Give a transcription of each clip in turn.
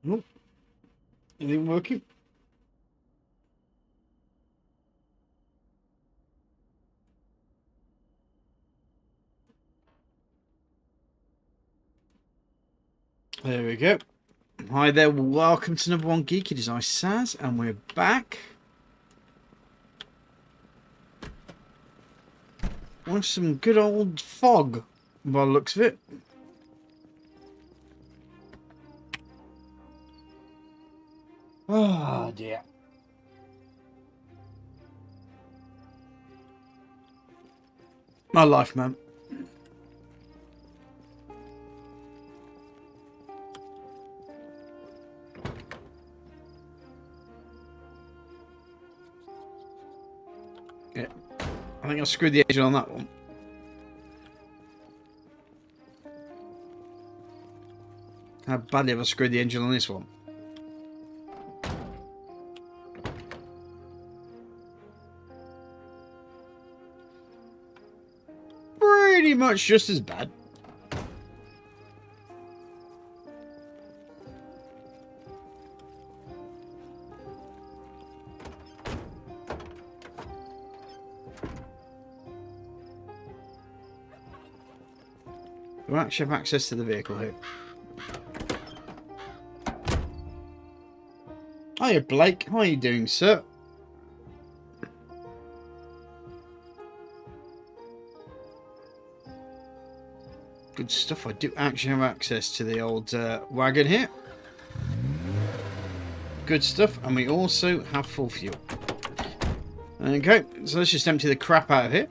Nope. Anything working? There we go. Hi there, welcome to number one Geeky Design Saz, and we're back with some good old fog by the looks of it. Oh dear. My life, man. Yeah, I think I screwed the engine on that one. How badly have I screwed the engine on this one? Pretty much just as bad. We actually have access to the vehicle here. Hiya, Blake. How are you doing, sir? Good stuff. I do actually have access to the old wagon here. Good stuff. And we also have full fuel. Okay, so let's just empty the crap out of here.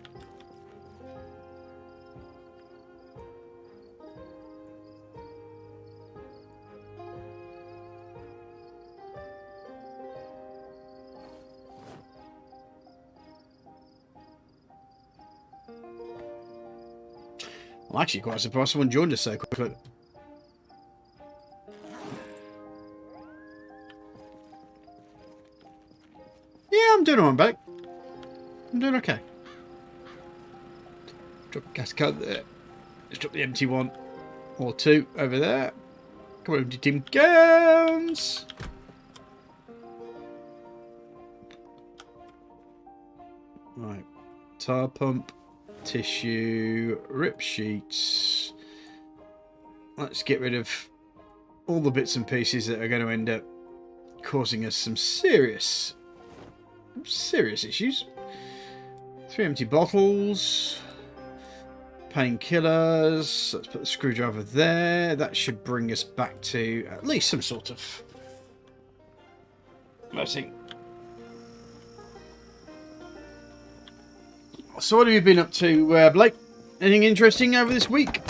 I'm actually quite surprised someone joined us so quickly. Yeah, I'm doing alright, back. I'm doing okay. Drop the gas card there. Let's drop the empty one or two over there. Come on, empty tin cans. Right, tire pump. Tissue, rip sheets. Let's get rid of all the bits and pieces that are going to end up causing us some serious issues. 3 empty bottles, painkillers. Let's put the screwdriver there. That should bring us back to at least some sort of, let's see. So what have you been up to, Blake? Anything interesting over this week?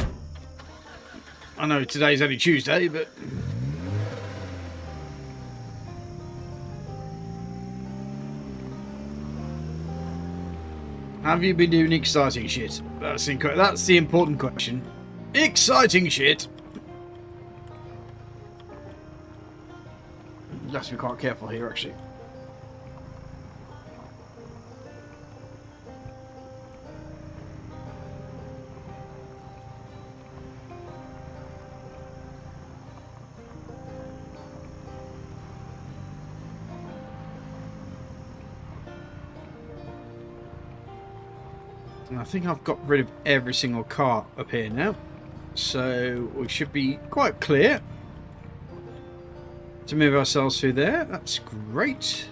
I know today's only Tuesday, but... have you been doing exciting shit? That's the important question. Exciting shit! You have to be quite careful here, actually. And I think I've got rid of every single car up here now. So we should be quite clear to move ourselves through there. That's great.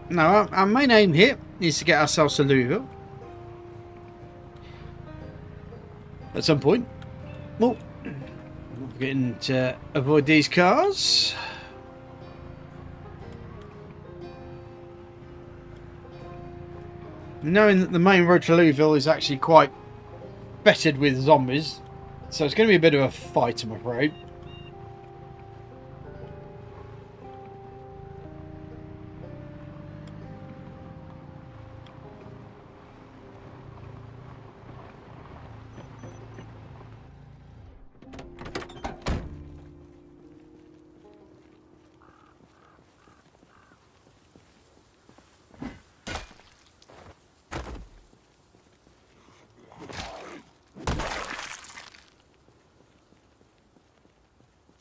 Now, our main aim here is to get ourselves to Louisville. At some point. Well, we're getting to avoid these cars. Knowing that the main road to Louisville is actually quite bettered with zombies, so it's going to be a bit of a fight, I'm afraid.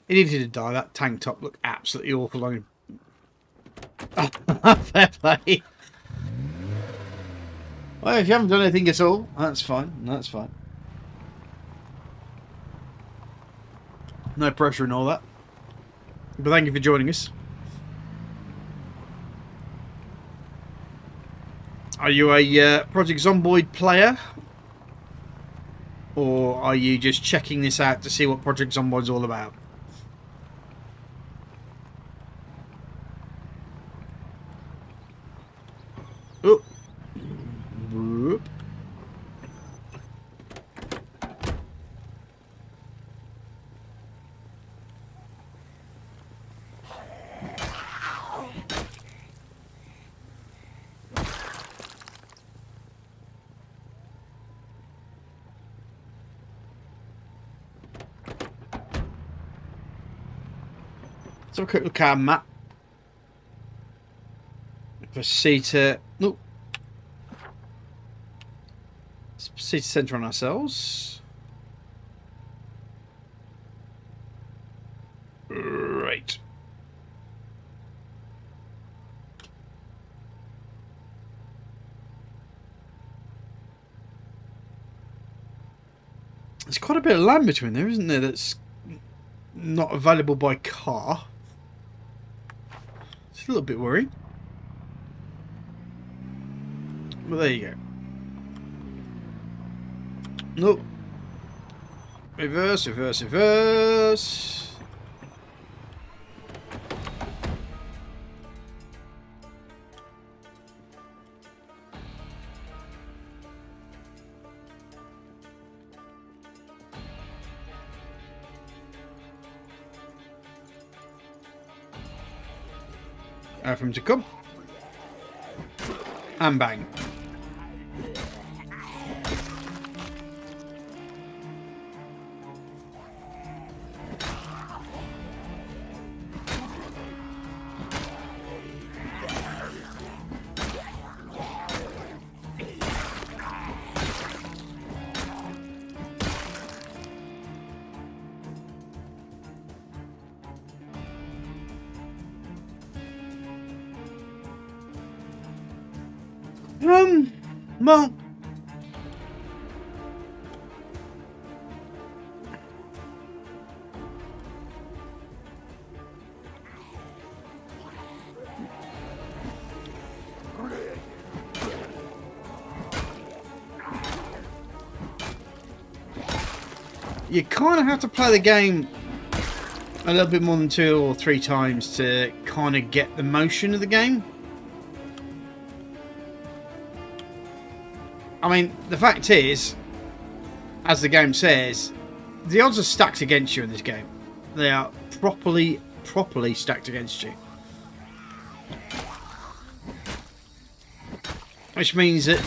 He needed to die. That tank top looked absolutely awful on him. Fair play. Well, if you haven't done anything at all, that's fine. That's fine. No pressure and all that. But thank you for joining us. Are you a Project Zomboid player? Or are you just checking this out to see what Project Zomboid's all about? Oh. Whoop. Let's have a quick look at our map. Proceed to... Nope. Let's proceed to centre on ourselves. Right. There's quite a bit of land between there, isn't there, that's not available by car. It's a little bit worrying. Well, there you go. Nope. Reverse, reverse, reverse. For him to come. And bang. Well, you kind of have to play the game a little bit more than 2 or 3 times to kind of get the motion of the game. I mean, the fact is, as the game says, the odds are stacked against you in this game. They are properly stacked against you. Which means that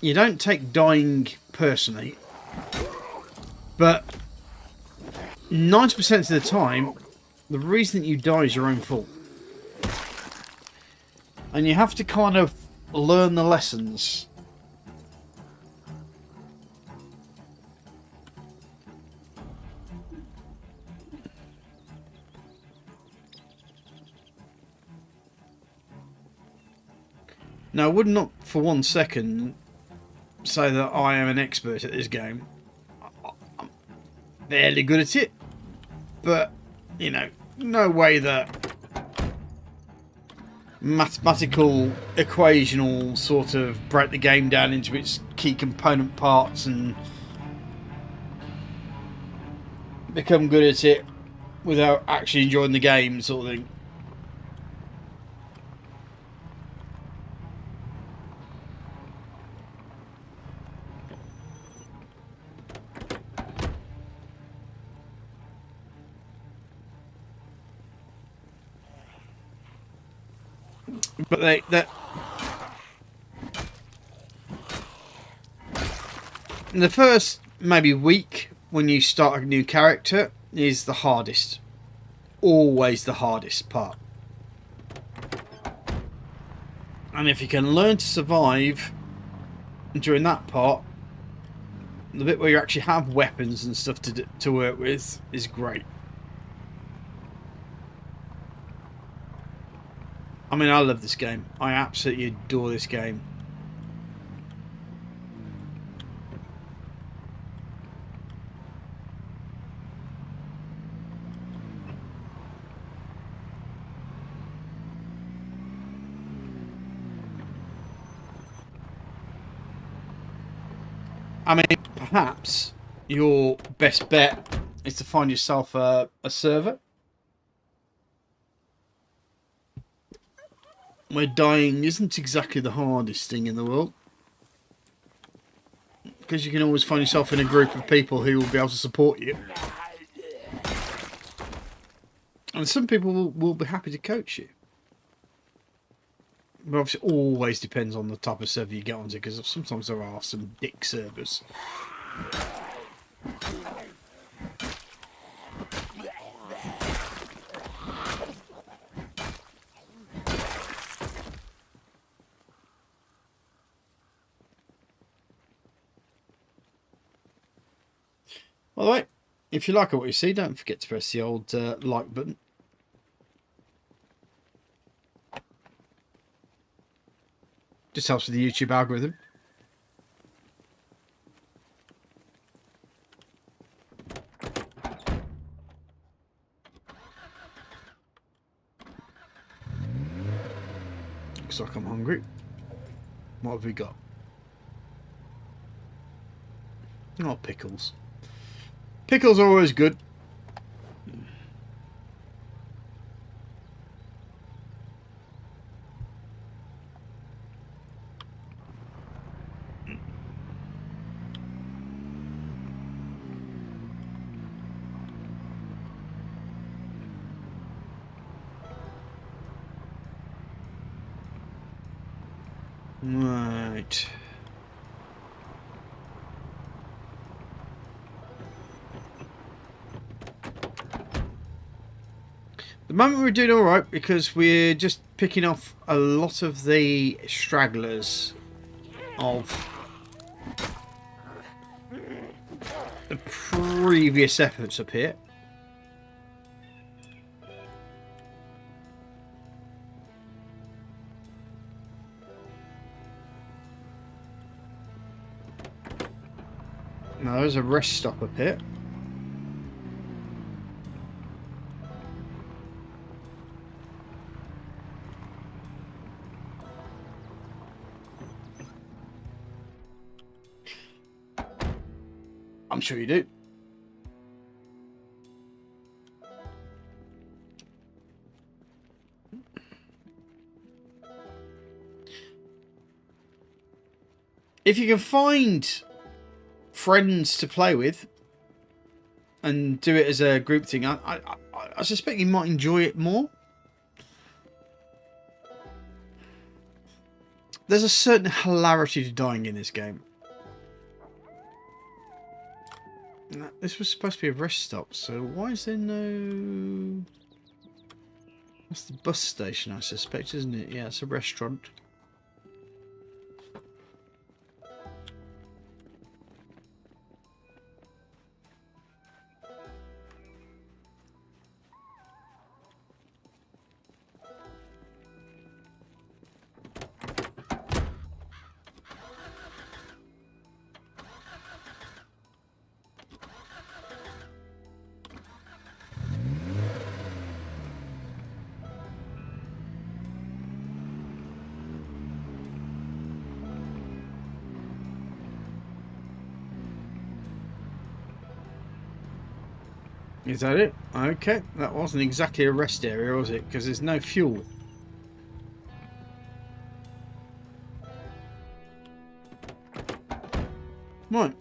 you don't take dying personally, but 90% of the time, the reason that you die is your own fault. And you have to kind of learn the lessons. Now, I would not for 1 second say that I am an expert at this game. I'm fairly good at it, but, you know, no way that mathematical equational sort of break the game down into its key component parts and become good at it without actually enjoying the game sort of thing. But the first maybe week when you start a new character is the hardest. Always the hardest part. And if you can learn to survive during that part, the bit where you actually have weapons and stuff to work with is great. I mean, I love this game. I absolutely adore this game. I mean, perhaps your best bet is to find yourself a server where dying isn't exactly the hardest thing in the world. Because you can always find yourself in a group of people who will be able to support you. And some people will be happy to coach you. But obviously it always depends on the type of server you get onto, because sometimes there are some dick servers. By the way, if you like what you see, don't forget to press the old like button. Just helps with the YouTube algorithm. Looks like I'm hungry. What have we got? Oh, pickles. Pickles are always good. Right. The moment we're doing all right because we're just picking off a lot of the stragglers of the previous efforts up here. Now there's a rest stop up here. I'm sure you do. If you can find friends to play with and do it as a group thing, I suspect you might enjoy it more. There's a certain hilarity to dying in this game. This was supposed to be a rest stop, so why is there no... That's the bus station, I suspect, isn't it? Yeah, it's a restaurant. Is that it? Okay, that wasn't exactly a rest area, was it? Because there's no fuel. Right.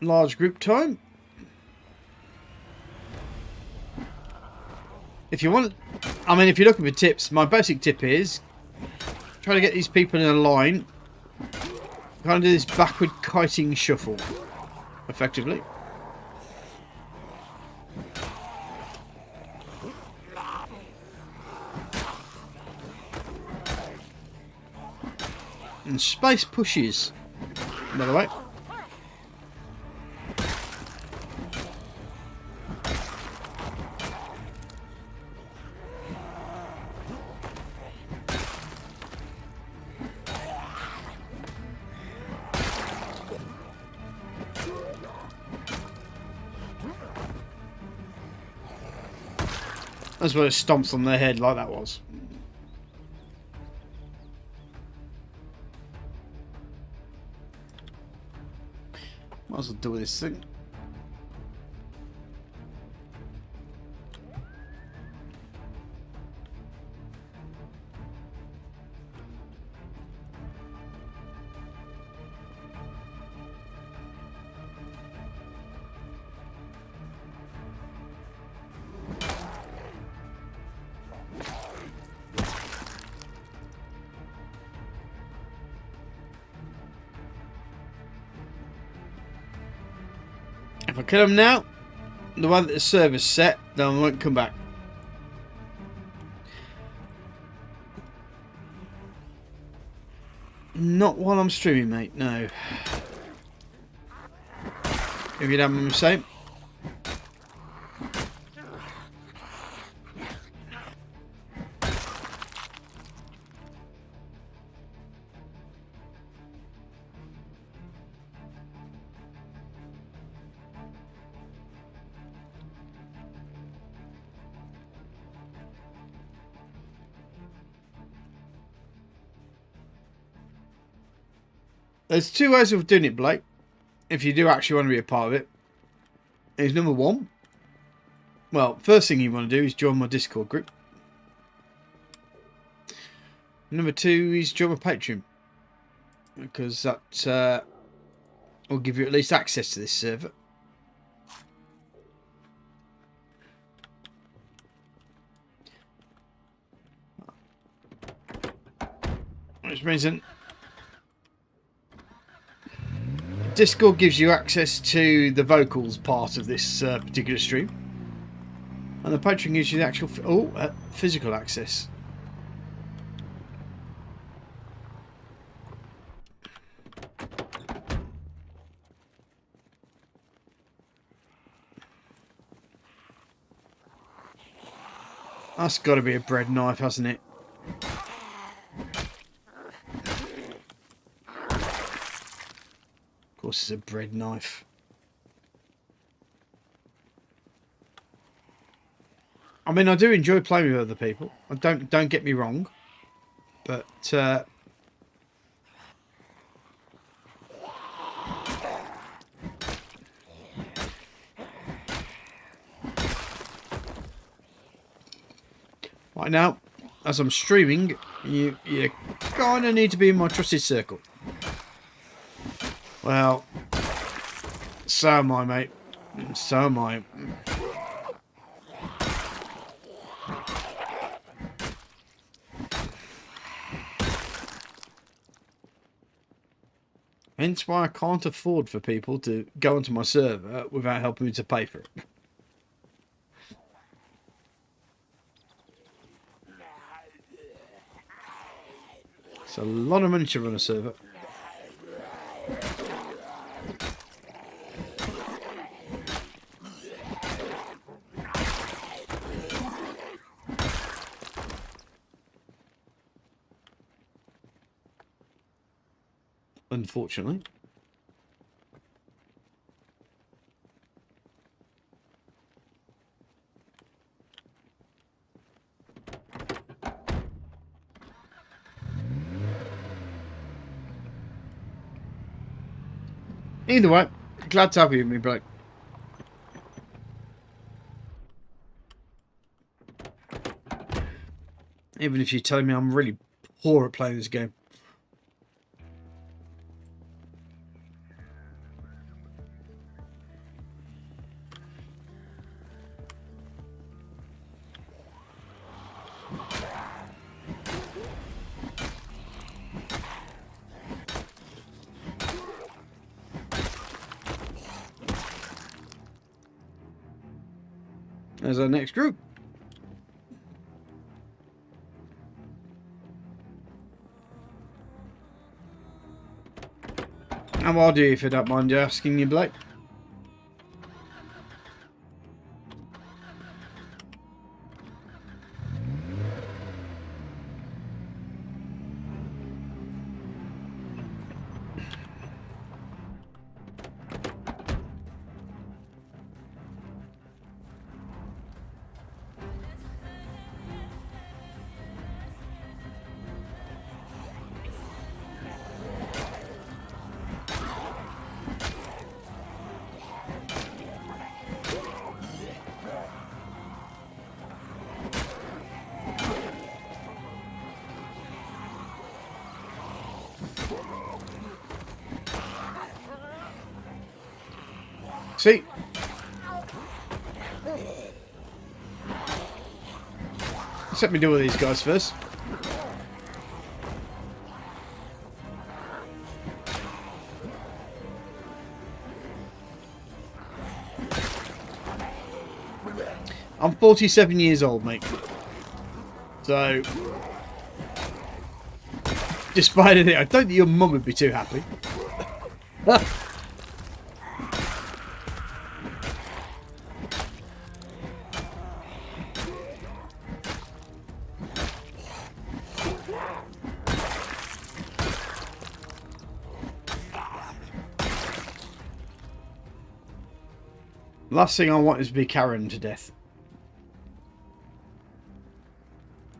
Large group time. If you want... I mean, if you're looking for tips, my basic tip is try to get these people in a line. Kind of do this backward kiting shuffle, effectively. And space pushes, by the way. as well as stomps on their head like that was. Might as well do this thing. If I kill him now, the way that the server's set, then I won't come back. Not while I'm streaming, mate, no. If you don't mind me saying. There's two ways of doing it, Blake. If you do actually want to be a part of it, is number one. Well, first thing you want to do is join my Discord group. Number two is join my Patreon, because that will give you at least access to this server. Which means that Discord gives you access to the vocals part of this particular stream, and the Patreon gives you the actual physical access. That's got to be a bread knife, hasn't it? Of course, it's a bread knife. I mean, I do enjoy playing with other people. Don't get me wrong, but right now, as I'm streaming, you kind of need to be in my trusted circle. Well, so am I, mate. So am I. Hence why I can't afford for people to go onto my server without helping me to pay for it. It's a lot of money to run a server. Unfortunately. Either way, glad to have you with me, Blake. Even if you tell me I'm really poor at playing this game. There's our next group. And what I'll do, if you don't mind asking you, Blake. See? Let's let me deal with these guys first. I'm 47 years old, mate. So, despite anything, I don't think your mum would be too happy. Last thing I want is to be Karen to death.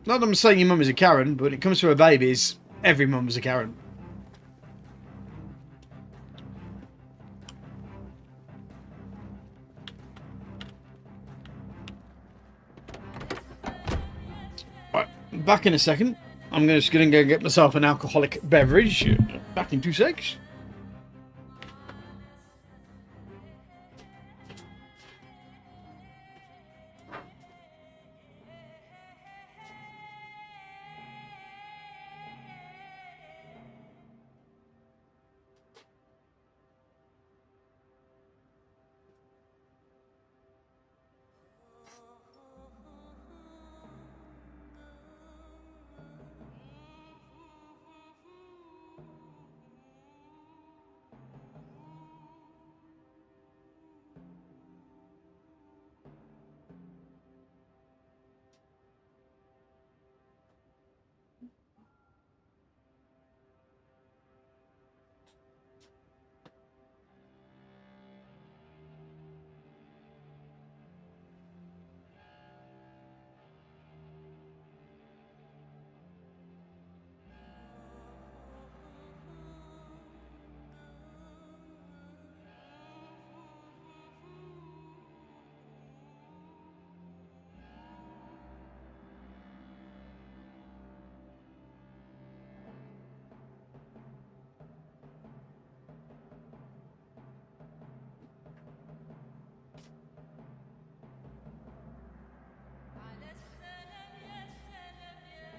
Not that I'm saying your mum is a Karen, but when it comes to her babies, every mum's a Karen. Right, back in a second. I'm just going to go get myself an alcoholic beverage. Back in 2 secs.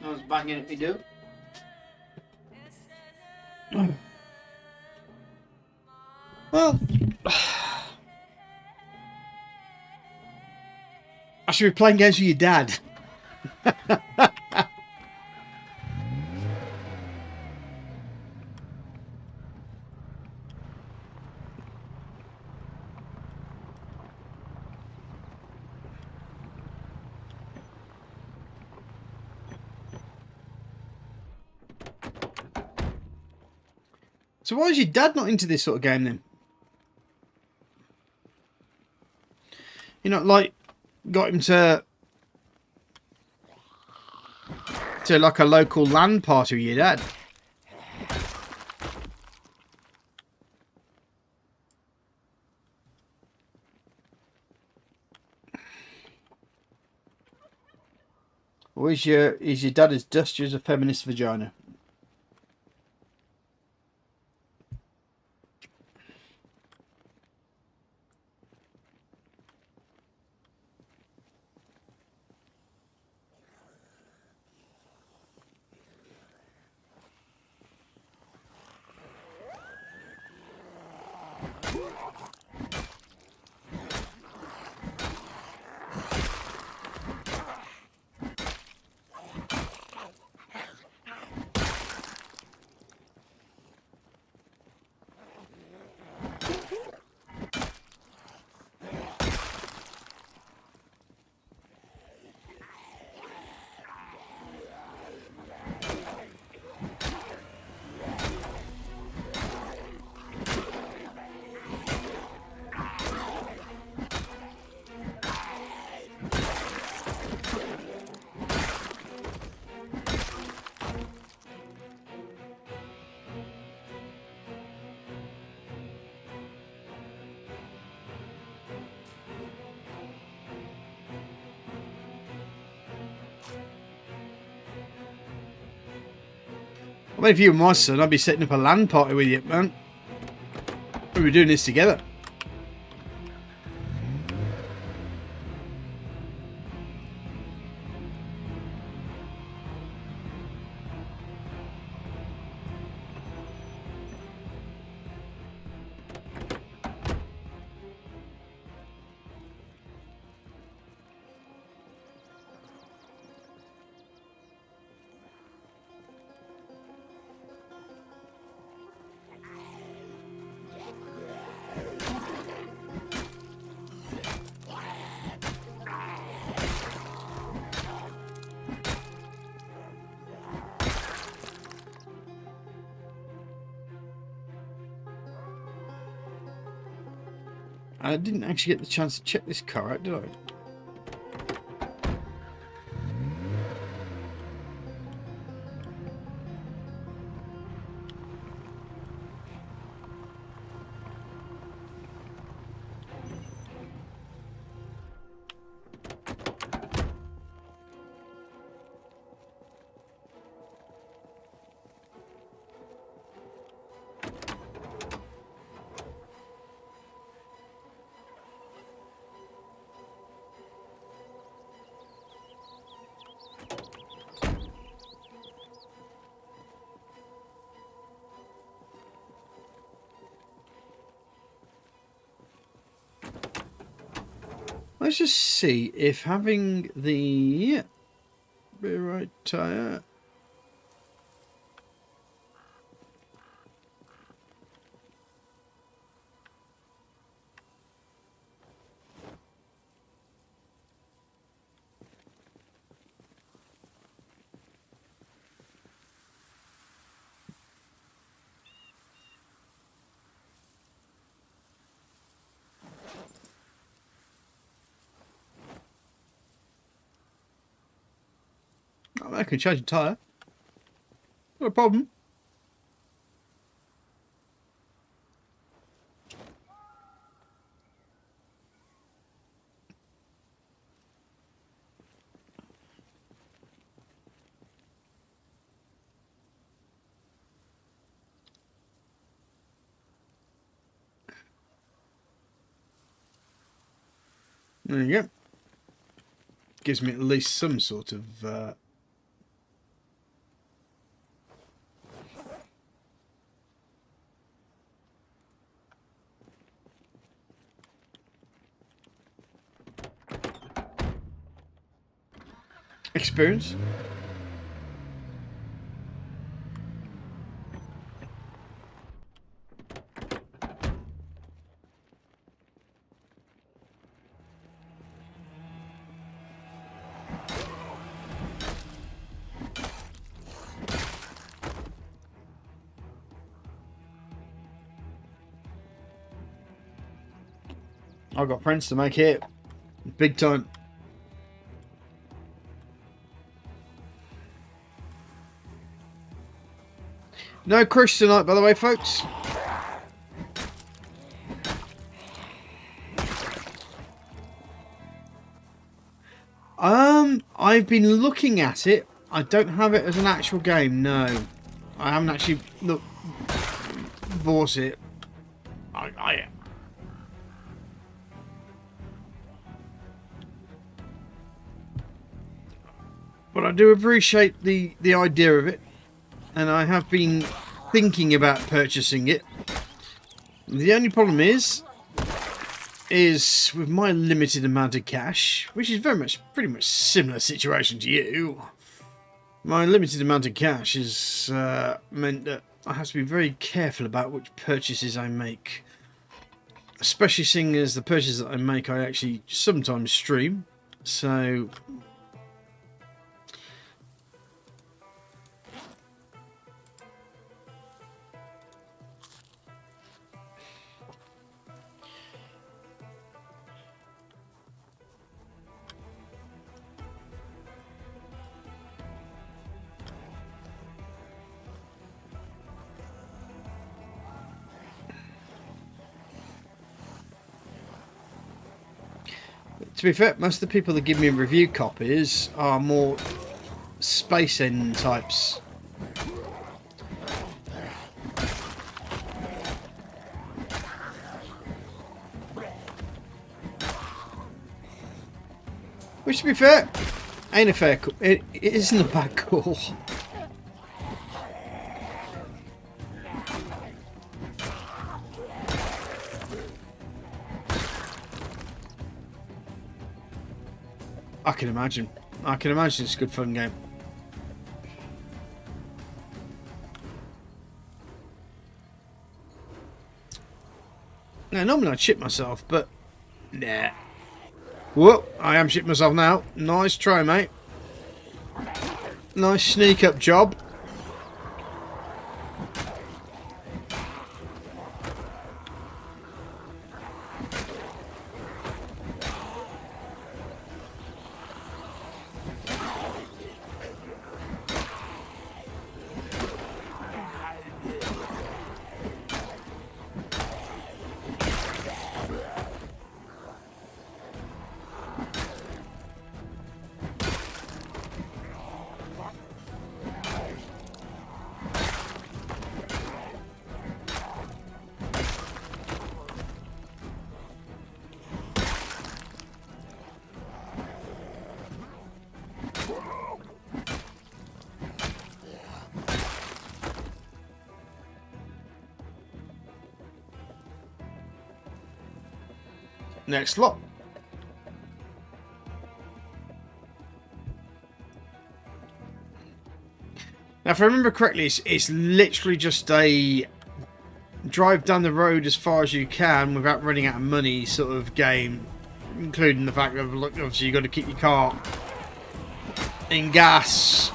I was banging if you do. Well, I should be playing games with your dad. So why is your dad not into this sort of game then? You know, like, got him to like a local LAN party with your dad. Or is your dad as dusty as a feminist vagina? I mean, if you were my son, I'd be setting up a LAN party with you, man. We'd be doing this together. I didn't actually get the chance to check this car out, did I? Let's just see if having the rear right tyre. I can change the tyre. Not a problem. There you go. Gives me at least some sort of experience. I've got friends to make here. Big time. No Chris tonight, by the way, folks. I've been looking at it. I don't have it as an actual game, no. I haven't actually bought it. But I do appreciate the idea of it, and I have been thinking about purchasing it. The only problem is with my limited amount of cash, which is pretty much similar situation to you. My limited amount of cash has meant that I have to be very careful about which purchases I make, especially seeing as the purchases that I make I actually sometimes stream. So to be fair, most of the people that give me review copies are more space end types. Which, to be fair, ain't a fair call. It isn't a bad call. I can imagine. I can imagine it's a good fun game. Now, normally I'd shit myself, but nah. Whoa, I am shitting myself now. Nice try, mate. Nice sneak up job. Next lot. Now, if I remember correctly, it's literally just a drive down the road as far as you can without running out of money sort of game, including the fact that obviously you've got to keep your car in gas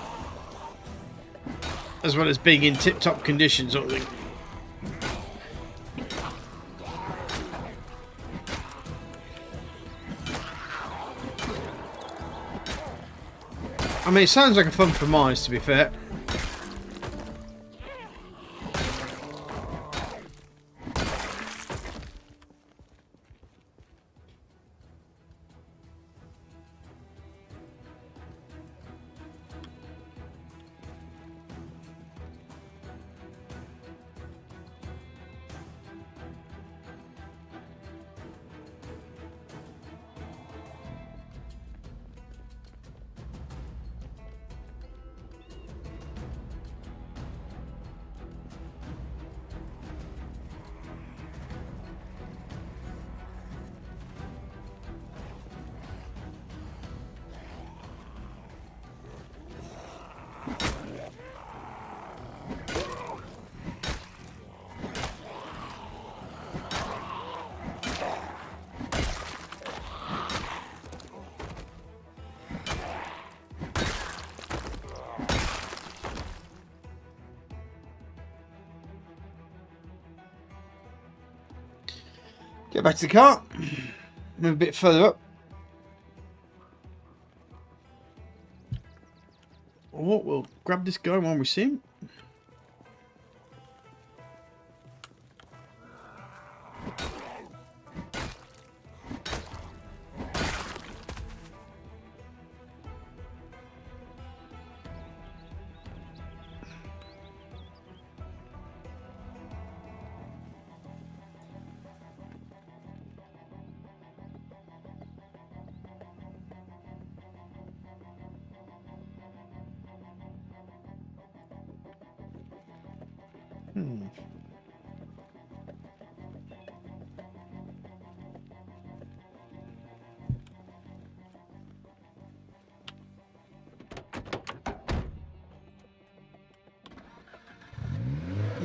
as well as being in tip-top condition sort of thing. I mean, it sounds like a fun premise, to be fair. Get back to the car. Move a bit further up. Oh, we'll grab this guy while we see him.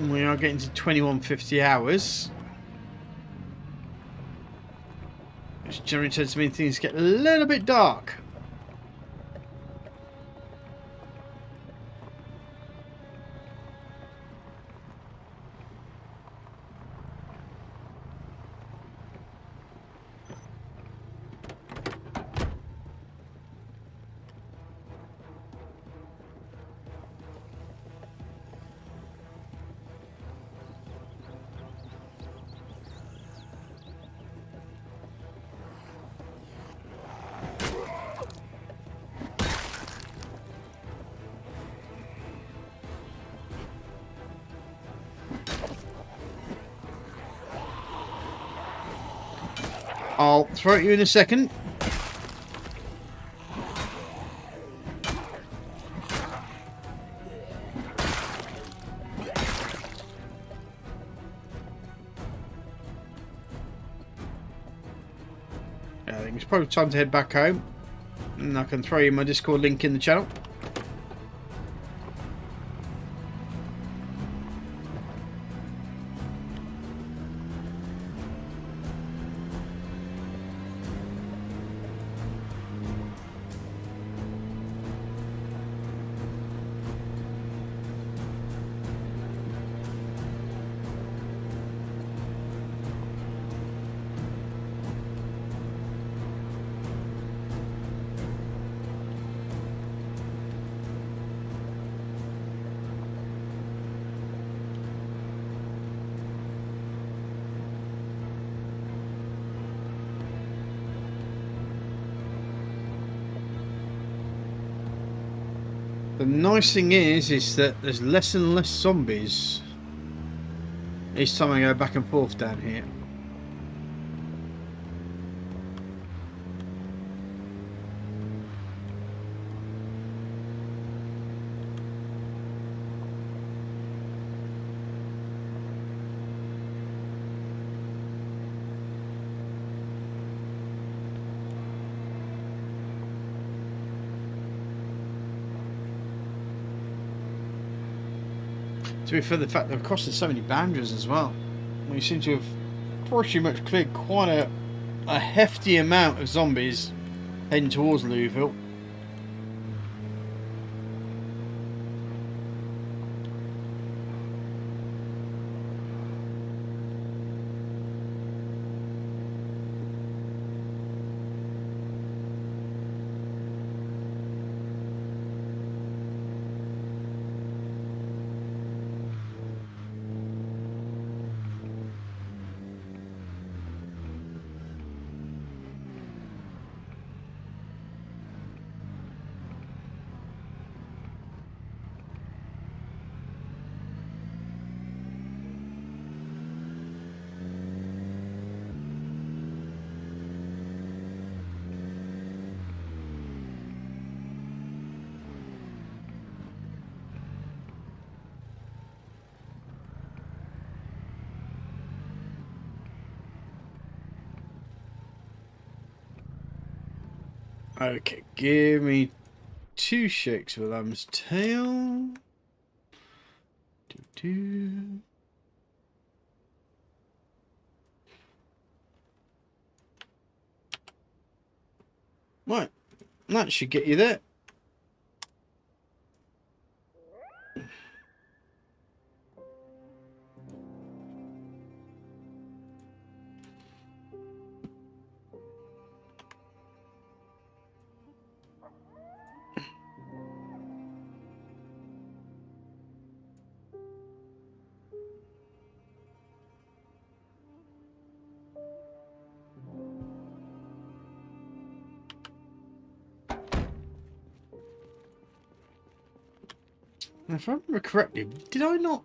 We are getting to 2150 hours. Which generally tends to mean things get a little bit dark. I'll throw at you in a second. I think it's probably time to head back home. And I can throw you my Discord link in the channel. The nice thing is that there's less and less zombies each time I go back and forth down here. To be fair, the fact they've crossed so many boundaries as well. We seem to have pretty much cleared quite a hefty amount of zombies heading towards Louisville. Okay, give me 2 shakes of a lamb's tail. Right, that should get you there. If I remember correctly, did I not?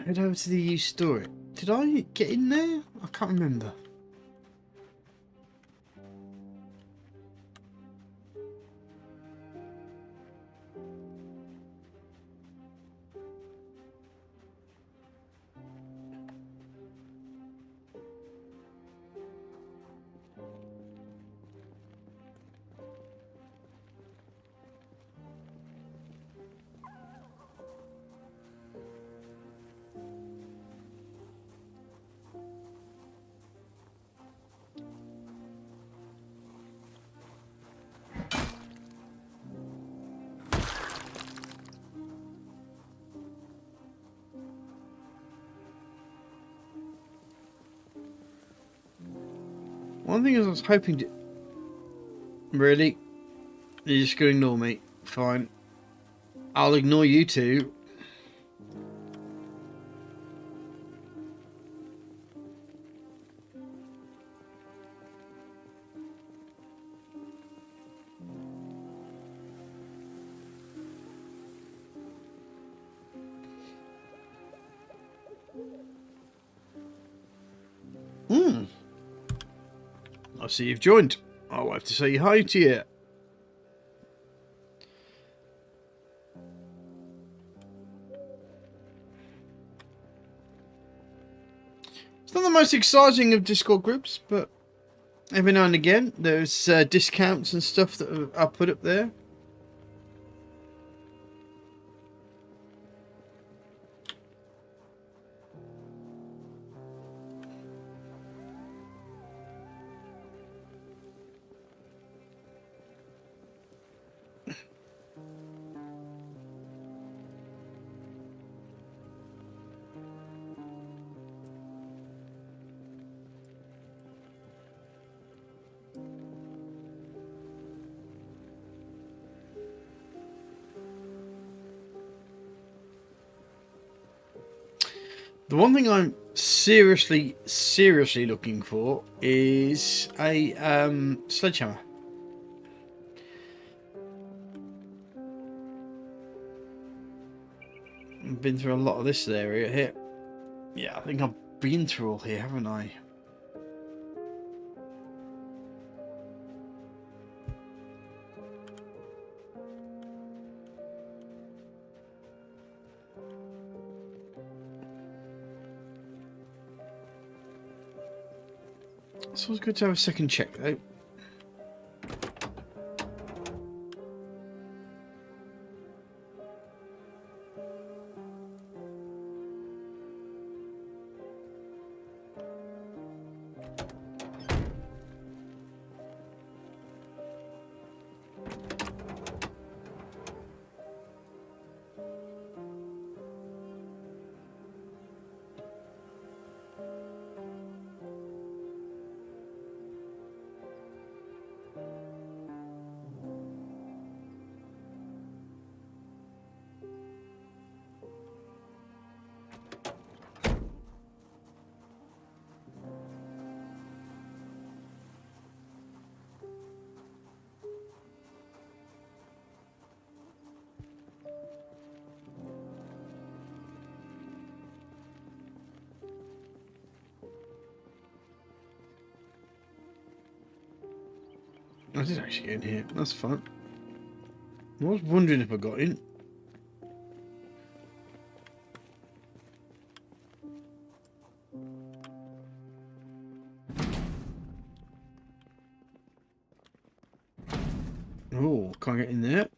Head over to the used store. Did I get in there? I can't remember. One thing is I was hoping to... Really? You're just going to ignore me? Fine. I'll ignore you too. I see you've joined. I'll have to say hi to you. It's not the most exciting of Discord groups, but every now and again there's discounts and stuff that are put up there. The one thing I'm seriously looking for is a sledgehammer. I've been through a lot of this area here. Yeah, I think I've been through all here, haven't I? It's always good to have a second check though. I did actually get in here. That's fun. I was wondering if I got in. Oh, can't get in there.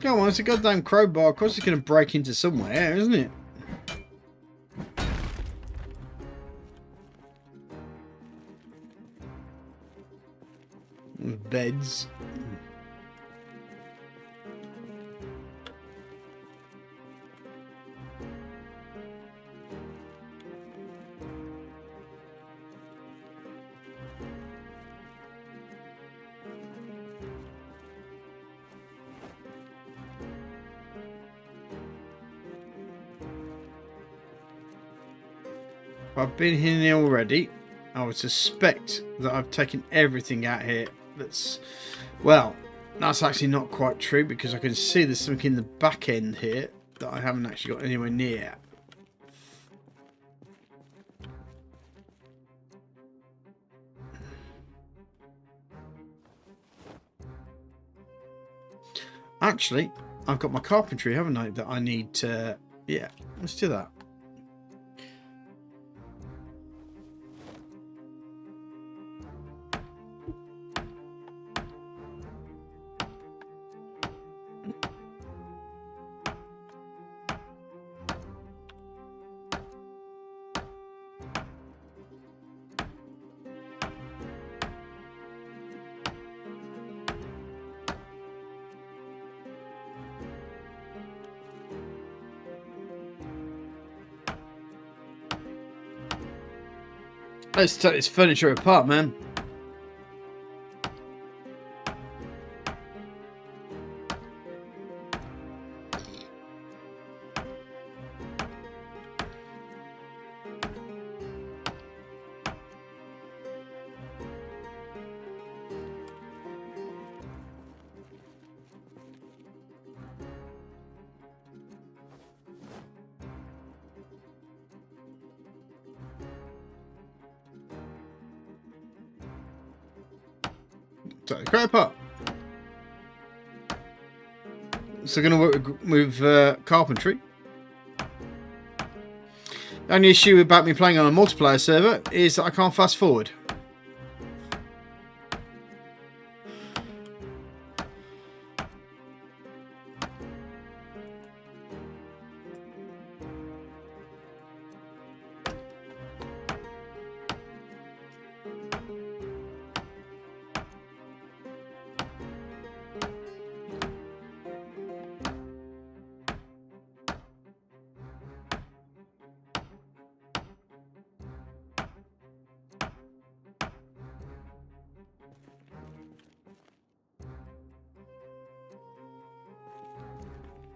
Come on, it's a goddamn crowbar. Of course it's going to break into somewhere, isn't it? Beds. I've been here already. I would suspect that I've taken everything out here. Well, that's actually not quite true because I can see there's something in the back end here that I haven't actually got anywhere near. Actually, I've got my carpentry, haven't I, that I need to... Yeah, let's do that. Let's take this furniture apart, man. Take the crap apart. So going to work with carpentry. The only issue about me playing on a multiplayer server is that I can't fast forward.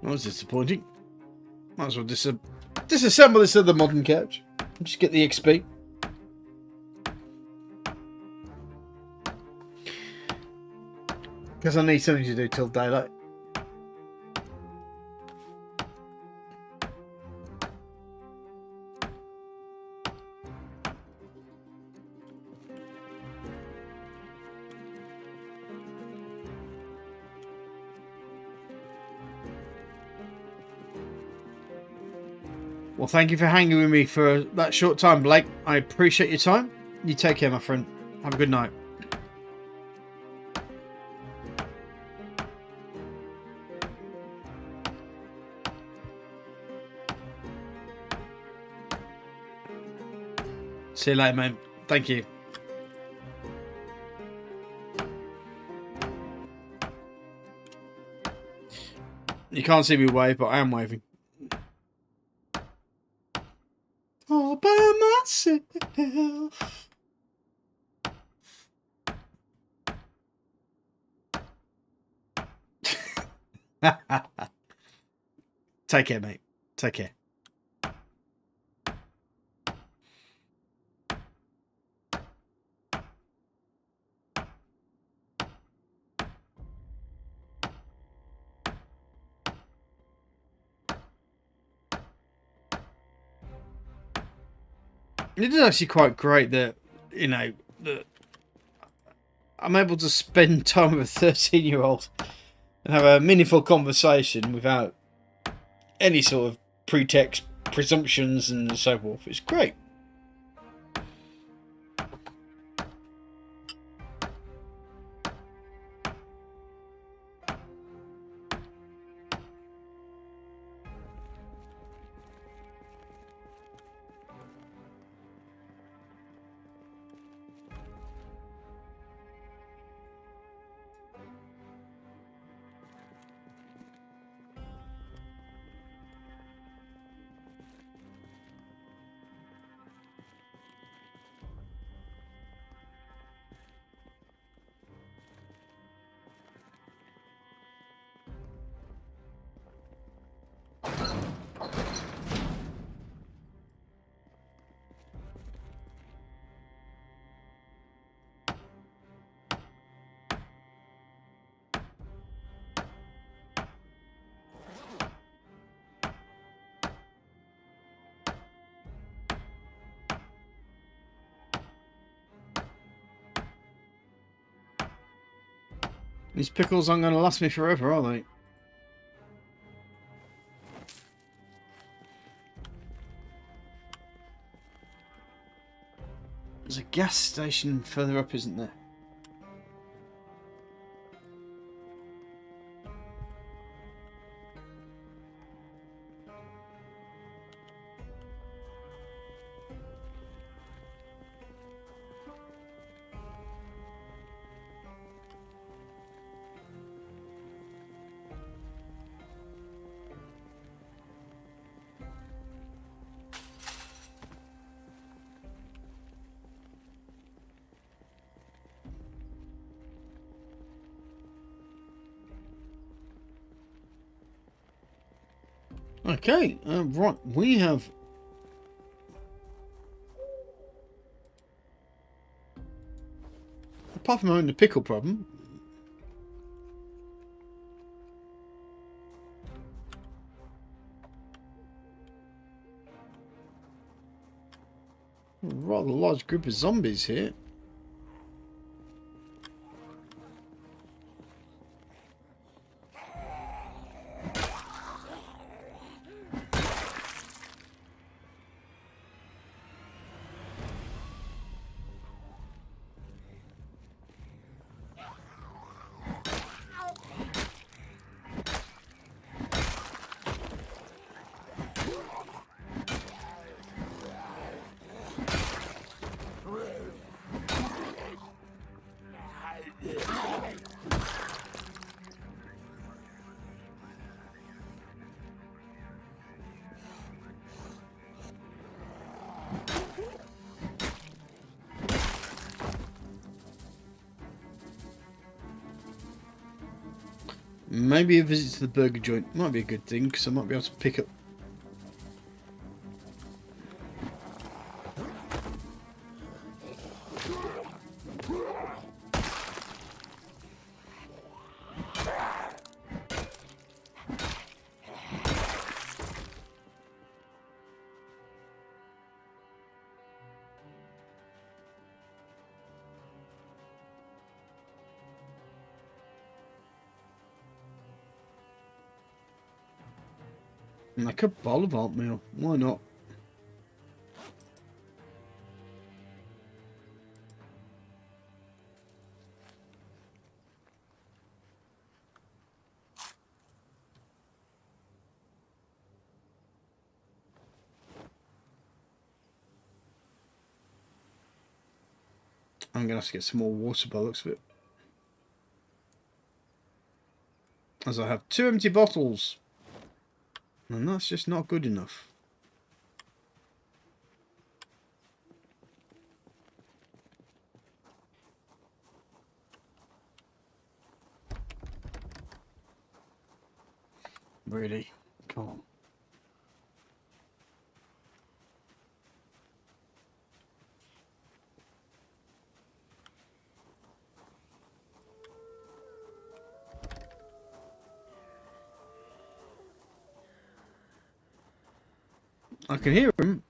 That was disappointing. Might as well disassemble this other modern couch. Just get the XP. Because I need something to do till daylight. Well, thank you for hanging with me for that short time, Blake. I appreciate your time. You take care, my friend. Have a good night. See you later, mate. Thank you. You can't see me wave, but I am waving. All by myself. Take care, mate. Take care. It is actually quite great that, you know, that I'm able to spend time with a 13-year-old and have a meaningful conversation without any sort of pretext, presumptions, and so forth. It's great. These pickles aren't going to last me forever, are they? There's a gas station further up, isn't there? Okay, right, we have... Apart from having the pickle problem... a rather large group of zombies here. Maybe a visit to the burger joint might be a good thing, because I might be able to pick up... like a bowl of oatmeal. Why not? I'm going to have to get some more water by the looks of it. As I have 2 empty bottles. And that's just not good enough. Really? Come on. I can hear him.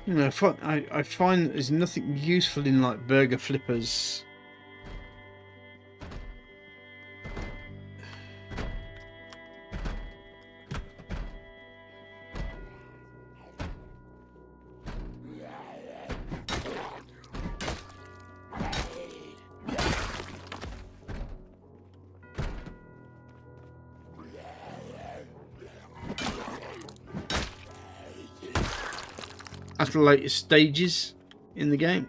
You know, I find there's nothing useful in like burger flippers. At the later stages in the game.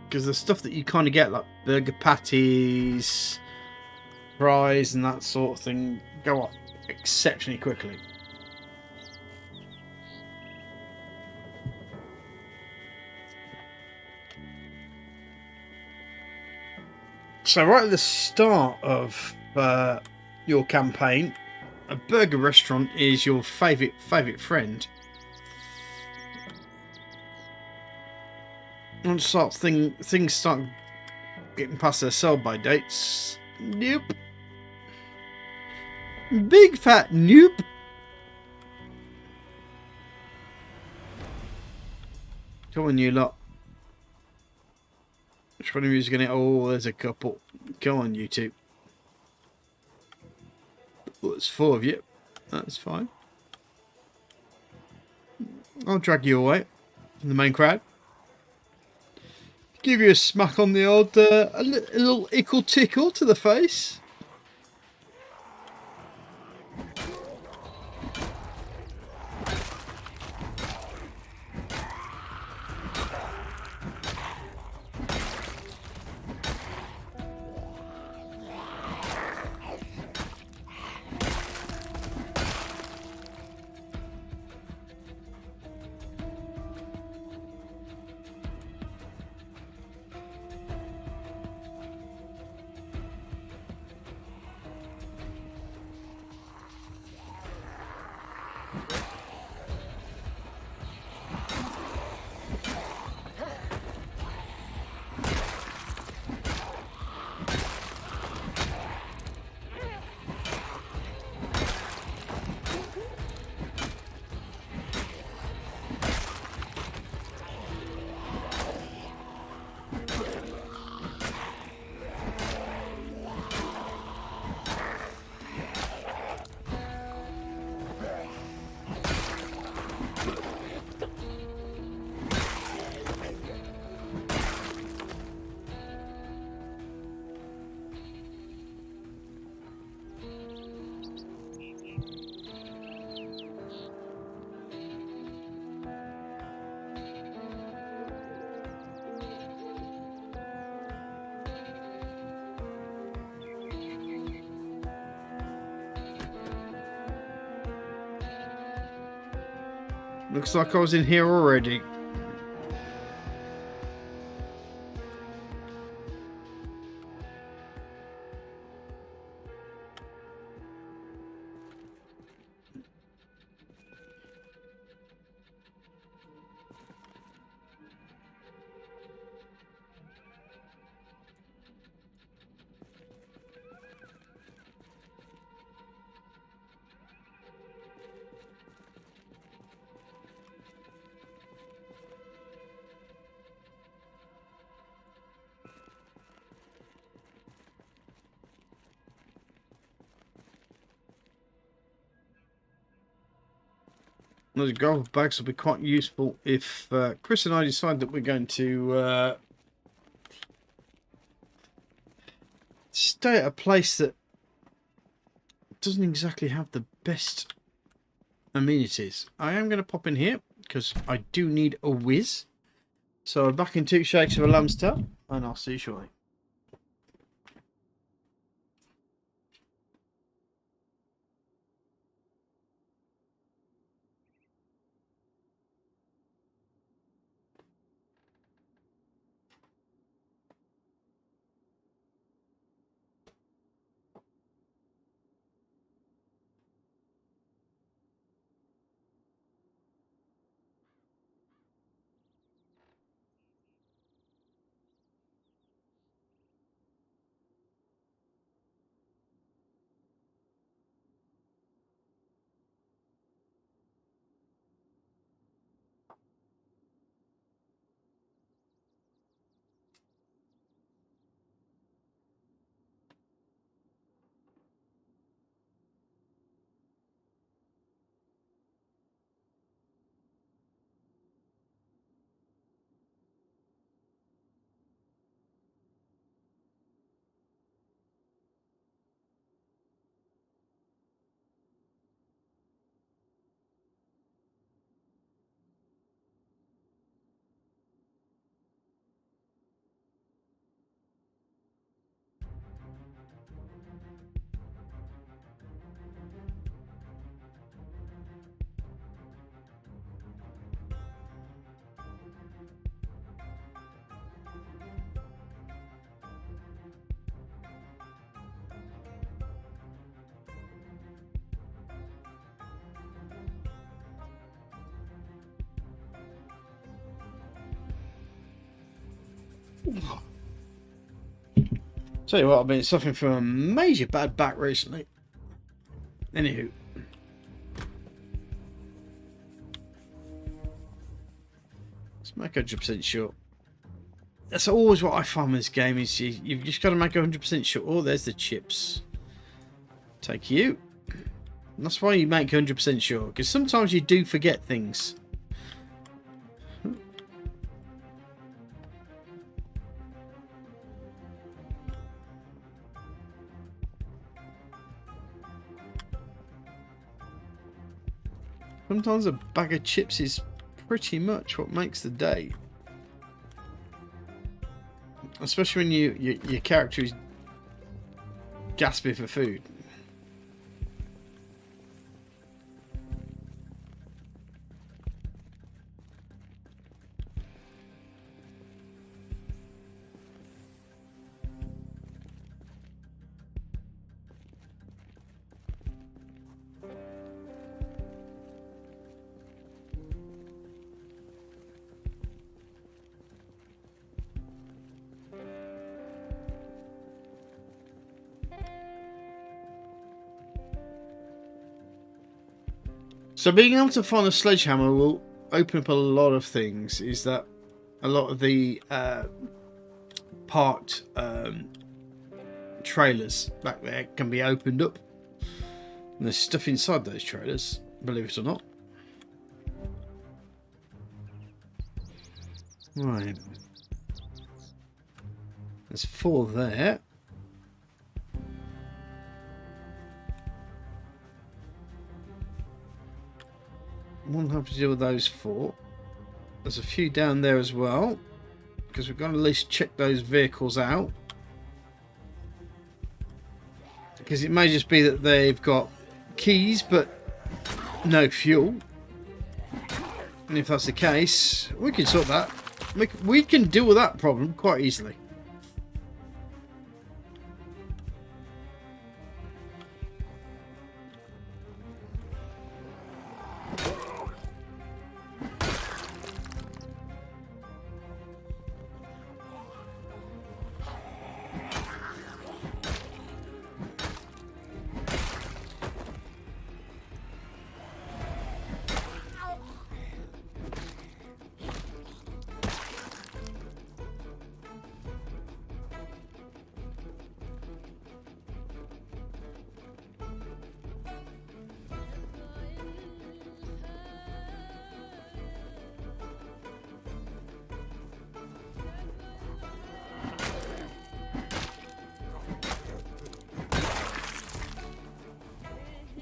Because the stuff that you kind of get, like burger patties, fries and that sort of thing, go off exceptionally quickly. So right at the start of your campaign, a burger restaurant is your favourite friend. Once things start getting past their sell-by dates, nope. Big fat nope. Come on, you lot. Which one of you is going to... Oh, there's a couple. Come on, you two. Well, it's 4 of you. That's fine. I'll drag you away from the main crowd. Give you a smack on the old... a little ickle tickle to the face. Looks like I was in here already. Those gold bags will be quite useful if Chris and I decide that we're going to stay at a place that doesn't exactly have the best amenities. I am going to pop in here because I do need a whiz. So I'm back in 2 shakes of a lamb's tail, and I'll see you shortly. Tell you what, I've been suffering from a major bad back recently. Anywho. Let's make 100% sure. That's always what I find with this game is you've just got to make 100% sure. Oh, there's the chips. Take you. And that's why you make 100% sure. Because sometimes you do forget things. Sometimes a bag of chips is pretty much what makes the day. Especially when your character is gasping for food. So being able to find a sledgehammer will open up a lot of things. Is that a lot of the parked trailers back there can be opened up. And there's stuff inside those trailers, believe it or not. Right. There's 4 there. One happy to deal with those 4. There's a few down there as well, because we've got to at least check those vehicles out. Because it may just be that they've got keys but no fuel. And if that's the case, we can sort that. We can deal with that problem quite easily.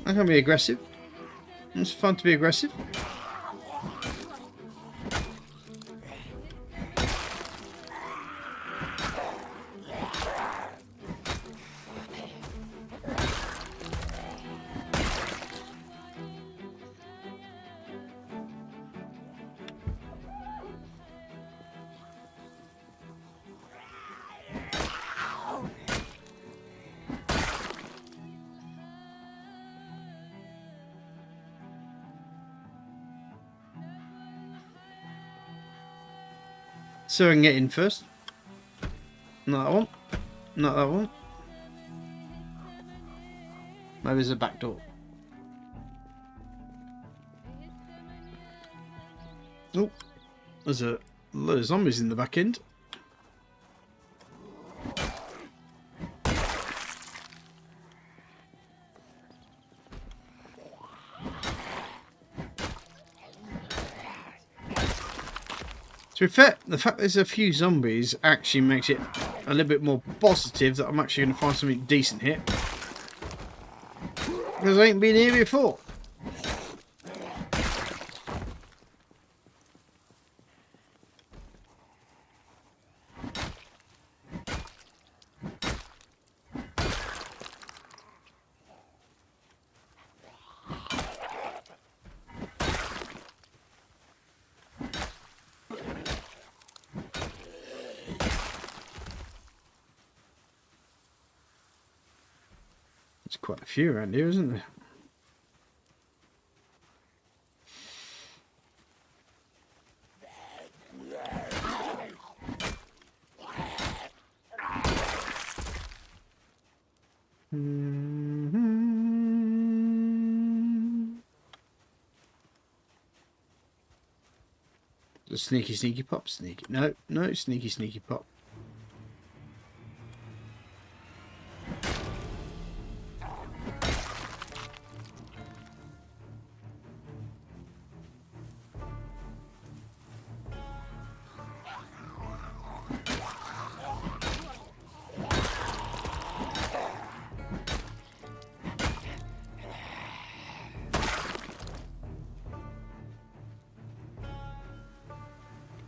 I can be aggressive. It's fun to be aggressive. So I can get in first. Not that one. Not that one. Maybe there's a back door. Oh, there's a load of zombies in the back end. To be fair, the fact there's a few zombies actually makes it a little bit more positive that I'm actually going to find something decent here. Because I ain't been here before. There's quite a few around here, isn't there? The sneaky pop, sneaky. No, sneaky pop.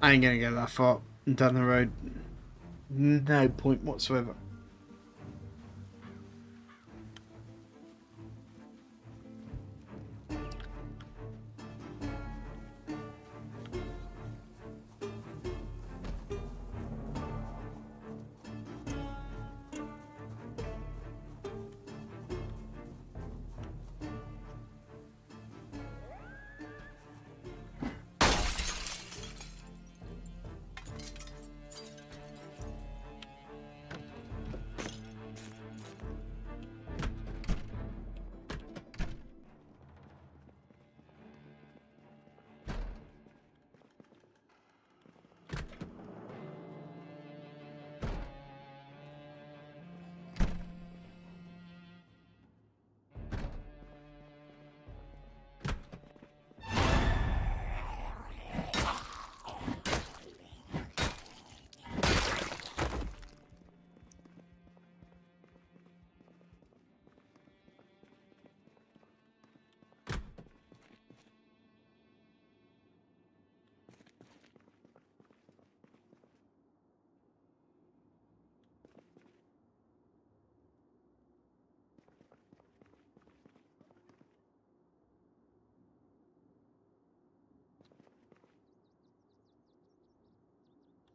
I ain't gonna go that far down the road. No point whatsoever.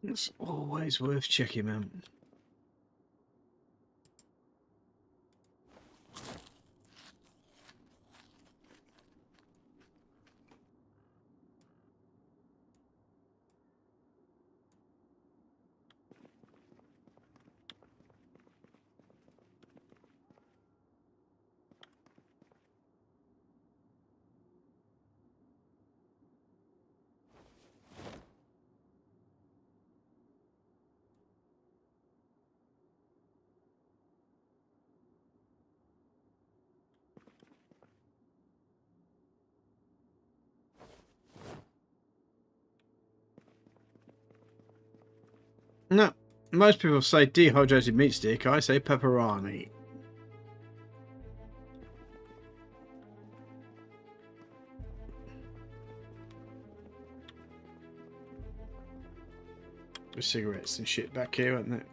It's always worth checking, man. No, most people say dehydrated meat stick. I say pepperoni. With cigarettes and shit back here, aren't there?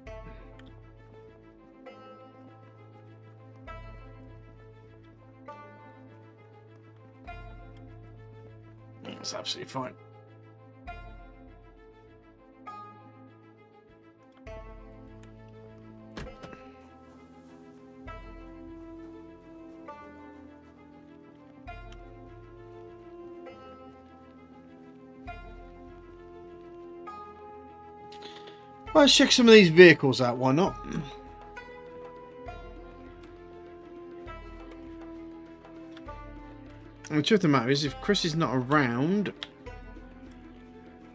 That's absolutely fine. Well, let's check some of these vehicles out, why not? And the truth of the matter is, if Chris is not around,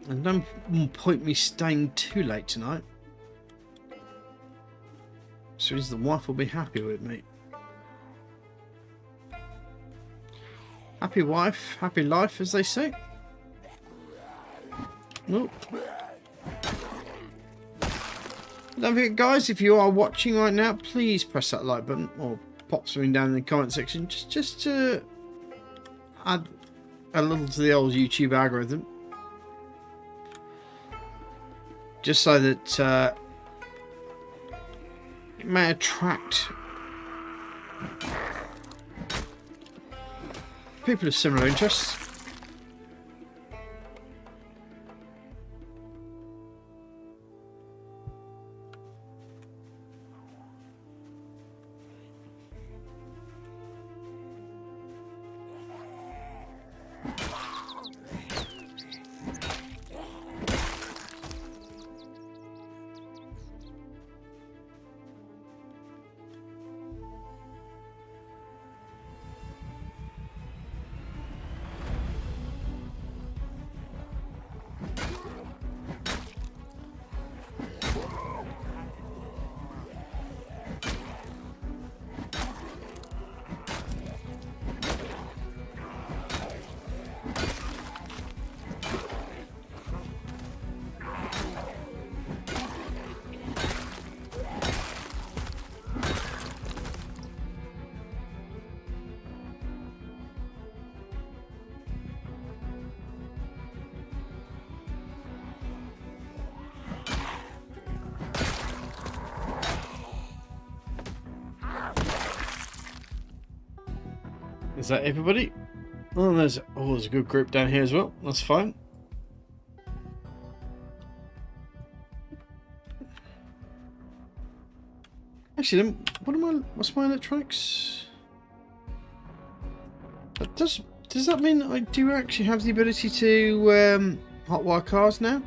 there's no point me staying too late tonight. So the wife will be happy with me. Happy wife, happy life, as they say. Nope. Don't forget, guys, if you are watching right now, please press that like button or pop something down in the comment section just to add a little to the old YouTube algorithm. Just so that it may attract people of similar interests. Is that everybody? Oh, there's a good group down here as well. That's fine. Actually, then, what's my electronics? Does that mean I do actually have the ability to hotwire cars now?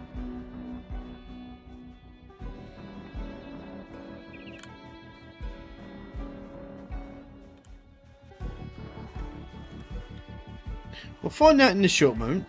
We'll find out in a short moment.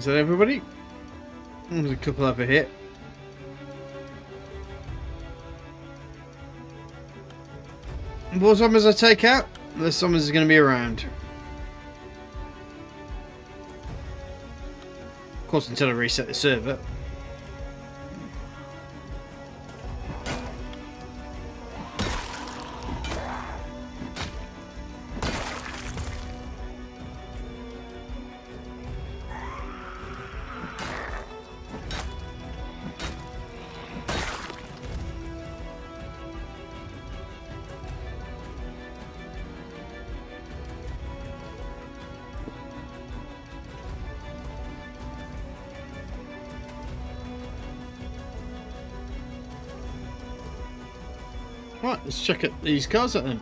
Is that everybody? There's a couple over here. The more zombies I take out, the less zombies are going to be around. Of course, until I reset the server. Right, let's check out these cars out then.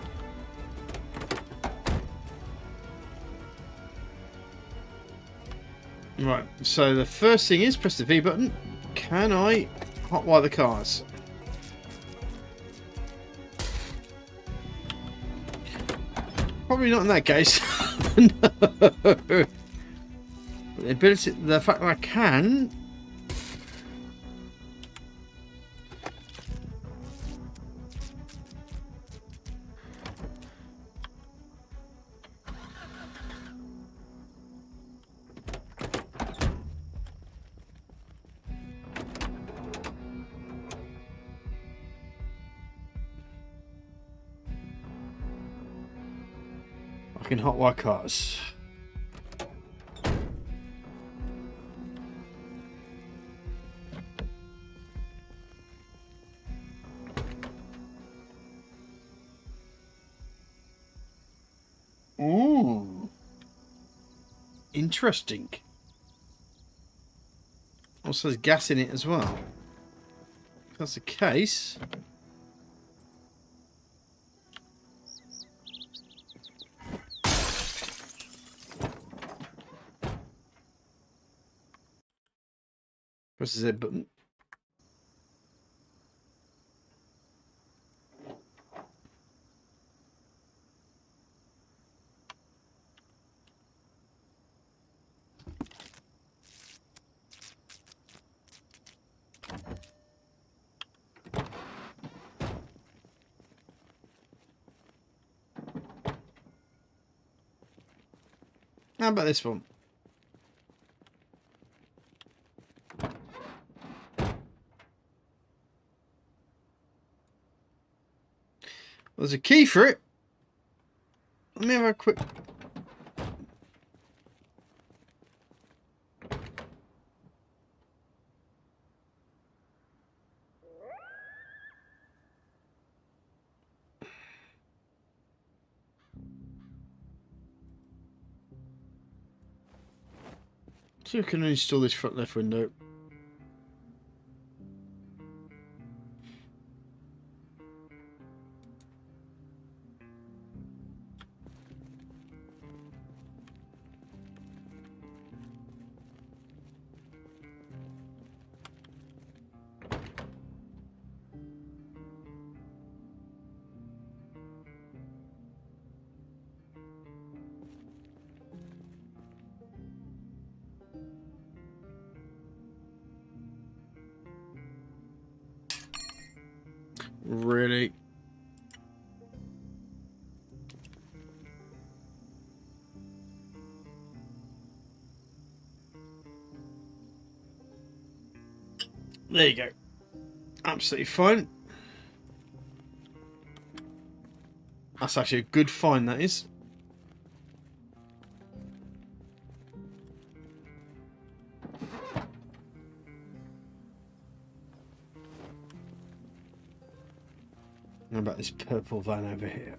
Right, so the first thing is press the V button. Can I hotwire the cars? Probably not in that case. No. But the ability, the fact that I can. I can hotwire cars. Ooh. Interesting. Also, there's gas in it as well. If that's the case. Press the Z button. How about this one? There's a key for it. Let me have a quick... So I can install this front left window. Really? There you go. Absolutely fine. That's actually a good find, that is. How about this purple van over here?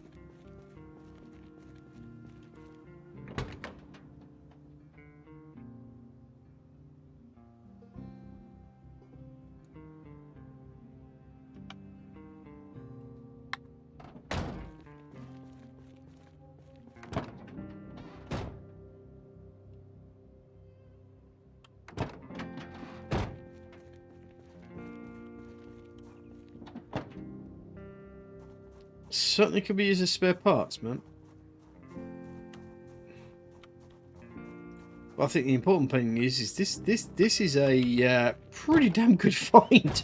Certainly could be used as spare parts, man. But I think the important thing is this is a pretty damn good find.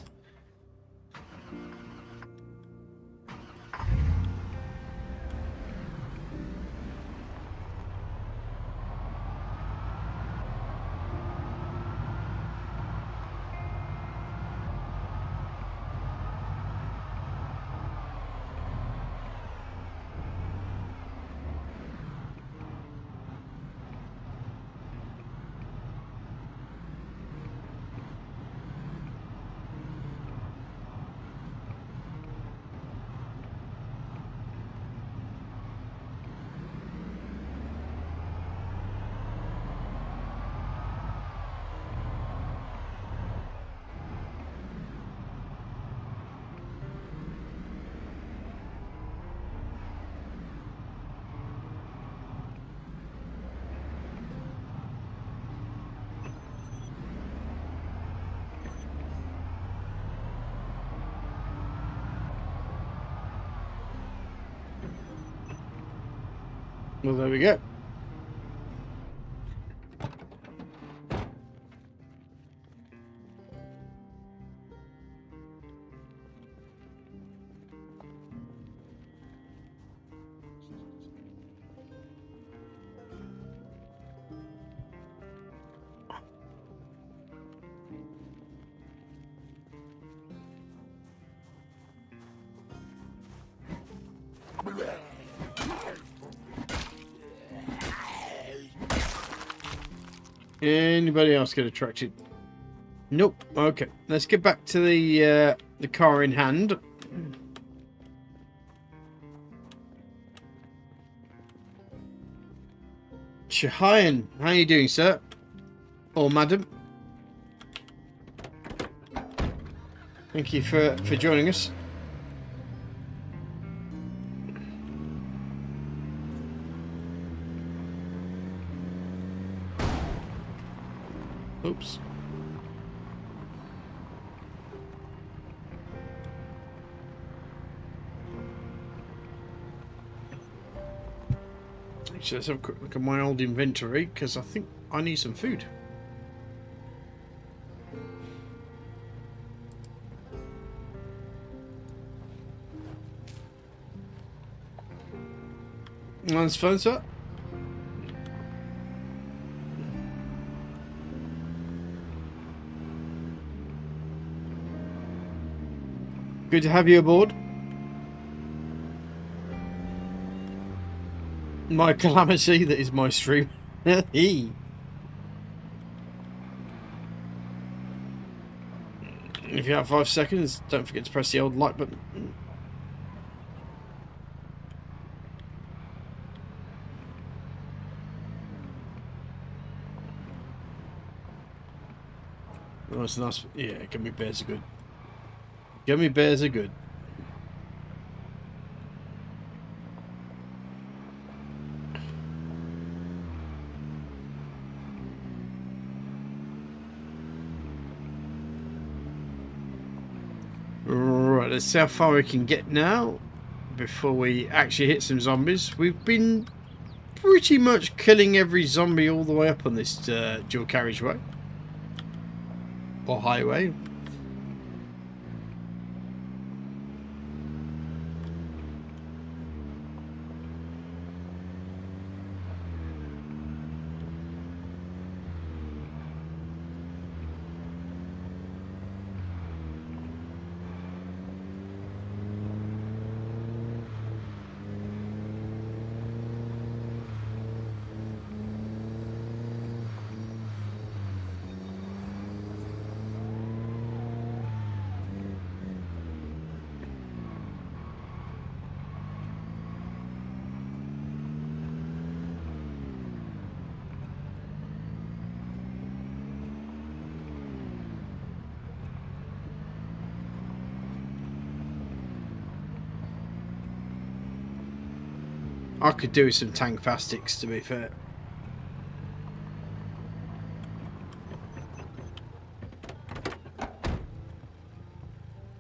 Well, there we go. Anybody else get attracted? Nope. Okay, let's get back to the car in hand. Shahian, how are you doing, sir? Or madam? Thank you for joining us. Oops. Actually, let's have a quick look at my old inventory, because I think I need some food. That's fun, sir. Good to have you aboard. My calamity, that is my stream. If you have 5 seconds, don't forget to press the old like button. Oh, it's nice. Yeah, gummy bears are good. Gummy bears are good. Right, let's see how far we can get now before we actually hit some zombies. We've been pretty much killing every zombie all the way up on this dual carriageway. Or highway. I could do some tank fastics, to be fair.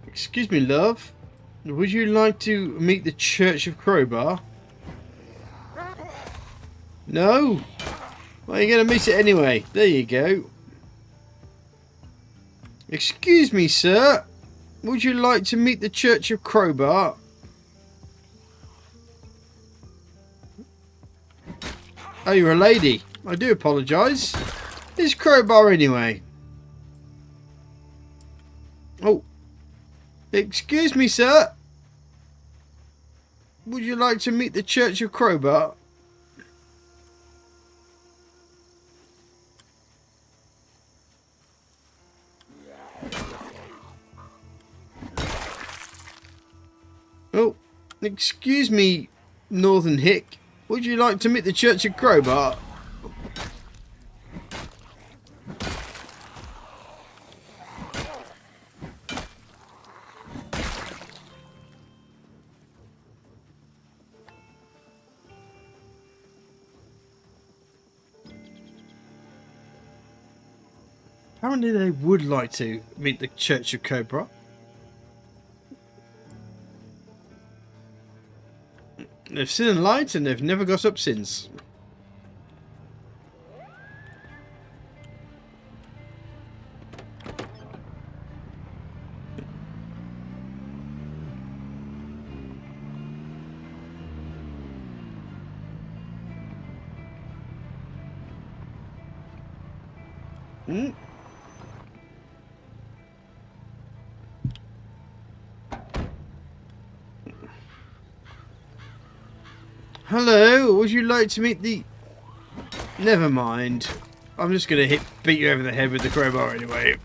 Excuse me, love. Would you like to meet the Church of Crowbar? No? Well, you're going to miss it anyway. There you go. Excuse me, sir. Would you like to meet the Church of Crowbar? Oh, you're a lady. I do apologise. It's Crowbar anyway. Oh. Excuse me, sir. Would you like to meet the Church of Crowbar? Oh, excuse me, Northern Hick. Would you like to meet the Church of Crowbar? Apparently they would like to meet the Church of Cobra. They've seen a light and they've never got up since. Hello, would you like to meet the... Never mind. I'm just going to beat you over the head with the crowbar anyway.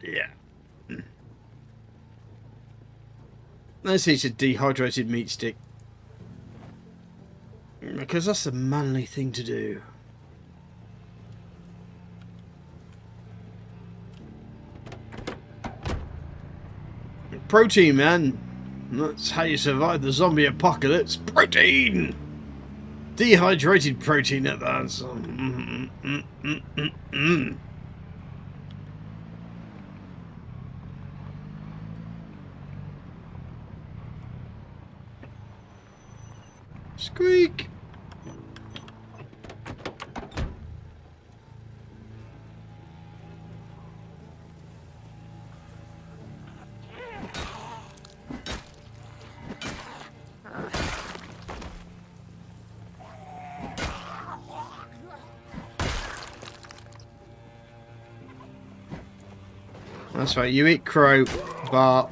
Yeah. Let's eat a dehydrated meat stick. Because that's the manly thing to do. Protein, man. That's how you survive the zombie apocalypse. Protein! Dehydrated protein at that. Squeak! That's right, you eat crow, Bart.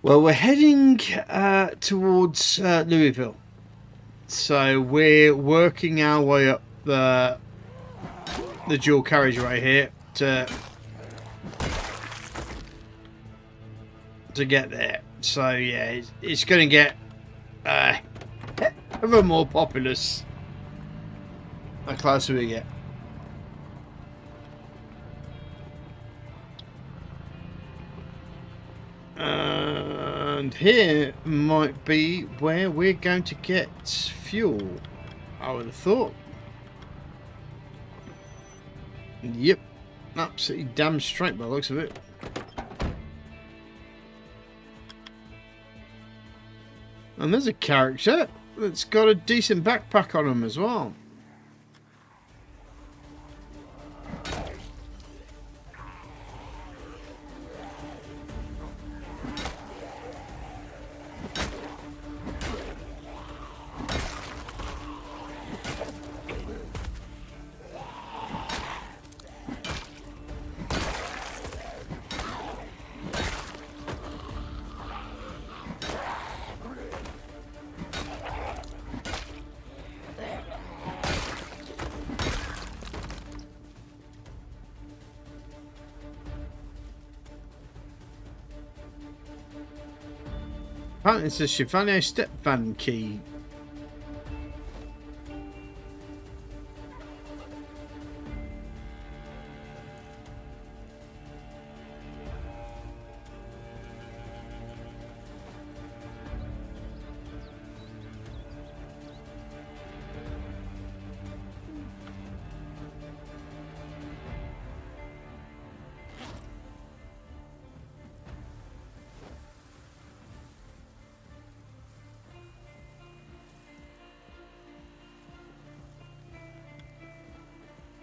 Well, we're heading towards Louisville. So we're working our way up the dual carriageway here to get there. So yeah, it's going to get ever more populous the closer we get. And here might be where we're going to get fuel, I would have thought. Yep, absolutely damn straight by the looks of it. And there's a character that's got a decent backpack on him as well. Apparently it's a Chevalier step van key.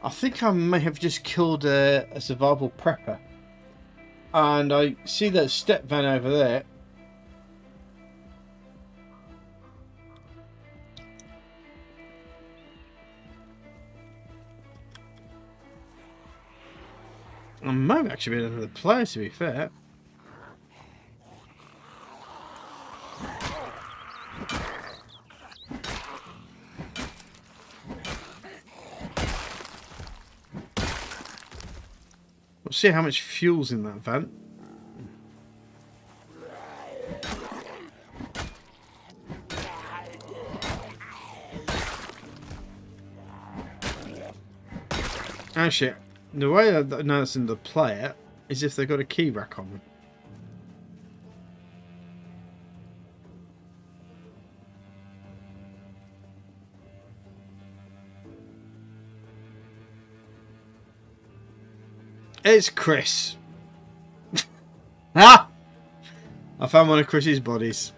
I think I may have just killed a survival prepper. And I see that step van over there. I might have actually been another player, to be fair. We'll see how much fuel's in that van. Actually, the way I'm announcing the player is if they've got a key rack on them. It's Chris. Ah! I found one of Chris's bodies.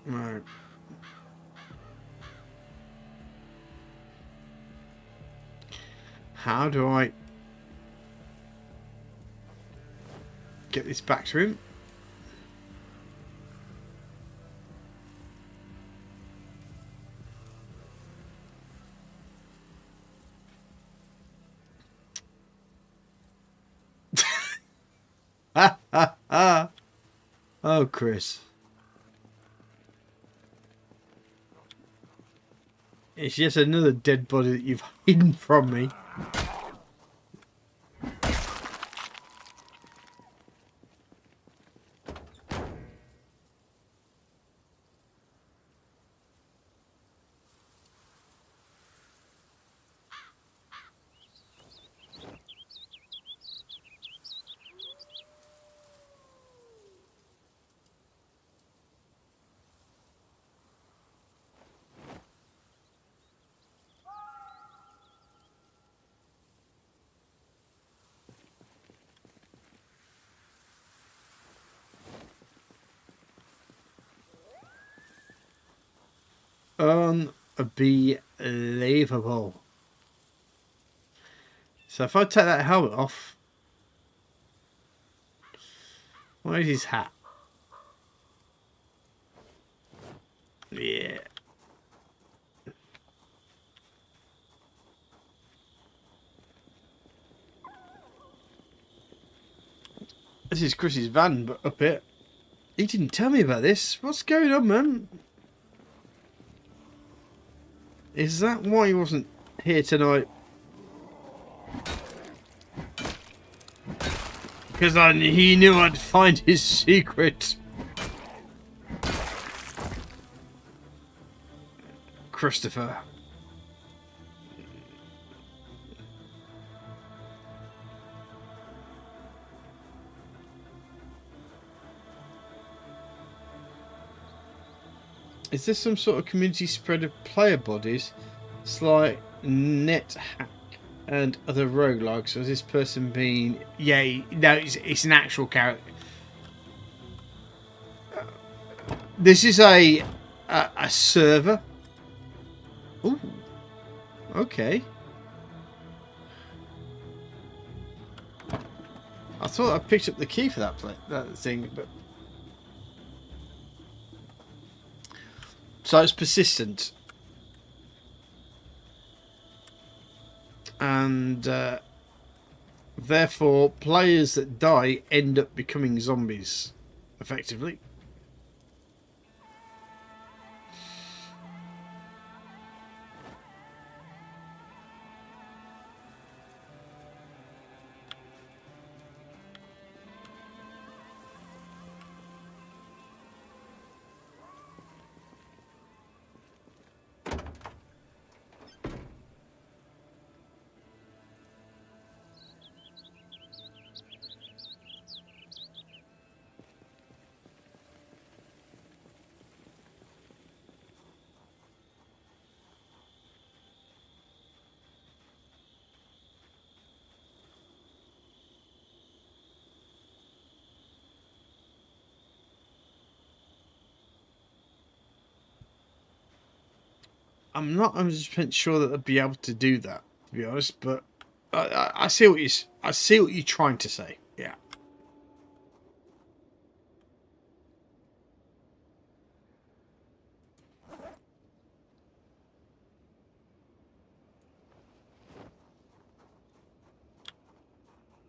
Right. How do I get this back to him? Ha ha ha! Oh, Chris. It's just another dead body that you've hidden from me. Unbelievable. So if I take that helmet off, where's his hat? Yeah. This is Chris's van, but up here. He didn't tell me about this. What's going on, man? Is that why he wasn't here tonight? Because he knew I'd find his secret. Christopher. Is this some sort of community spread of player bodies? It's like NetHack and other roguelikes. Or has this person been... Yeah, no, it's an actual character. This is a server. Ooh. Okay. I thought I picked up the key for that thing, but... So it's persistent. And therefore players that die end up becoming zombies, effectively. I'm not 100% sure that I'd be able to do that, to be honest. But I see what you're trying to say. Yeah.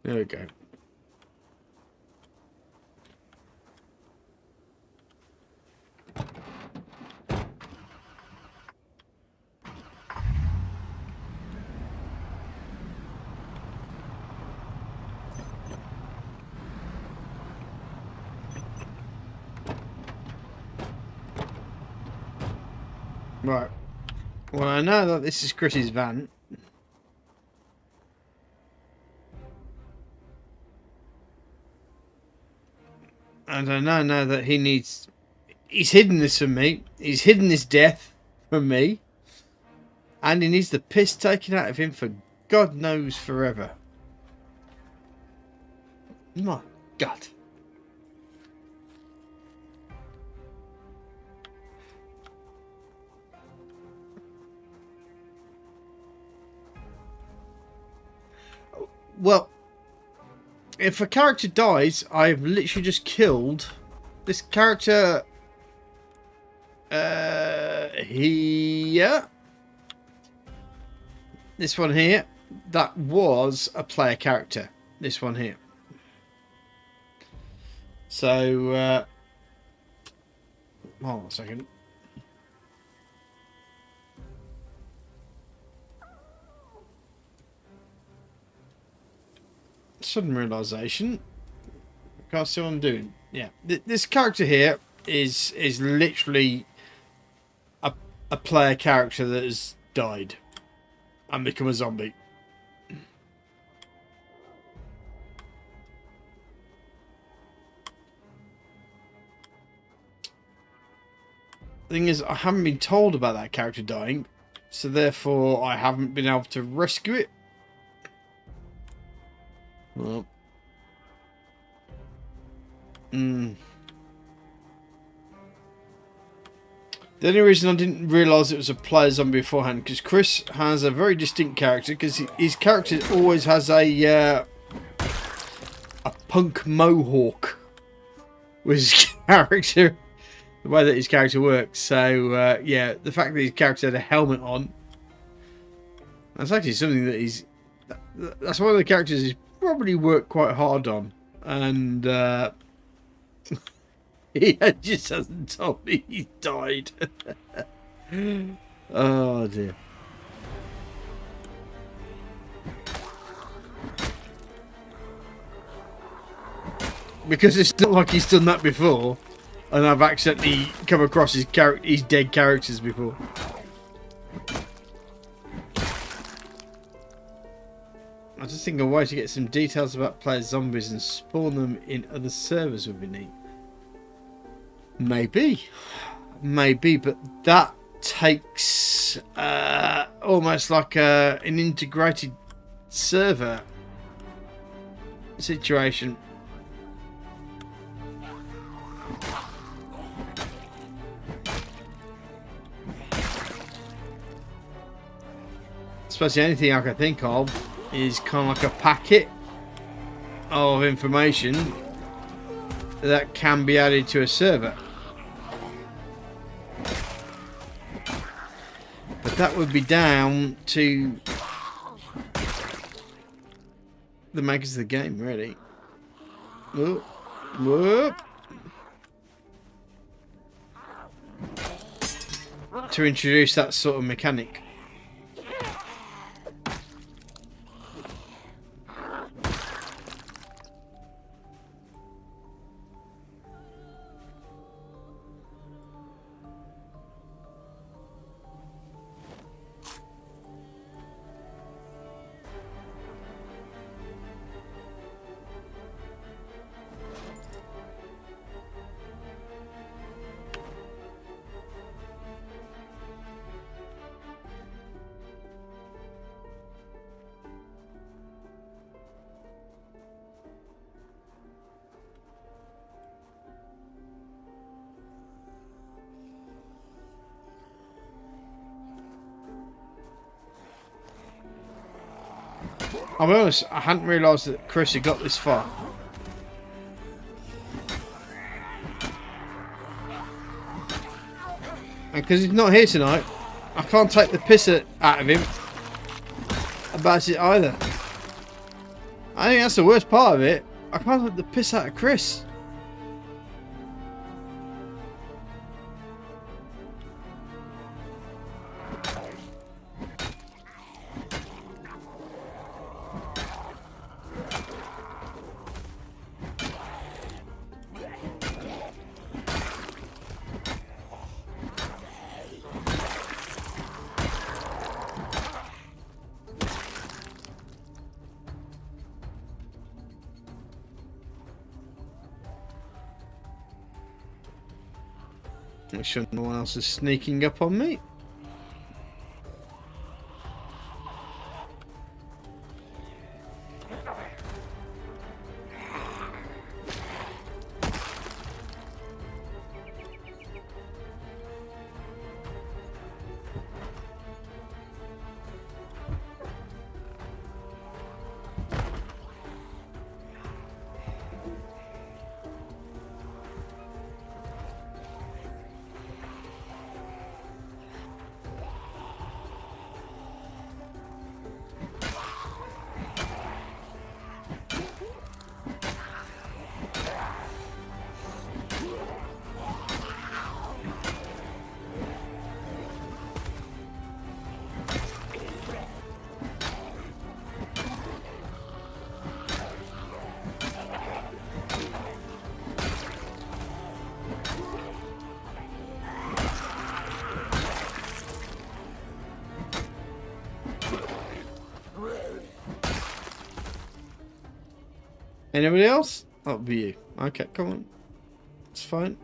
There we go. Right. Well, I know that this is Chris's van. And I know now that he's hidden this from me. He's hidden his death from me. And he needs the piss taken out of him for God knows forever. My God. Well, if a character dies, I've literally just killed this character here. This one here. That was a player character. This one here. So, hold on a second. Sudden realization. I can't see what I'm doing. Yeah, this character here is literally a player character that has died and become a zombie. The thing is, I haven't been told about that character dying, so therefore I haven't been able to rescue it. Well, the only reason I didn't realise it was a player zombie beforehand, because Chris has a very distinct character, because his character always has a punk mohawk with his character, the way that his character works. So yeah, the fact that his character had a helmet on, that's actually something that that's one of the characters he's probably worked quite hard on, and he just hasn't told me he died. Oh dear. Because it's not like he's done that before, and I've accidentally come across his dead characters before. I just think a way to get some details about player zombies and spawn them in other servers would be neat. Maybe, but that takes almost like an integrated server situation. Suppose the only thing I can think of is kind of like a packet of information that can be added to a server. But that would be down to the makers of the game, really. Whoop, whoop. To introduce that sort of mechanic. I'll be honest, I hadn't realised that Chris had got this far. And because he's not here tonight, I can't take the piss out of him about it either. I think that's the worst part of it. I can't take the piss out of Chris. Make sure no one else is sneaking up on me. Anybody else? That'll be you. Okay, come on. It's fine.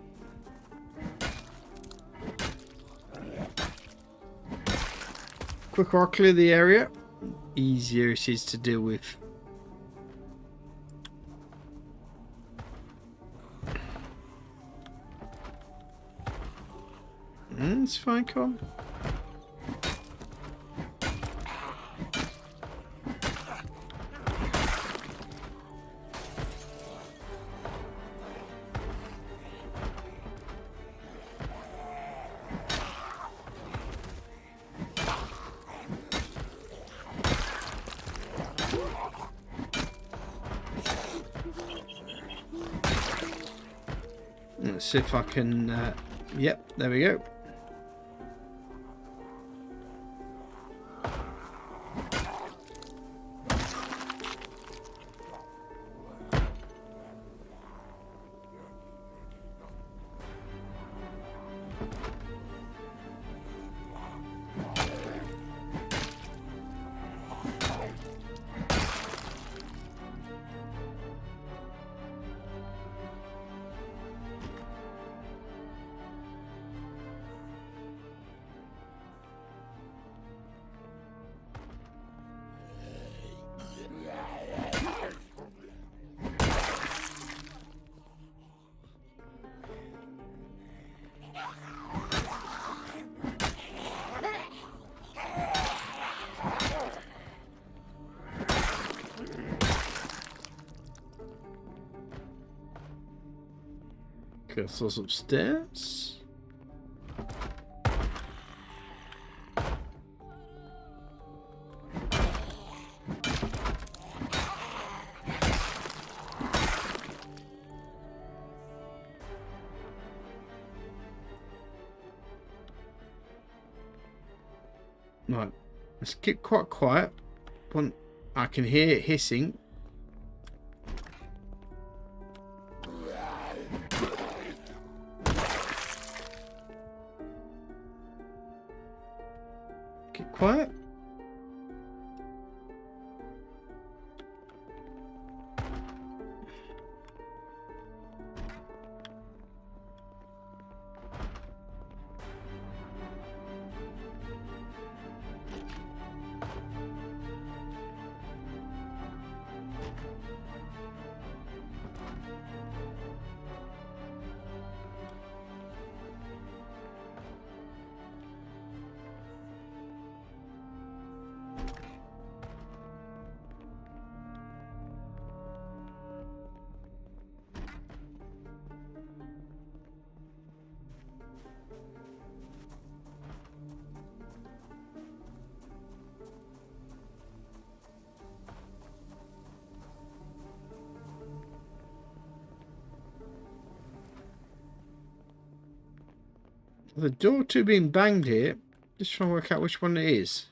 Quicker I clear the area, easier it is to deal with. It's fine, come on. Let's see if I can, yep, there we go. Castle's upstairs. Right, let's keep quite quiet. When I can hear it hissing. Keep quiet. The door two being banged here. Just trying to work out which one it is.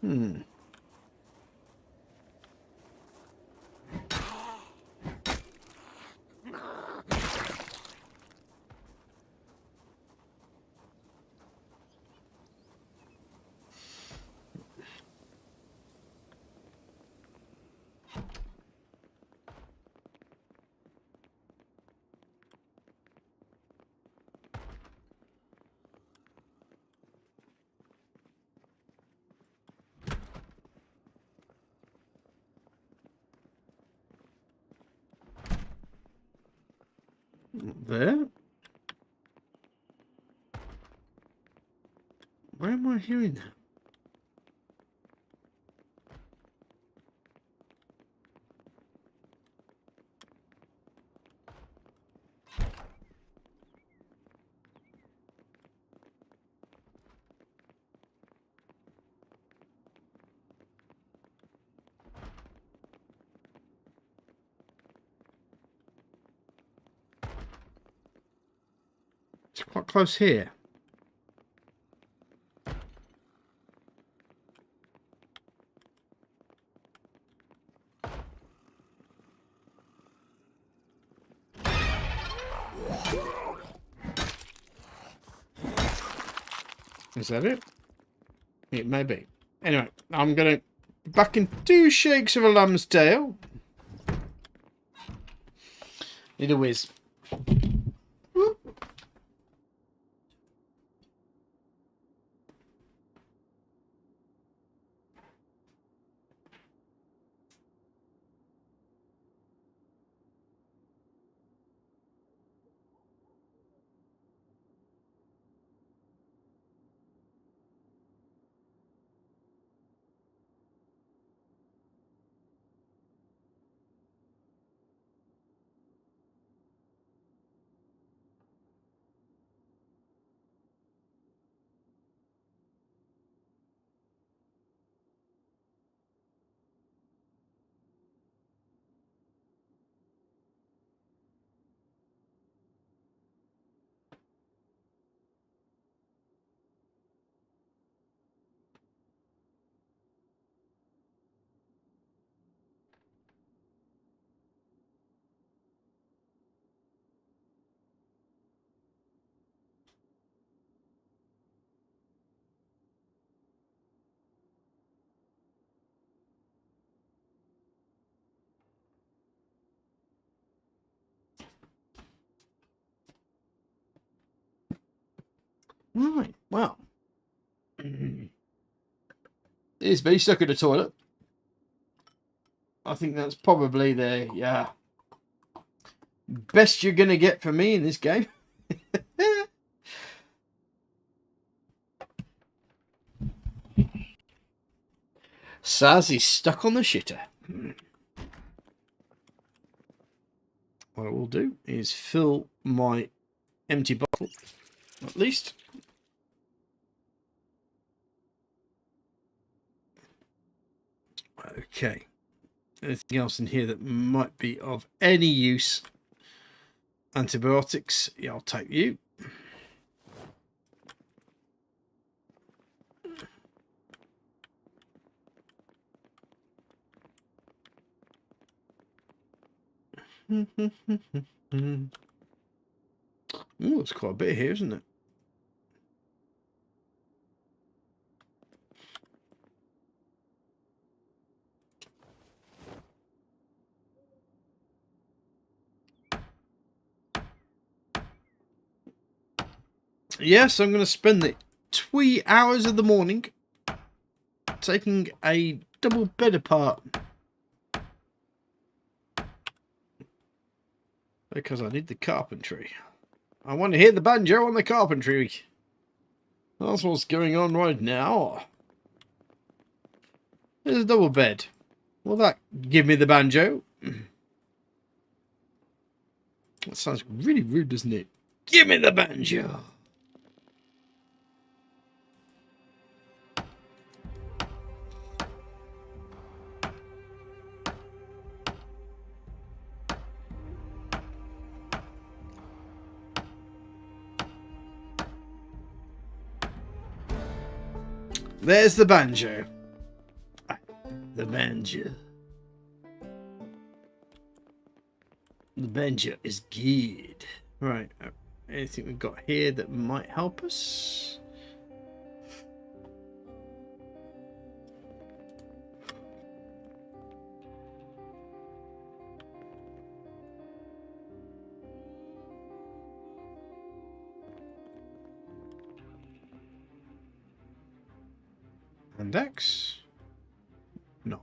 Hmm. There? Where am I hearing that? It's quite close here. Is that it? It may be. Anyway, I'm going to back in 2 shakes of a lamb's tail. Need a whiz. Right, well. Here's me stuck in the toilet. I think that's probably the best you're going to get from me in this game. Saz is stuck on the shitter. What I will do is fill my empty bottle, at least. Okay. Anything else in here that might be of any use? Antibiotics. Yeah, I'll take you. Oh, there's quite a bit here, isn't it? Yes, I'm going to spend the twee hours of the morning taking a double bed apart. Because I need the carpentry. I want to hear the banjo on the carpentry. That's what's going on right now. There's a double bed. Will that give me the banjo? That sounds really rude, doesn't it? Give me the banjo. There's the banjo. The banjo. The banjo is good. Right. Anything we've got here that might help us? Index? No.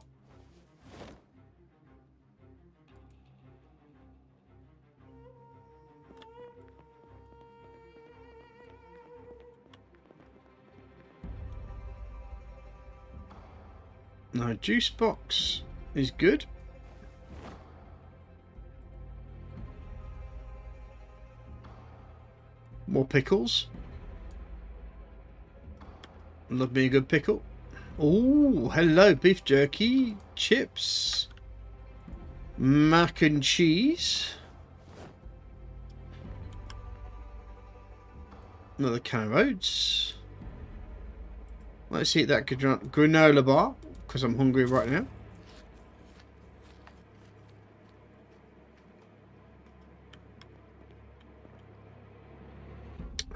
No, juice box is good. More pickles. Love me a good pickle. Oh, hello, beef jerky, chips, mac and cheese. Another can of oats. Let's eat that granola bar because I'm hungry right now.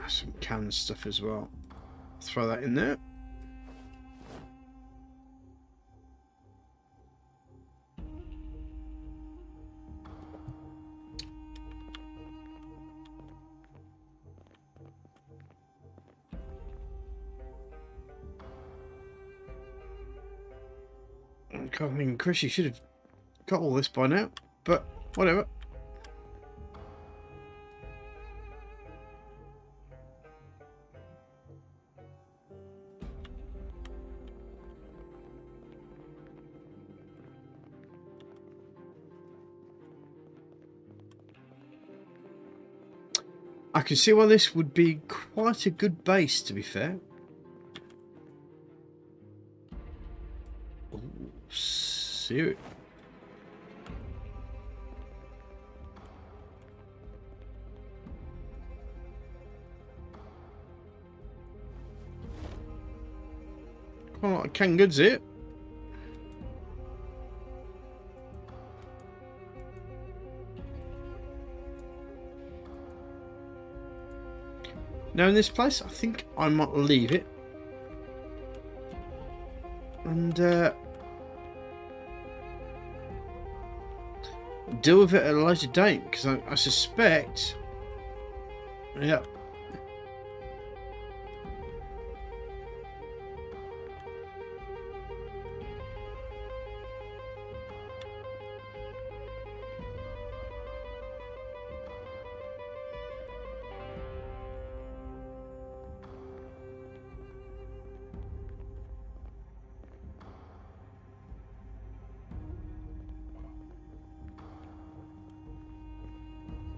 Some canned stuff as well. Throw that in there. I mean, Chris, you should have got all this by now, but whatever. I can see why this would be quite a good base, to be fair. Oh, serious. Quite a lot of canned goods here. Now in this place, I think I might leave it and deal with it at a later date, because I suspect, yeah.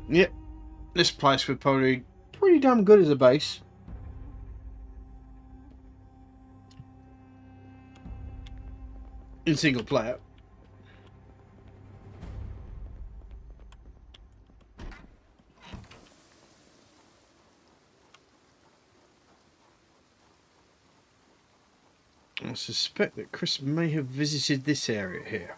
Yep, this place would probably be pretty damn good as a base. In single player. I suspect that Chris may have visited this area here.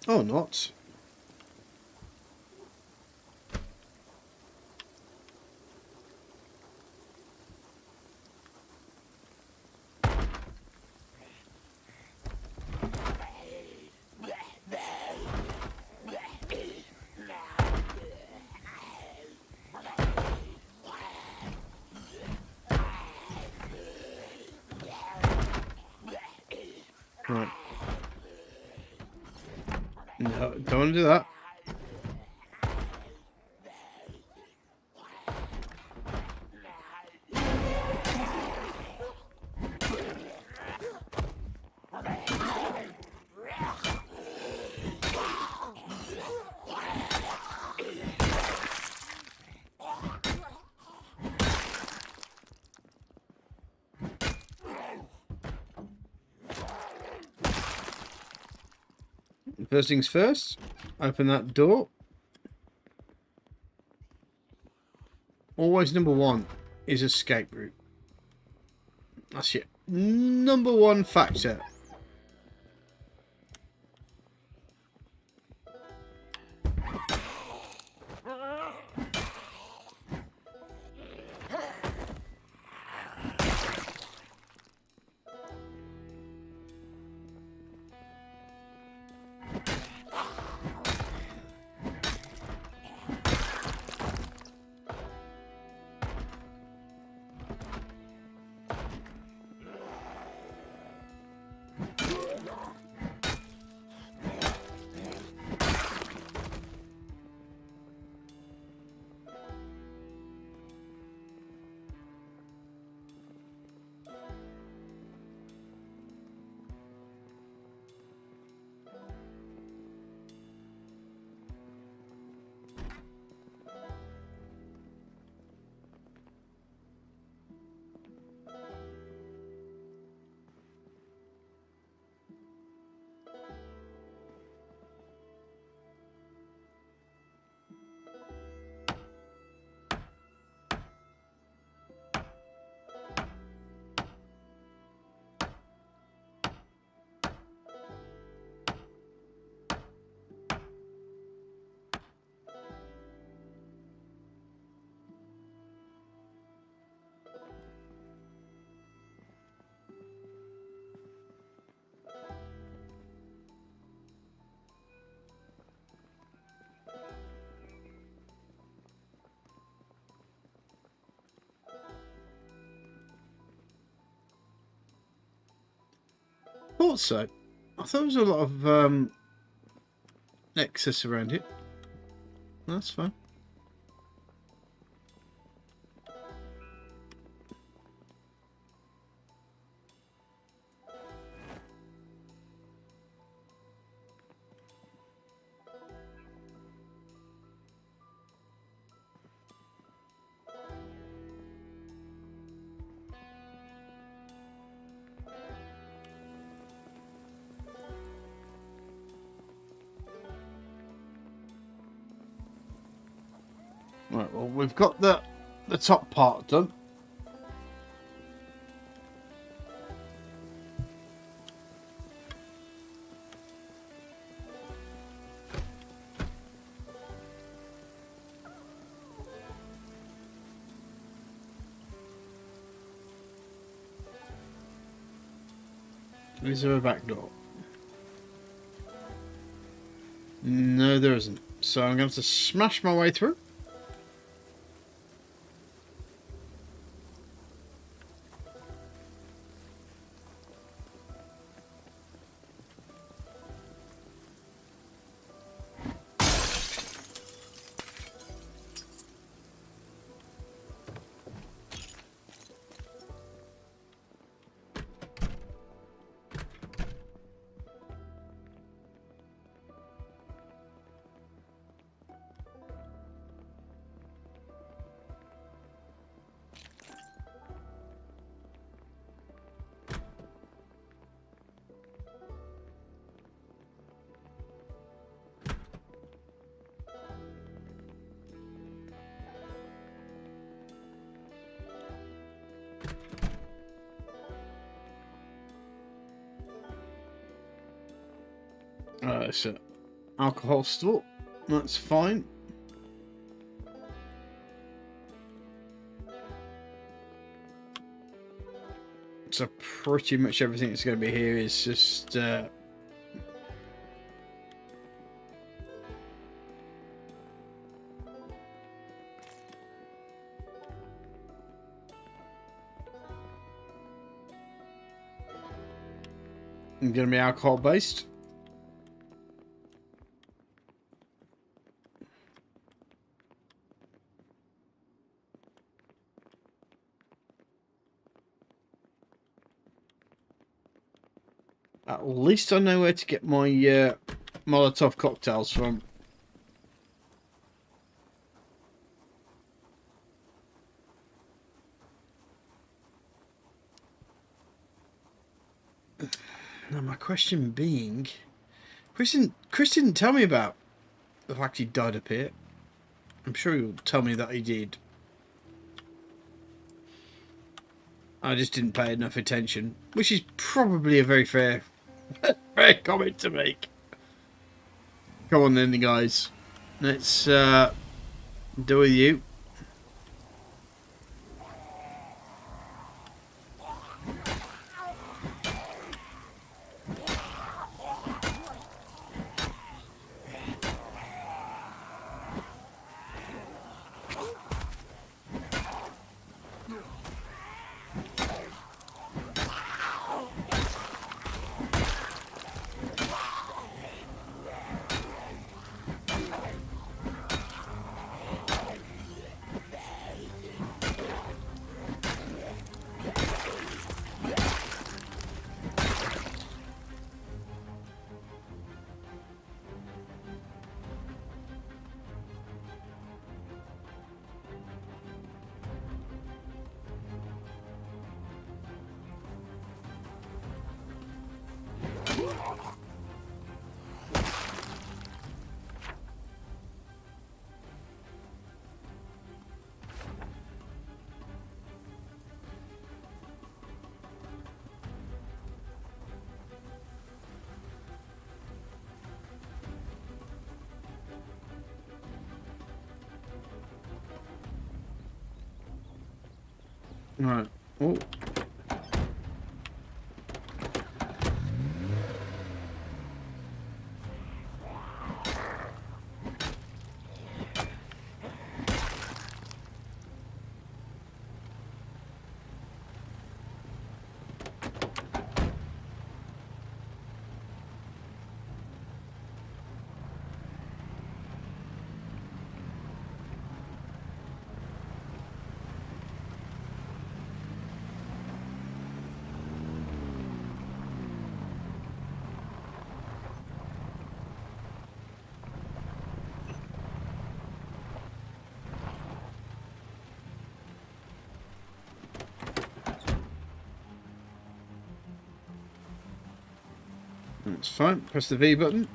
Or not. Right. No, don't want to do that. First things first, open that door. Always number one is escape route. That's your number one factor. Thought so. I thought there was a lot of excess around here. That's fine. Right, well, we've got the top part done. Is there a back door? No, there isn't. So I'm going to have to smash my way through. So alcohol store. That's fine. So pretty much everything that's going to be here is just going to be alcohol based. At least I know where to get my Molotov cocktails from. Now my question being, Chris didn't tell me about the fact he died up here. I'm sure he'll tell me that he did. I just didn't pay enough attention, which is probably a very fair comment to make. Come on then, guys. Let's do with you. Right. Oh. That's fine. Press the V button.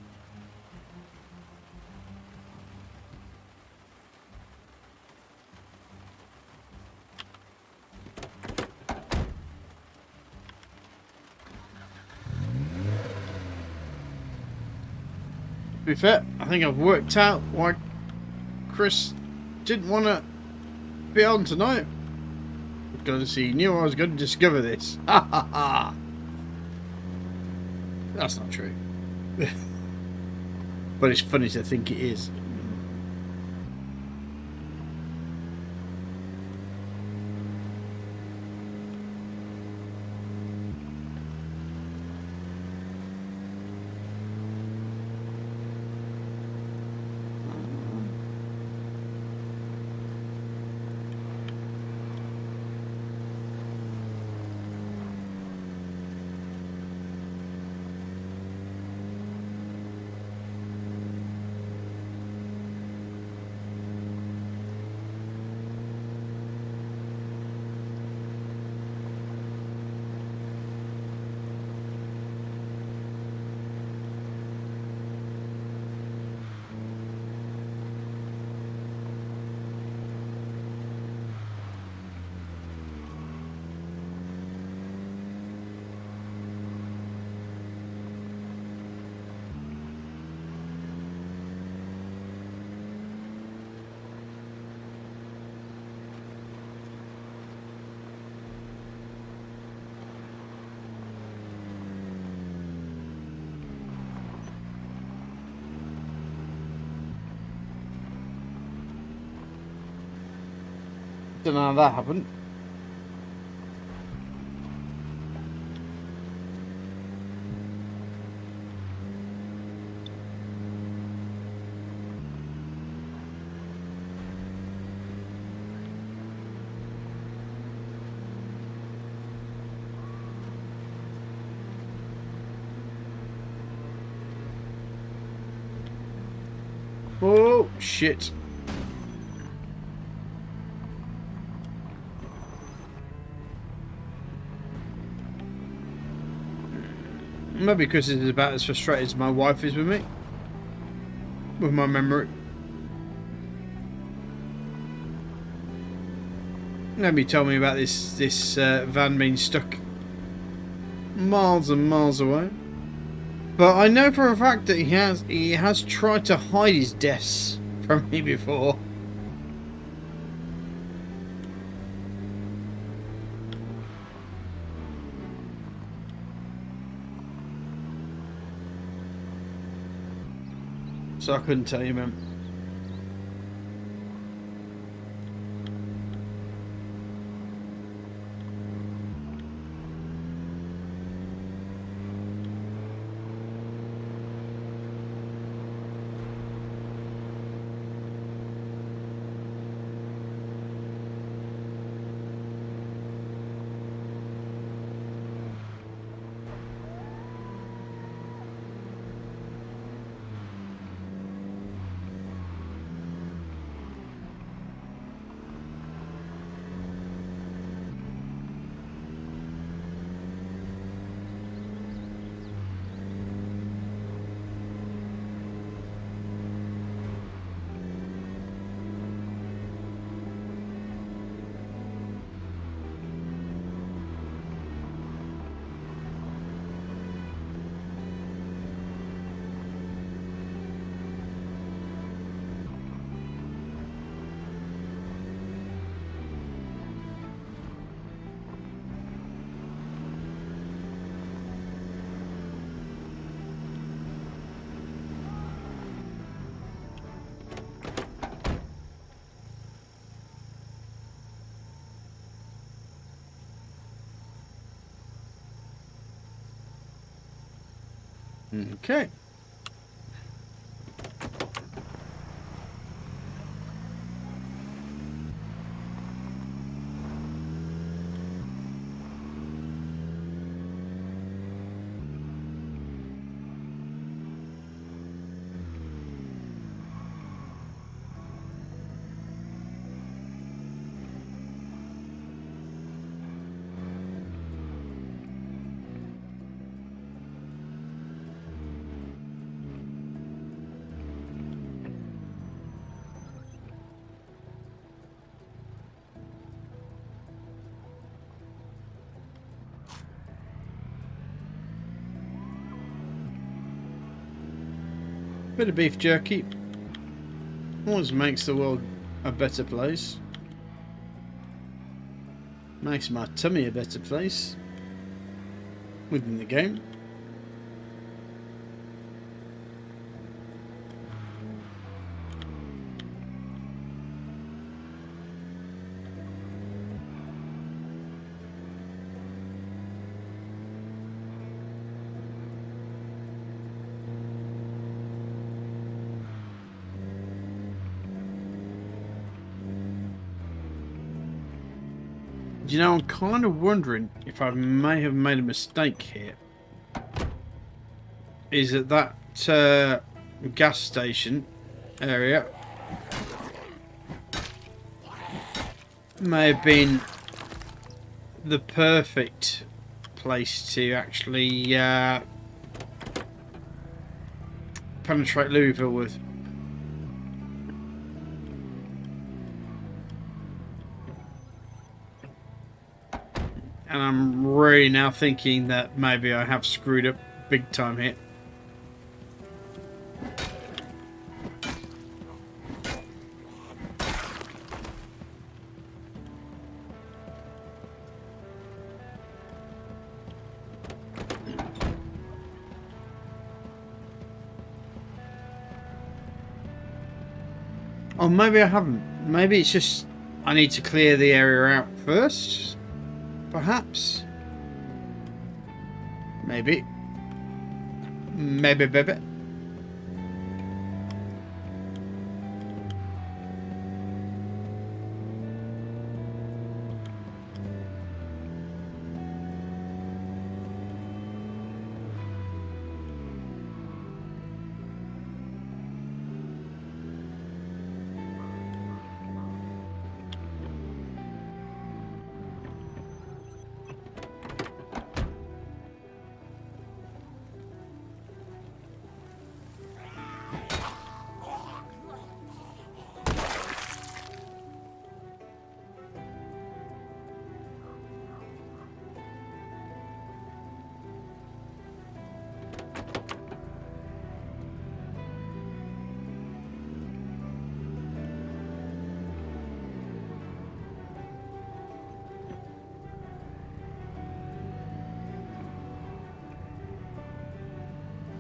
To be fair, I think I've worked out why Chris didn't want to be on tonight. Because he knew I was going to discover this. Ha ha ha! That's not true. But it's funny to think it is. Don't know how that happened. Oh, shit. Maybe because it's about as frustrated as my wife is with me. With my memory. Nobody told me about this van being stuck miles and miles away. But I know for a fact that he has tried to hide his deaths from me before. So I couldn't tell you, man. Okay. Bit of beef jerky always makes the world a better place. Makes my tummy a better place within the game. You know, I'm kind of wondering if I may have made a mistake here. Is that gas station area may have been the perfect place to actually penetrate Louisville with. And I'm really now thinking that maybe I have screwed up big time here. Or maybe I haven't. Maybe it's just I need to clear the area out first. Perhaps. Maybe. Maybe.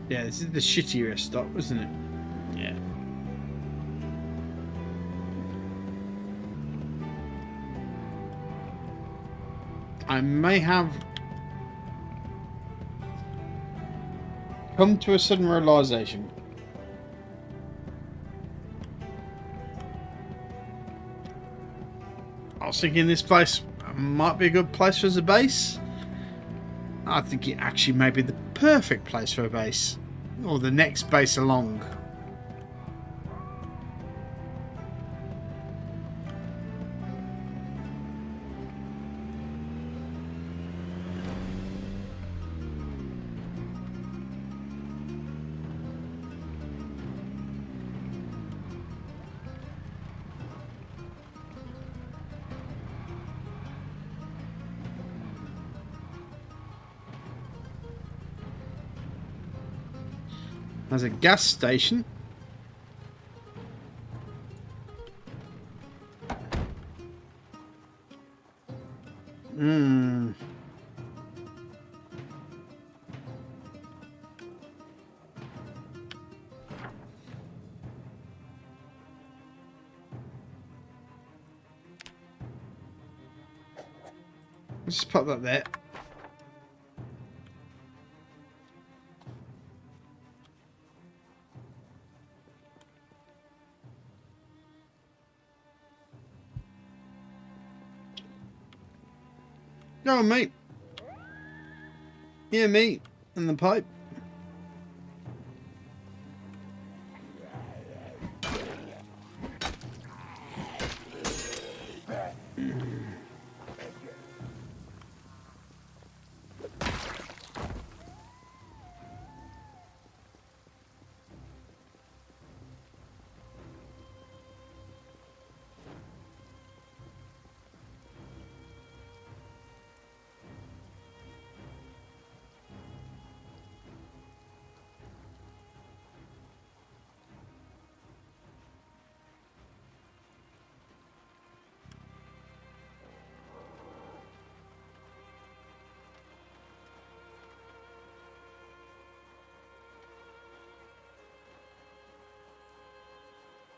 Yeah, this is the shittier stop, isn't it? Yeah. I may have come to a sudden realization. I was thinking this place might be a good place as a base. I think it actually may be the perfect place for a base. Or the next base along. There's a gas station. Let's just pop that there. Go on, mate. Yeah, mate. And the pipe.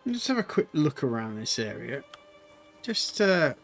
Let's have a quick look around this area. Just okay.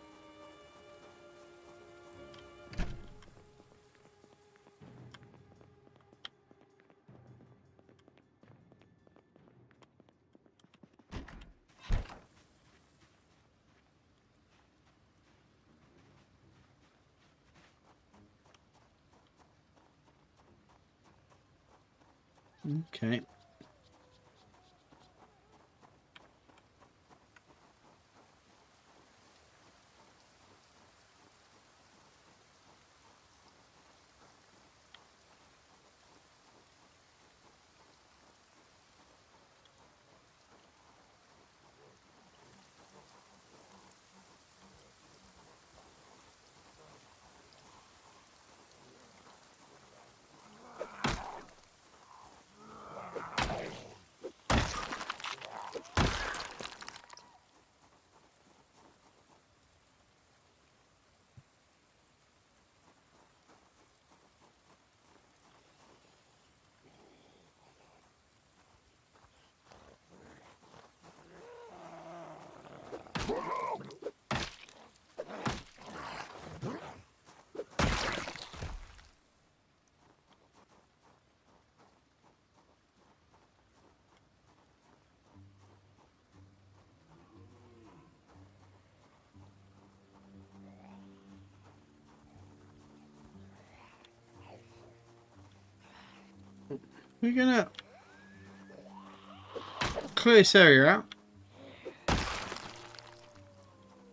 We're gonna clear this area out.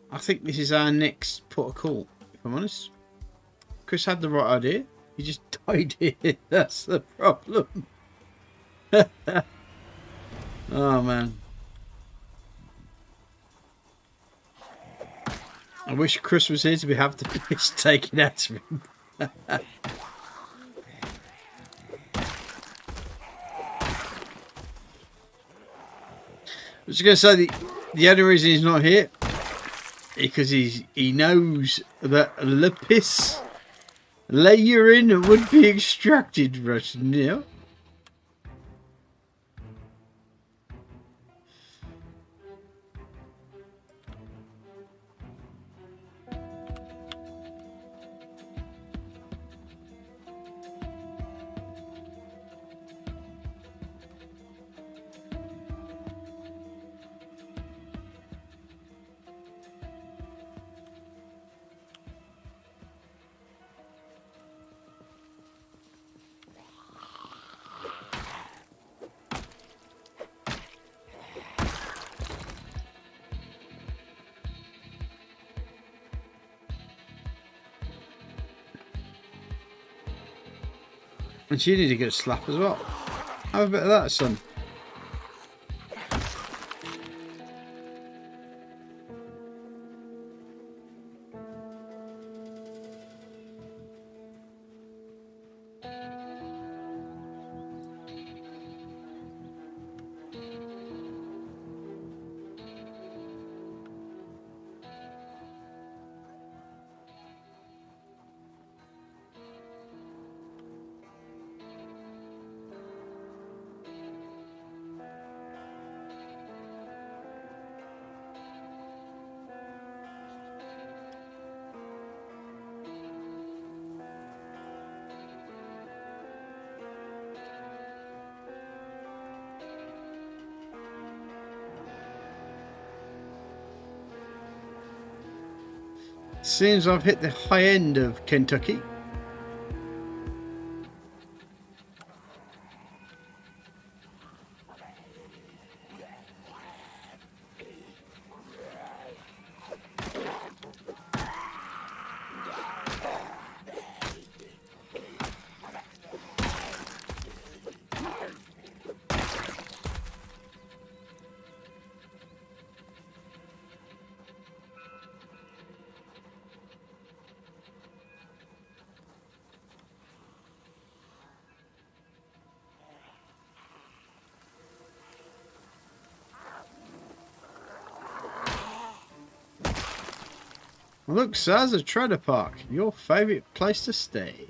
I think this is our next port of call, if I'm honest. Chris had the right idea. He just died here. That's the problem. Oh, man. I wish Chris was here to have the piss taken out of him. I was going to say the only reason he's not here is because he knows that lapis layering would be extracted, Russian, you know? And you need to get a slap as well. Have a bit of that, son. Seems I've hit the high end of Kentucky. Look, Saz, a trailer park. Your favourite place to stay.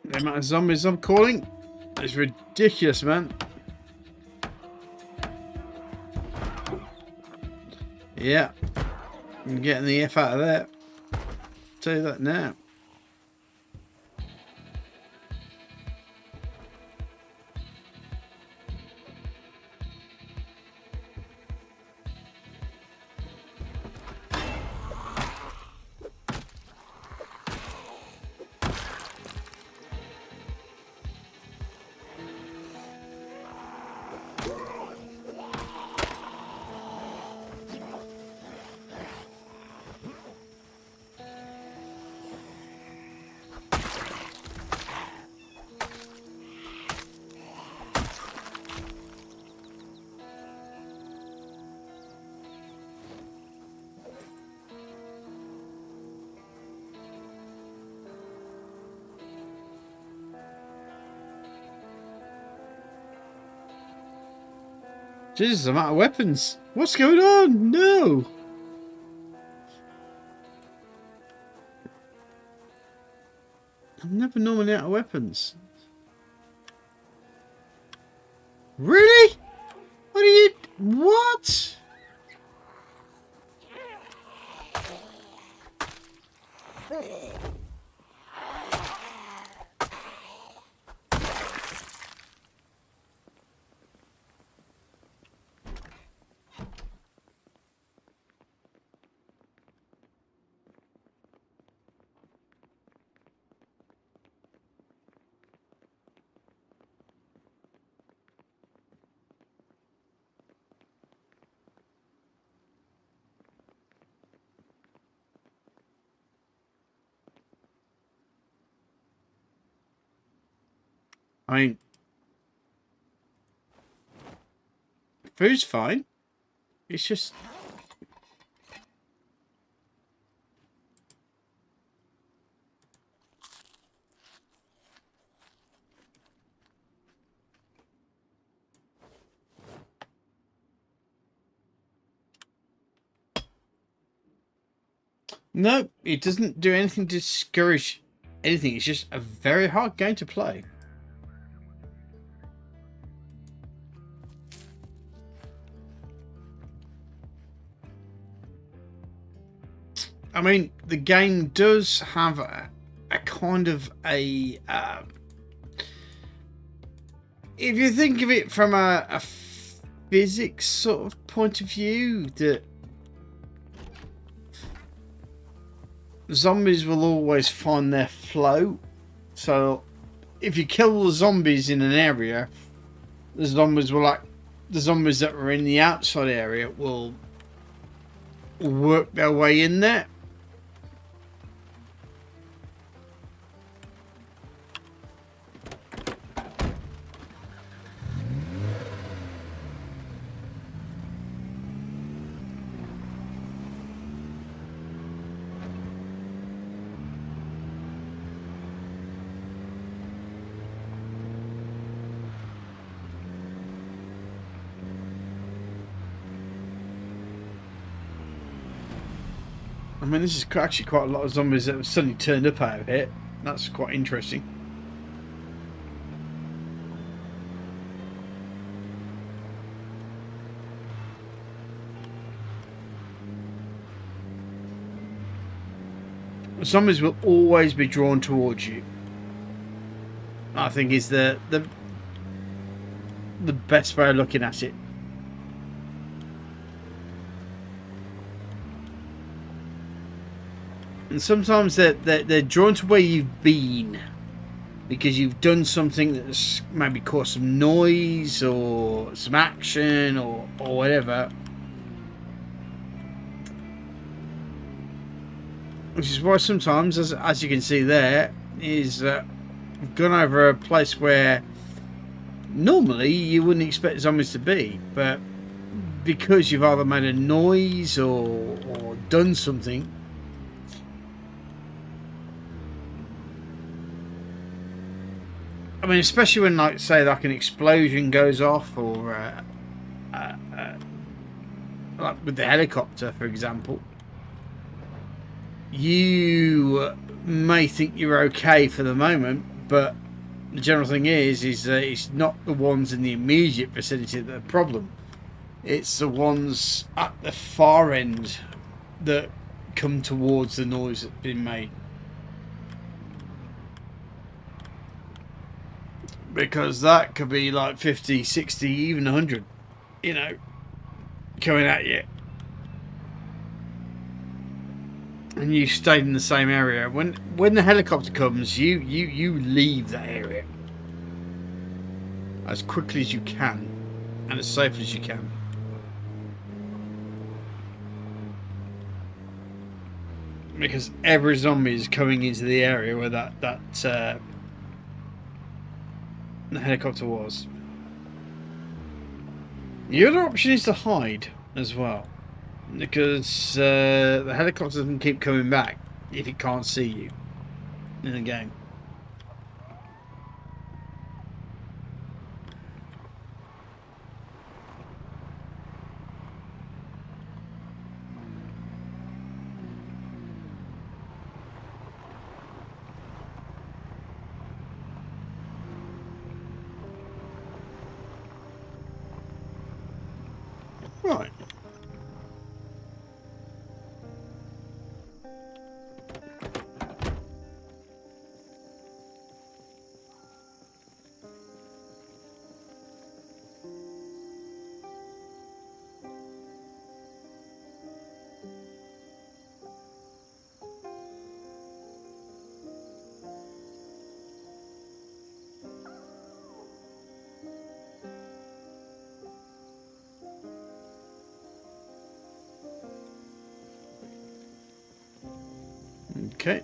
The amount of zombies I'm calling is ridiculous, man. Yeah, I'm getting the F out of there. Tell you that now. Jesus, I'm out of weapons. What's going on? No. I'm never normally out of weapons. Really? What are you... What? I mean, food's fine. It's just... No, it doesn't do anything to discourage anything. It's just a very hard game to play. I mean, the game does have a kind of a... if you think of it from a physics sort of point of view, that zombies will always find their flow. So if you kill the zombies in an area, the zombies that are in the outside area will work their way in there. I mean, this is actually quite a lot of zombies that have suddenly turned up out of it. That's quite interesting. Zombies will always be drawn towards you, I think, is the best way of looking at it. And sometimes they're drawn to where you've been because you've done something that's maybe caused some noise or some action or whatever. Which is why sometimes, as you can see there, is we've gone over a place where normally you wouldn't expect zombies to be, but because you've either made a noise or done something, I mean, especially when, like, say, like an explosion goes off, or like with the helicopter, for example, you may think you're okay for the moment, but the general thing is that it's not the ones in the immediate vicinity that are the problem. It's the ones at the far end that come towards the noise that's been made. Because that could be like 50, 60, even 100, you know, coming at you. And you stayed in the same area. When the helicopter comes, you leave that area as quickly as you can and as safe as you can. Because every zombie is coming into the area where the helicopter was. The other option is to hide as well, because the helicopter can keep coming back if it can't see you in the game. Right. Okay.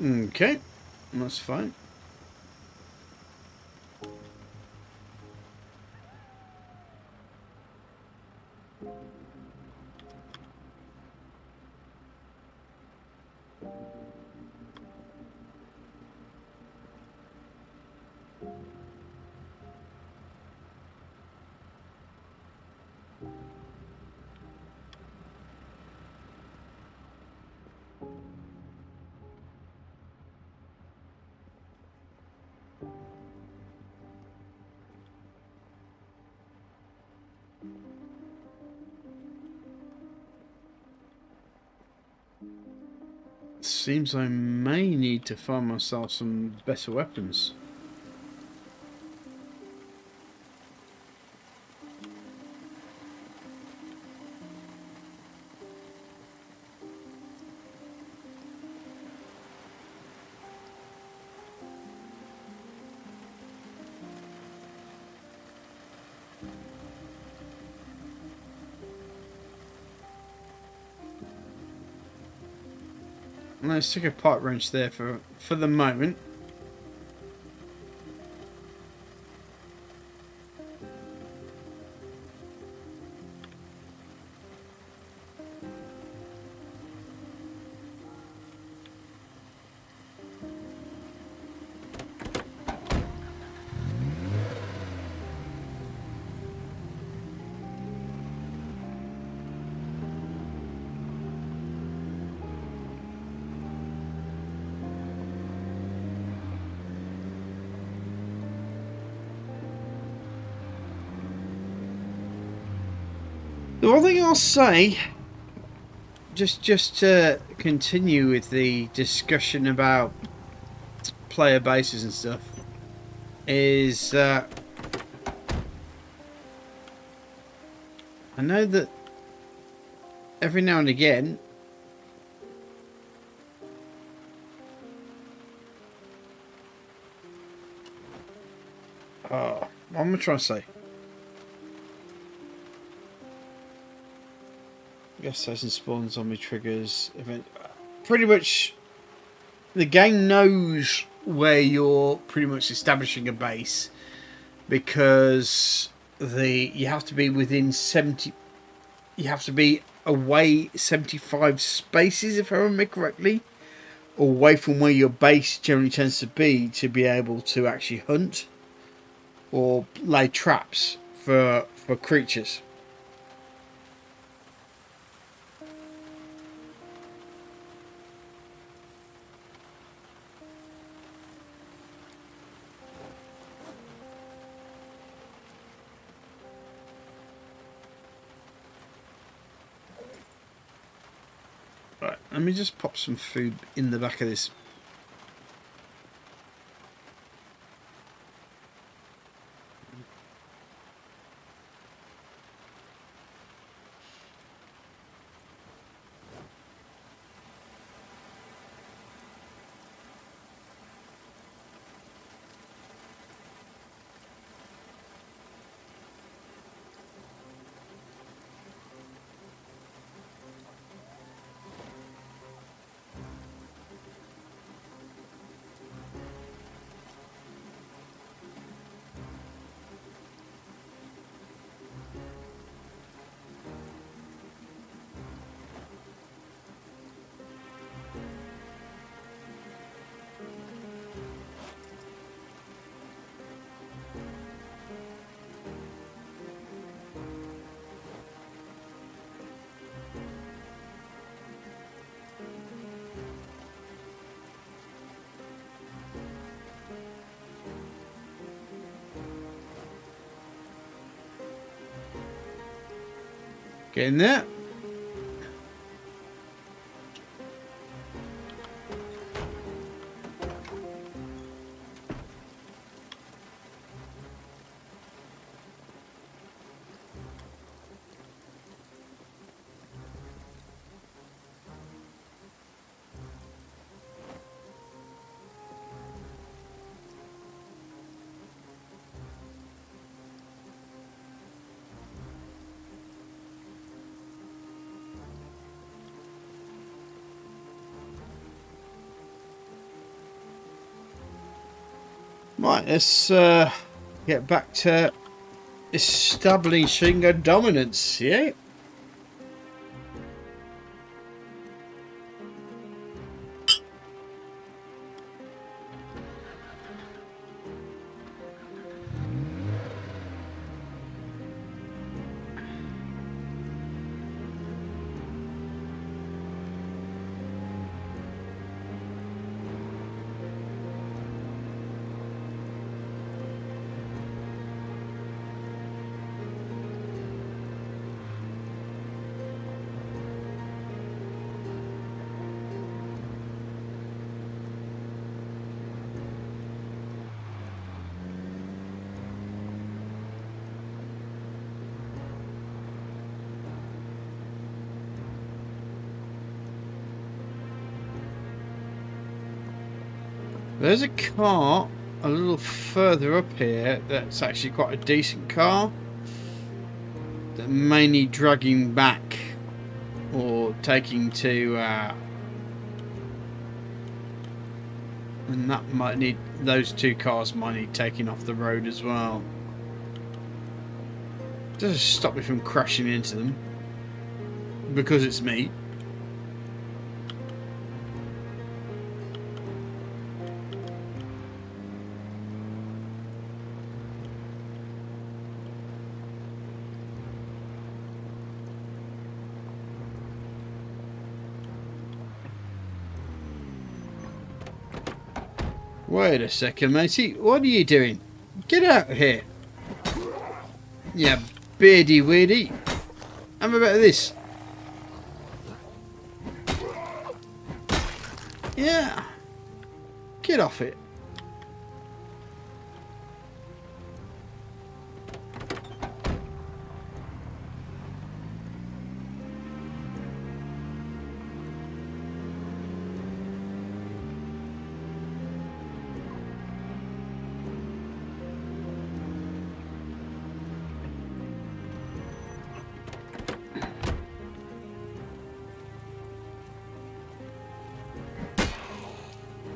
Okay, that's fine. Seems I may need to find myself some better weapons. Let's stick a pipe wrench there for the moment. The one thing I'll say, just to continue with the discussion about player bases and stuff, is I know that every now and again what am I trying to say? Gas station spawns, zombie triggers, event. Pretty much, the game knows where you're pretty much establishing a base, because you have to be within 70. You have to be away 75 spaces, if I remember correctly, away from where your base generally tends to be able to actually hunt or lay traps for creatures. Right, let me just pop some food in the back of this. Get in there. Right, let's get back to establishing a dominance, yeah? There's a car a little further up here that's actually quite a decent car that may need dragging back or taking to and that might need, those two cars might need taking off the road as well. Doesn't stop me from crashing into them because it's me. Wait a second, matey. What are you doing? Get out of here. Yeah, beardy weirdy. Have a bit of this. Yeah. Get off it.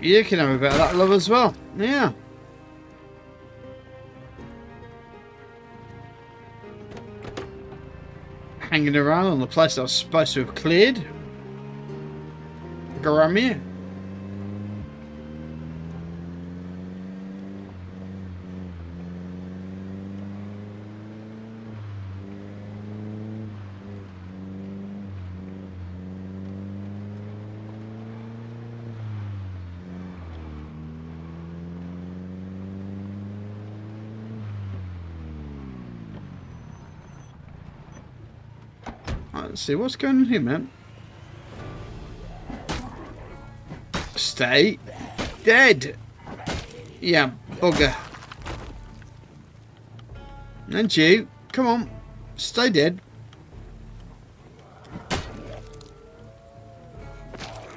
You can have a bit of that love as well. Yeah. Hanging around on the place I was supposed to have cleared. Go around here. Let's see what's going on here, man. Stay dead. Yeah, bugger. And you, come on, stay dead.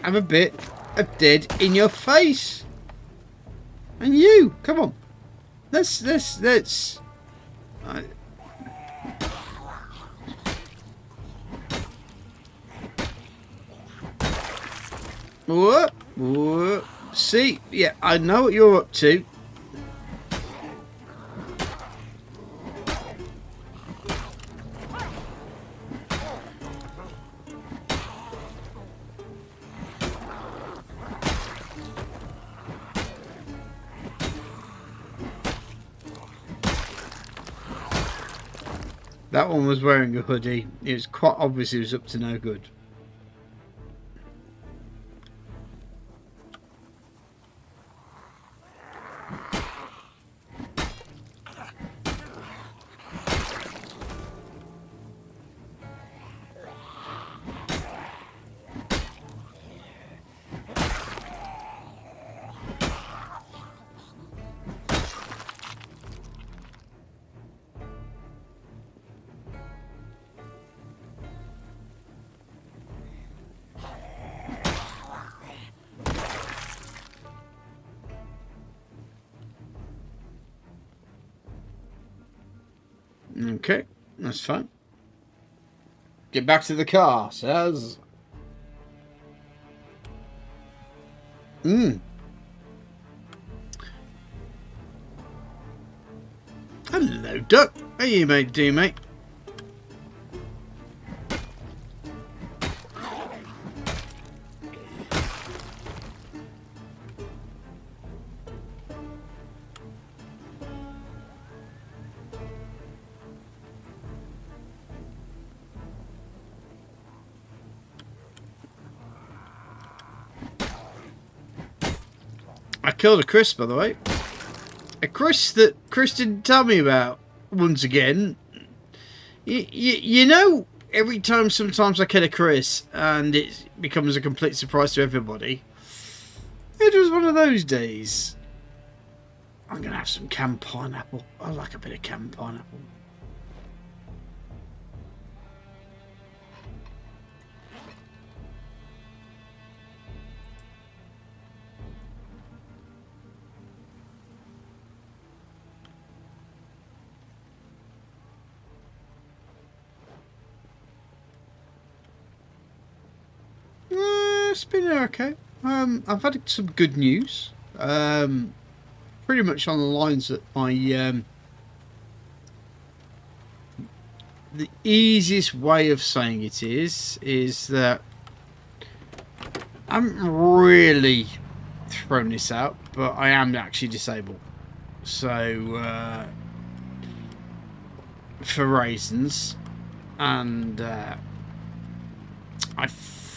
Have a bit of dead in your face. And you, come on. Let's. What? What? See, yeah, I know what you're up to. That one was wearing a hoodie. It was quite obvious he was up to no good. Okay, that's fine. Get back to the car, says. duck. How you mate do, mate? I killed a Chris, by the way. A Chris that Chris didn't tell me about. Once again, you know, every time sometimes I kill a Chris and it becomes a complete surprise to everybody. It was one of those days. I'm going to have some canned pineapple. I like a bit of canned pineapple. It's been okay. I've had some good news. Pretty much on the lines that my the easiest way of saying it is that I haven't really thrown this out, but I am actually disabled. So for reasons, and I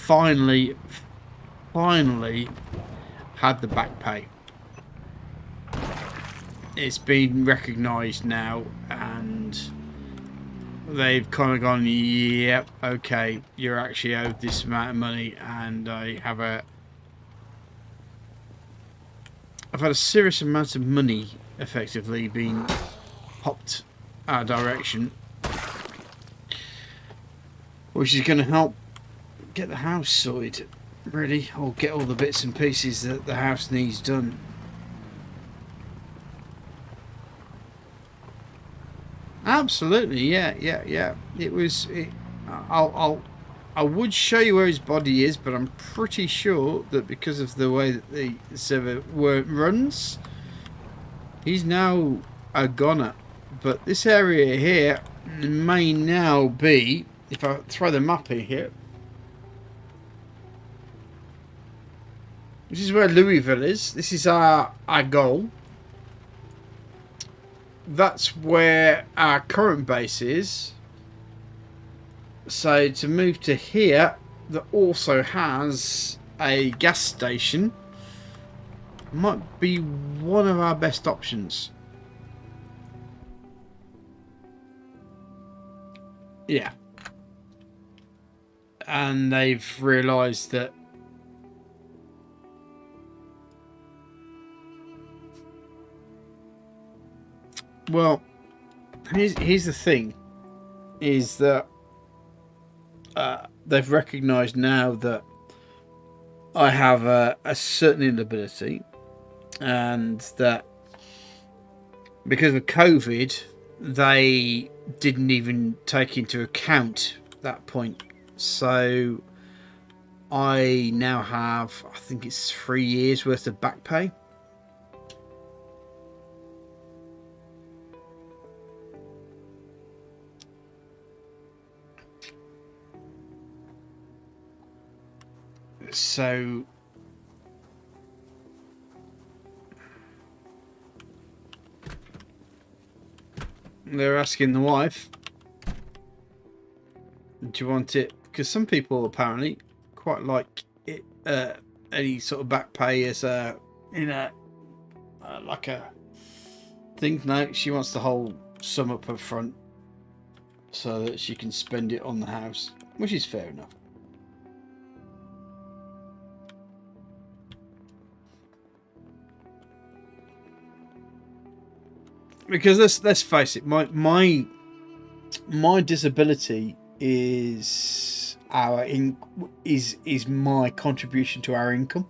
finally had the back pay. It's been recognised now, and they've kind of gone, yep, okay, you're actually owed this amount of money, and I've had a serious amount of money effectively being popped our direction, which is going to help get the house sorted, really, or get all the bits and pieces that the house needs done. Absolutely, yeah. It was. I would show you where his body is, but I'm pretty sure that because of the way that the server runs, he's now a goner. But this area here may now be, if I throw the map in here, this is where Louisville is. This is our goal. That's where our current base is. So to move to here, that also has a gas station, might be one of our best options. Yeah. And they've realised that well, here's the thing, is that they've recognised now that I have a certain inability, and that because of COVID, they didn't even take into account that point. So I now have, I think it's 3 years worth of back pay. So they're asking the wife, do you want it? Because some people apparently quite like it, any sort of back pay as a, like a thing. No, she wants the whole sum up front so that she can spend it on the house, which is fair enough. Because let's face it, my disability is is my contribution to our income.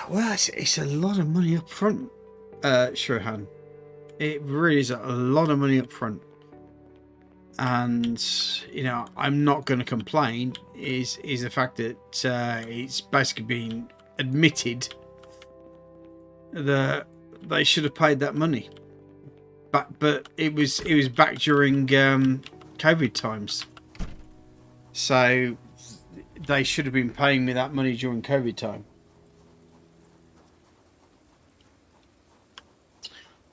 Well, it's a lot of money up front, Shrohan. It really is a lot of money up front. and you know, I'm not going to complain. Is the fact that it's basically been admitted that they should have paid that money, but it was back during COVID times, so they should have been paying me that money during COVID time.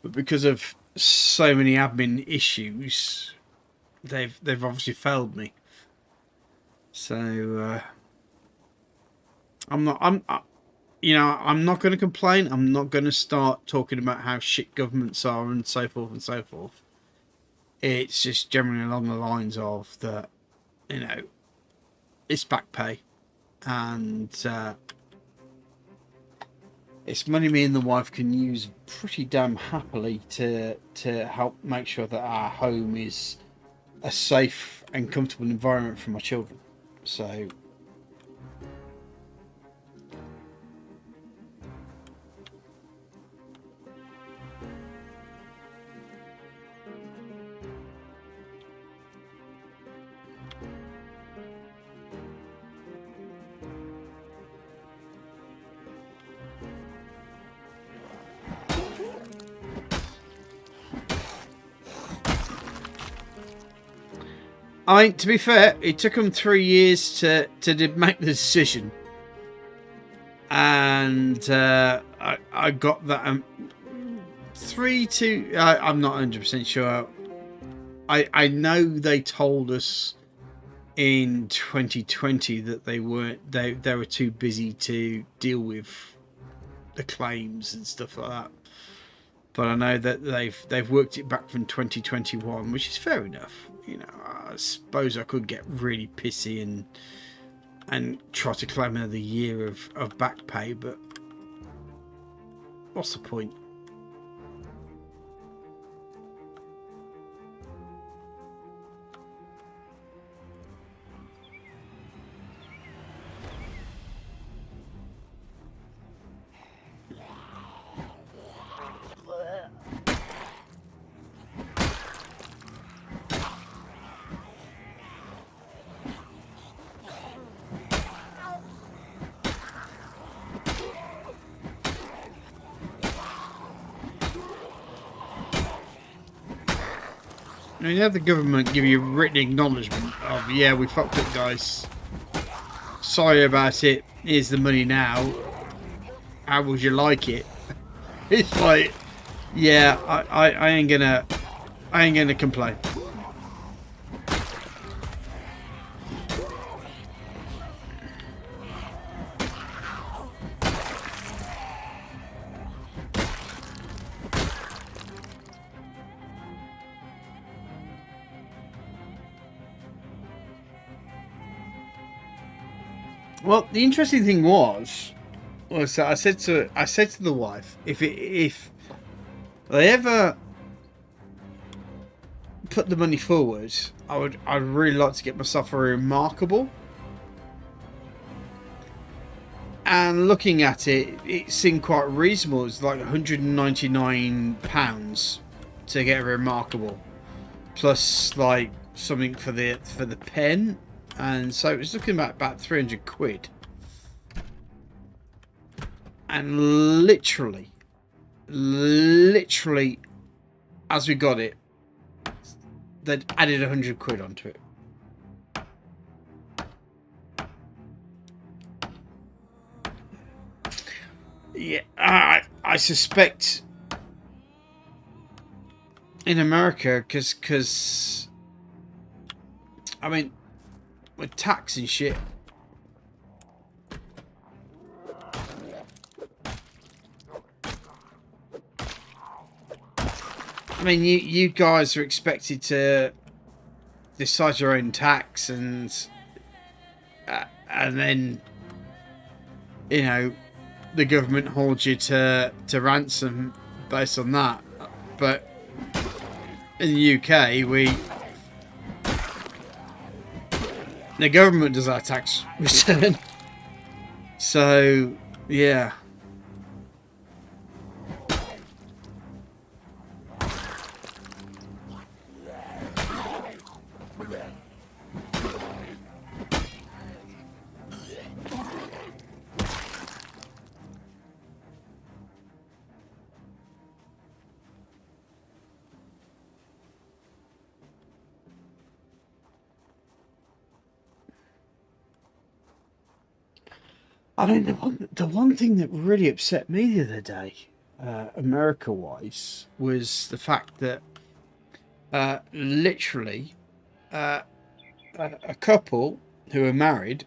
But because of so many admin issues, they've obviously failed me. So I'm not going to complain. I'm not going to start talking about how shit governments are and so forth and so forth. It's just generally along the lines of that, you know, it's back pay, and it's money me and the wife can use pretty damn happily to help make sure that our home is a safe and comfortable environment for my children. So I mean, to be fair, it took them 3 years to make the decision, and I got that 3 to. I'm not 100% sure. I know they told us in 2020 that they were too busy to deal with the claims and stuff like that. But I know that they've worked it back from 2021, which is fair enough. You know, I suppose I could get really pissy and try to claim another year of back pay, but what's the point? I mean, you have the government give you written acknowledgement of, yeah, we fucked up, guys. Sorry about it. Here's the money now. How would you like it? It's like, yeah, I ain't gonna complain. Well, the interesting thing was that I said to the wife, if they ever put the money forward, I'd really like to get myself a remarkable. And looking at it, it seemed quite reasonable. It's like £199 to get a remarkable, plus like something for the pen. And so it was looking at about 300 quid. And literally, as we got it, they'd added 100 quid onto it. Yeah, I suspect in America, because I mean, with tax and shit, I mean, you guys are expected to decide your own tax, and then, you know, the government holds you to ransom based on that. But in the UK, the government does our tax return. So, yeah. I mean, the one thing that really upset me the other day, America-wise, was the fact that literally a couple who are married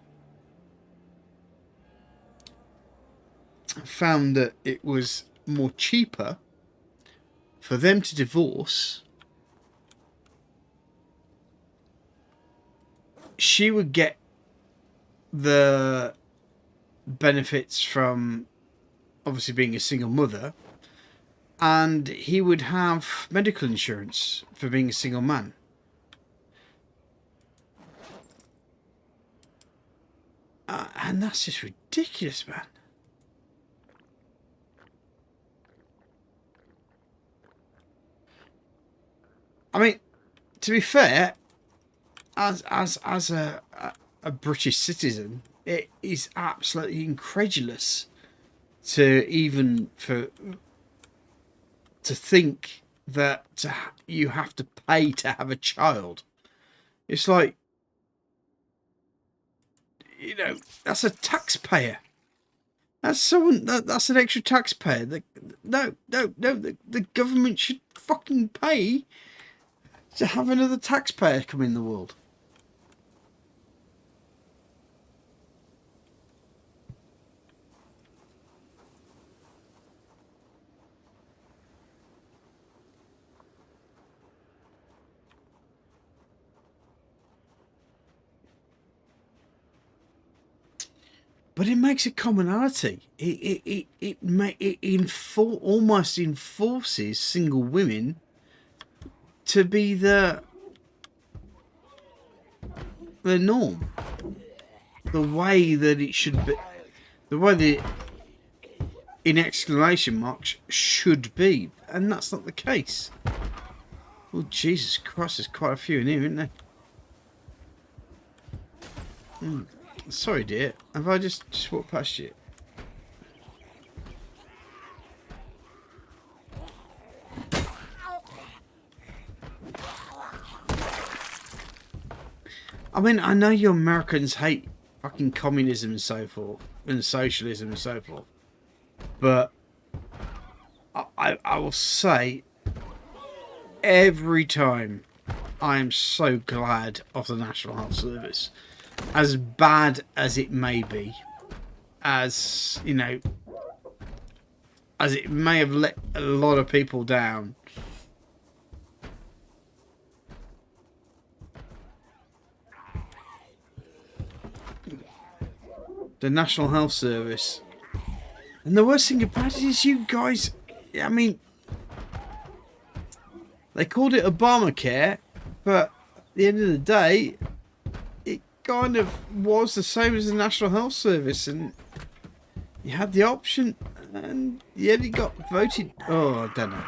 found that it was more cheaper for them to divorce. She would get the benefits from obviously being a single mother, and he would have medical insurance for being a single man. And that's just ridiculous, man. I mean, to be fair, as a British citizen, it is absolutely incredulous to even to think that you have to pay to have a child. It's like, you know, that's a taxpayer. That's someone that's an extra taxpayer. No. The government should fucking pay to have another taxpayer come in the world. But it makes a commonality. It almost enforces single women to be the norm, the way that it should be, the way the in exclamation marks should be, and that's not the case. Oh Jesus Christ! There's quite a few in here, isn't there? Sorry, dear. Have I just walked past you? I mean, I know you Americans hate fucking communism and so forth, and socialism and so forth, but I will say, every time I am so glad of the National Health Service. As bad as it may be, as you know, as it may have let a lot of people down, the National Health Service. And the worst thing about it is you guys, I mean, they called it Obamacare, but at the end of the day, kind of was the same as the National Health Service, and you had the option, and yet it got voted. Oh, I don't know.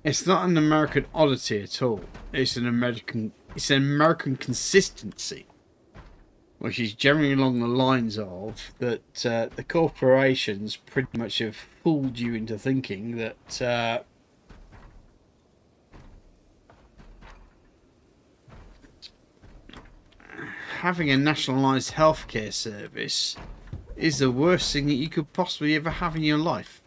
It's not an American oddity at all. It's an American consistency, which is generally along the lines of that the corporations pretty much have fooled you into thinking that having a nationalised healthcare service is the worst thing that you could possibly ever have in your life.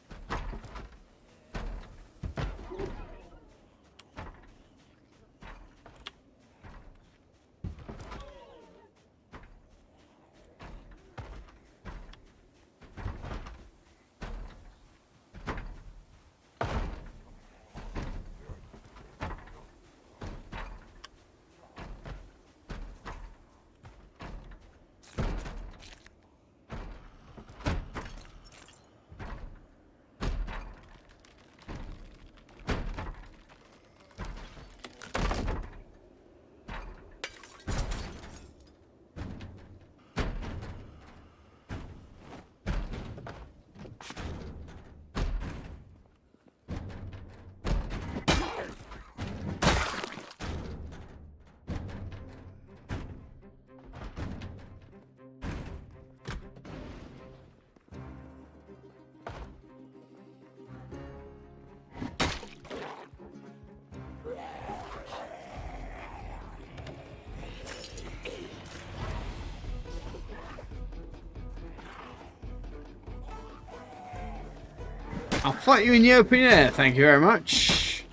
I'll fight you in the open air, thank you very much.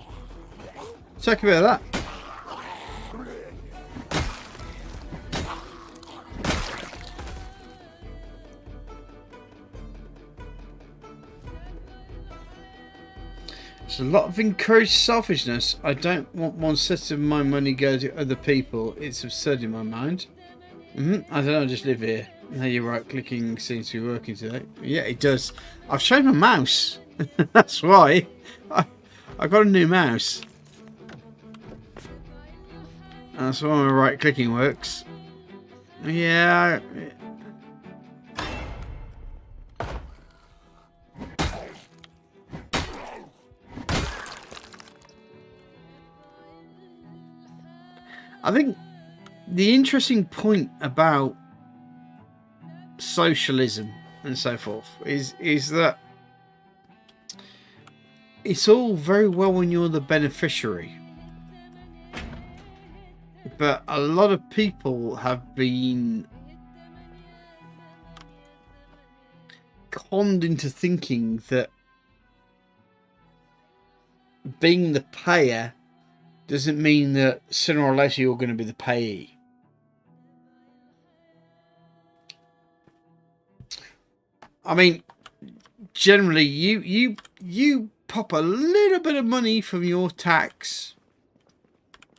Take a bit of that. There's a lot of encouraged selfishness. I don't want one set of my money go to other people. It's absurd in my mind. I don't know, I just live here. Now your right clicking seems to be working today. Yeah, it does. I've changed my mouse. That's why. I got a new mouse. That's why my right clicking works. Yeah. I think the interesting point about socialism and so forth is that it's all very well when you're the beneficiary, but a lot of people have been conned into thinking that being the payer doesn't mean that sooner or later you're going to be the payee. I mean, generally, you pop a little bit of money from your tax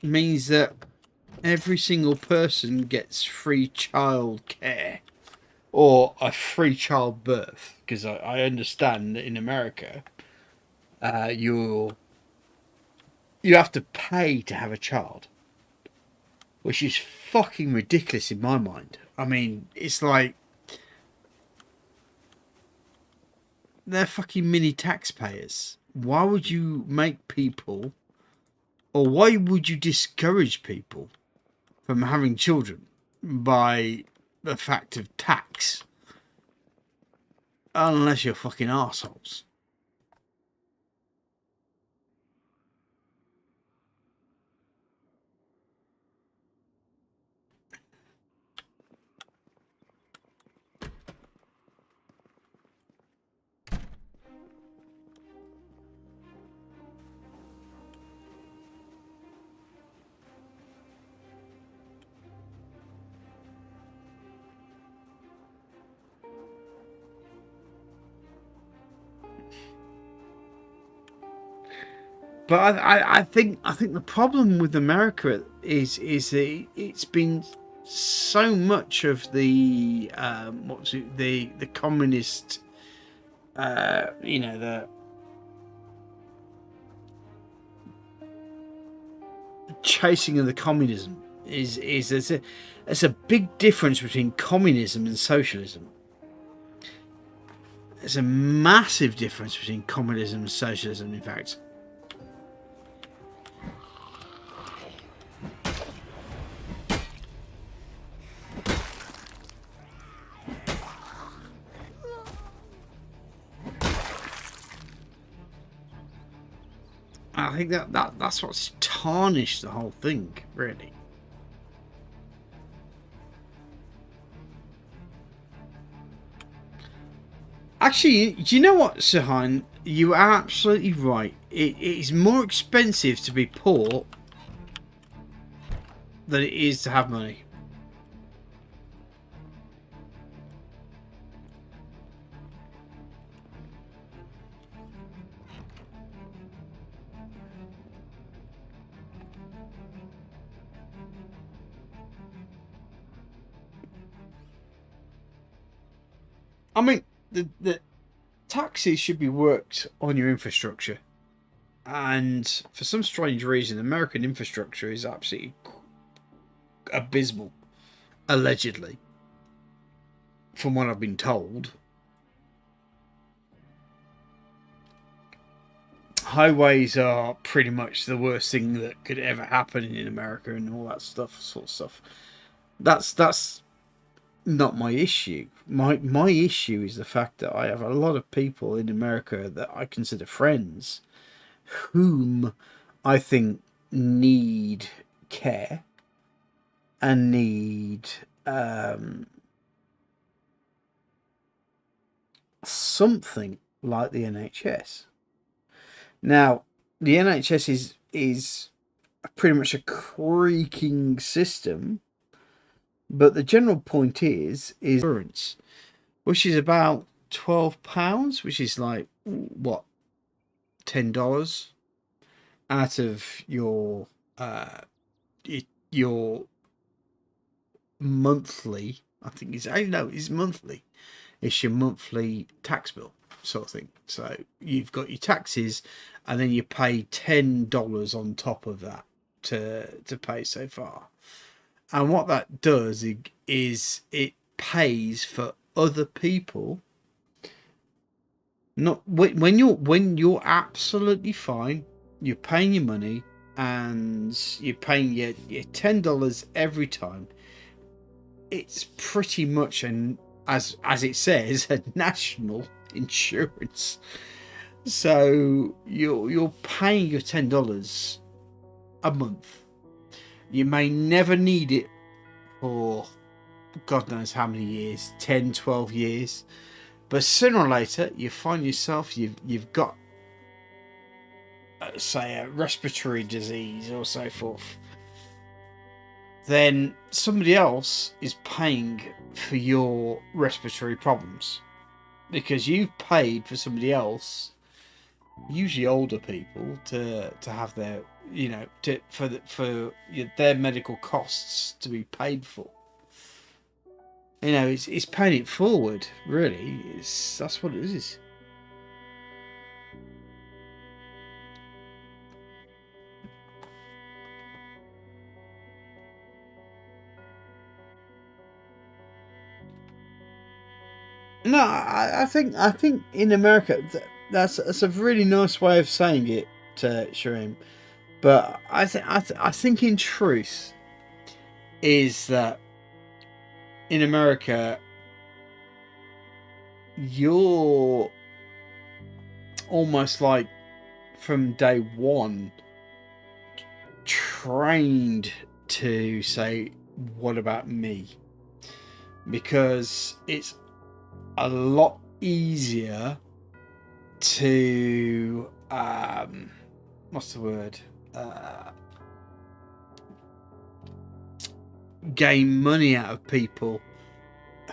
means that every single person gets free child care or a free childbirth. Because I understand that in America, you have to pay to have a child, which is fucking ridiculous in my mind. I mean, it's like they're fucking mini taxpayers. Why would you make people, or why would you discourage people from having children by the fact of tax? Unless you're fucking arseholes. But I think the problem with America is that it's been so much of the the communist, the chasing of the communism is there's a big difference between communism and socialism. There's a massive difference between communism and socialism, in fact. I think that's what's tarnished the whole thing, really. Actually, do you know what, Sahan? You are absolutely right. It is more expensive to be poor than it is to have money. I mean, the taxes should be worked on your infrastructure. And for some strange reason, American infrastructure is absolutely abysmal, allegedly, from what I've been told. Highways are pretty much the worst thing that could ever happen in America and all that sort of stuff. That's not my issue. My issue is the fact that I have a lot of people in America that I consider friends, whom I think need care and need something like the NHS. Now, the NHS is pretty much a creaking system, but the general point is insurance, which is about £12, which is like what, $10 out of your your monthly. I think it's monthly. It's your monthly tax bill sort of thing. So you've got your taxes, and then you pay $10 on top of that to pay so far. And what that does is it pays for other people. Not when you're absolutely fine, you're paying your money, and you're paying your $10 every time. It's pretty much as it says, a national insurance. So you're paying your $10 a month. You may never need it for God knows how many years, 10, 12 years. But sooner or later, you find yourself, you've got, say, a respiratory disease or so forth. Then somebody else is paying for your respiratory problems, because you've paid for somebody else, usually older people, to have their, for their medical costs to be paid for. It's paying it forward, really. That's what it is. No, I think in America that's a really nice way of saying it, Shireen. But I think in truth is that in America you're almost like from day one trained to say, what about me? Because it's a lot easier to what's the word, gain money out of people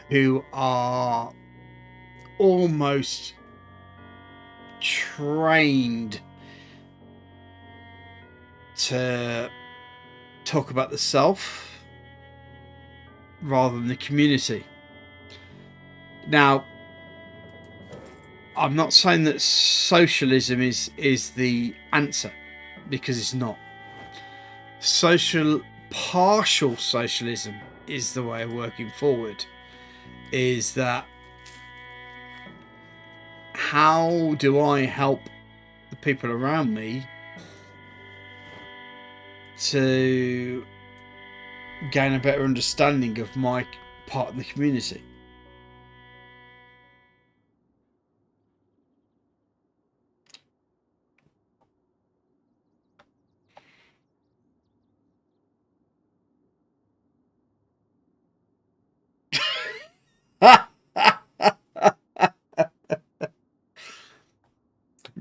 who are almost trained to talk about the self rather than the community. Now, I'm not saying that socialism is the answer, because it's not. Partial socialism is the way of working forward. Is that how do I help the people around me to gain a better understanding of my part in the community?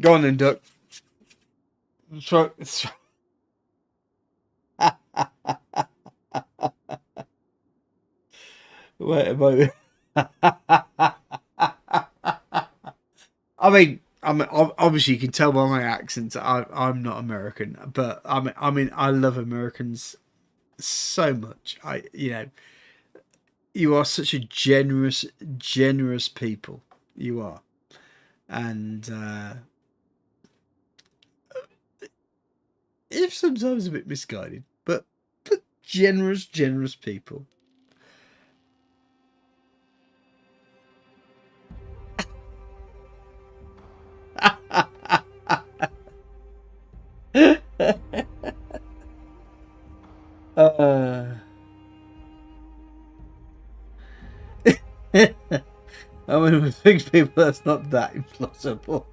Go on then, Duck. Wait a moment. I mean, obviously you can tell by my accent I'm not American, but I mean I love Americans so much. You are such a generous people. You are, and if sometimes a bit misguided, but generous people. I mean, with big people, that's not that implausible.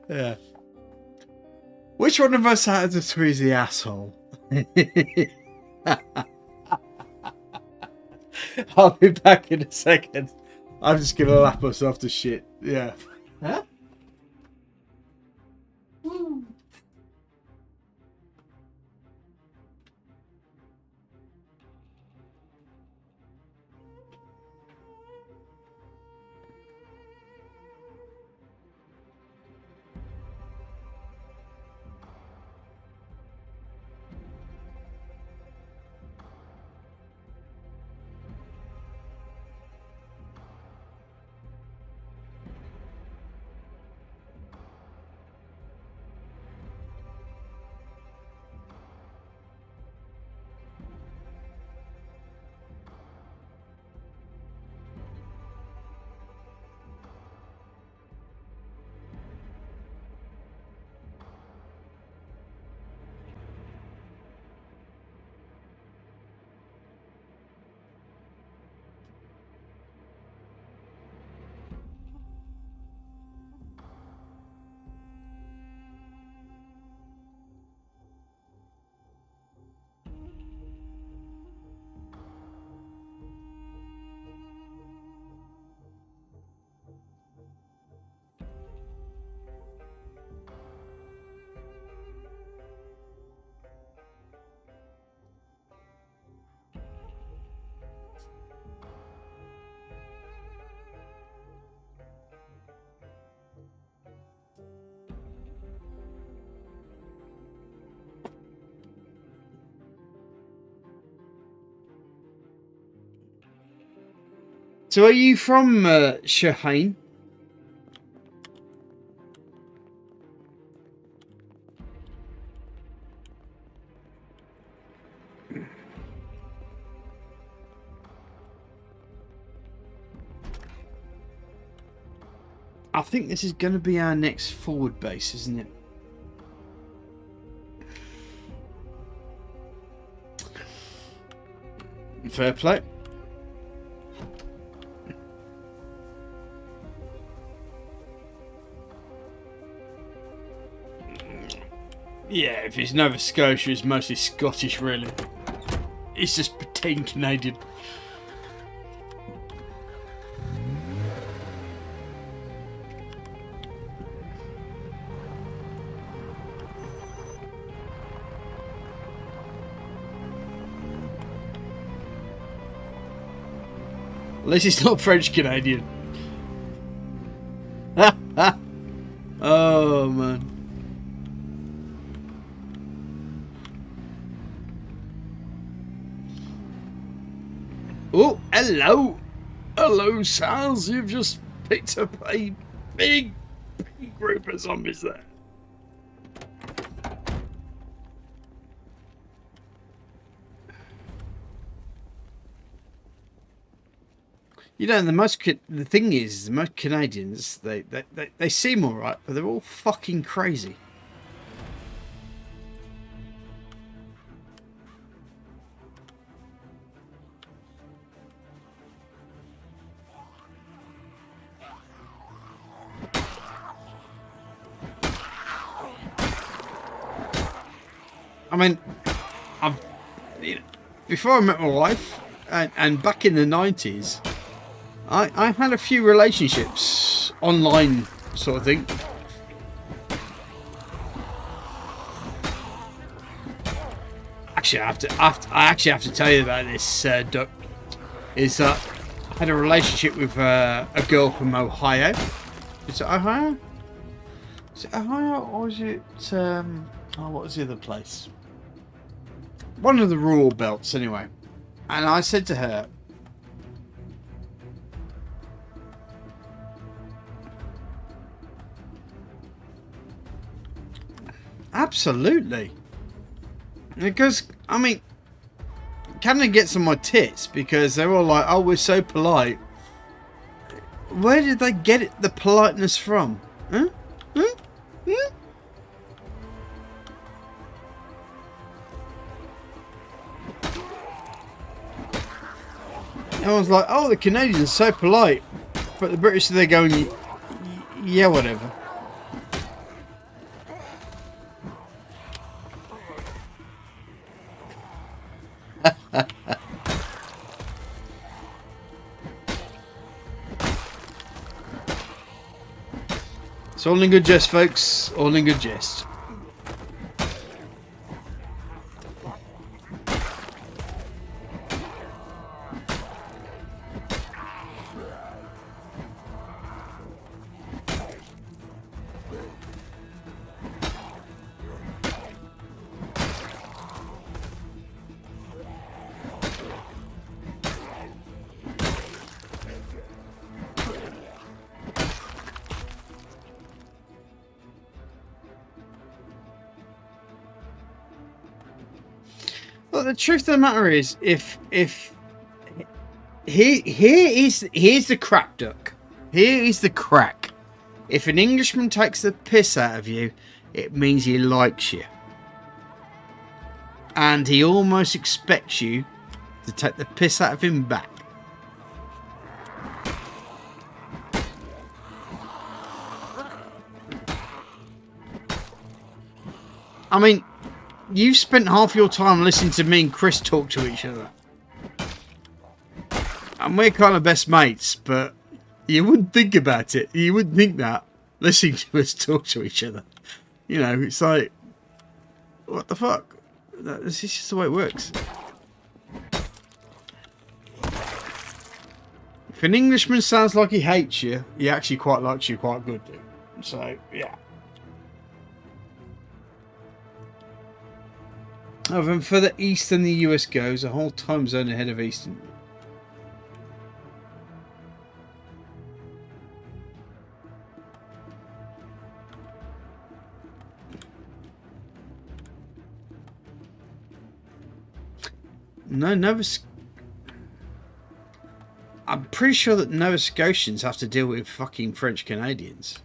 Yeah. Which one of us out of the three is the asshole? I'll be back in a second. I'm just gonna lap myself to shit. Yeah. Huh? Woo. So are you from Shaheen? I think this is going to be our next forward base, isn't it? Fair play. Yeah, if it's Nova Scotia, it's mostly Scottish, really. It's just pretend Canadian. At least it's not French Canadian. Oh man. Oh, hello. Hello, Sals. You've just picked up a big group of zombies there. You know, the thing is, most Canadians, they seem alright, but they're all fucking crazy. I mean, before I met my wife, and back in the 90s, I had a few relationships, online sort of thing. Actually, I actually have to tell you about this, Duck. Is that I had a relationship with a girl from Ohio. Is it Ohio? Is it Ohio or is it? Oh, what was the other place? One of the rural belts, anyway. And I said to her, absolutely. Because, I mean, Canada gets on my tits because they're all like, oh, we're so polite. Where did they get the politeness from? Huh? Huh? Huh? Everyone's like, oh, the Canadians are so polite. But the British, they're going, yeah, whatever. It's all in good jest, folks. All in good jest. Well, the truth of the matter is, here's the crack, Duck. Here is the crack. If an Englishman takes the piss out of you, it means he likes you, and he almost expects you to take the piss out of him back. I mean, you've spent half your time listening to me and Chris talk to each other. And we're kind of best mates, but you wouldn't think about it. You wouldn't think that, listening to us talk to each other. You know, it's like, what the fuck? This is just the way it works. If an Englishman sounds like he hates you, he actually quite likes you quite good, dude. So, yeah. However, the further east than the US goes, a whole time zone ahead of Eastern. No, I'm pretty sure that Nova Scotians have to deal with fucking French Canadians.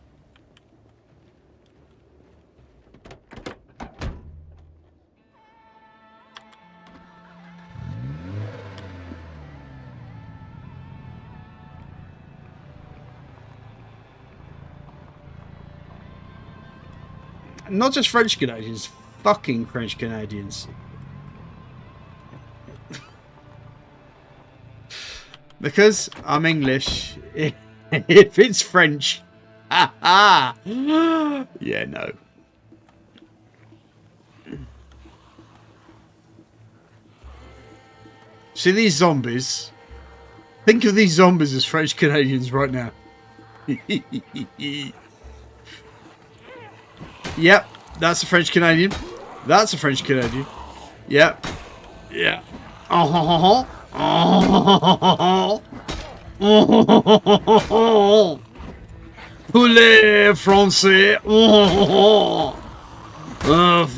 Not just French Canadians, fucking French Canadians. Because I'm English, if it's French, yeah, no. See these zombies? Think of these zombies as French Canadians right now. Yep, that's a French Canadian. That's a French Canadian. Yep. Yeah. Poulet français.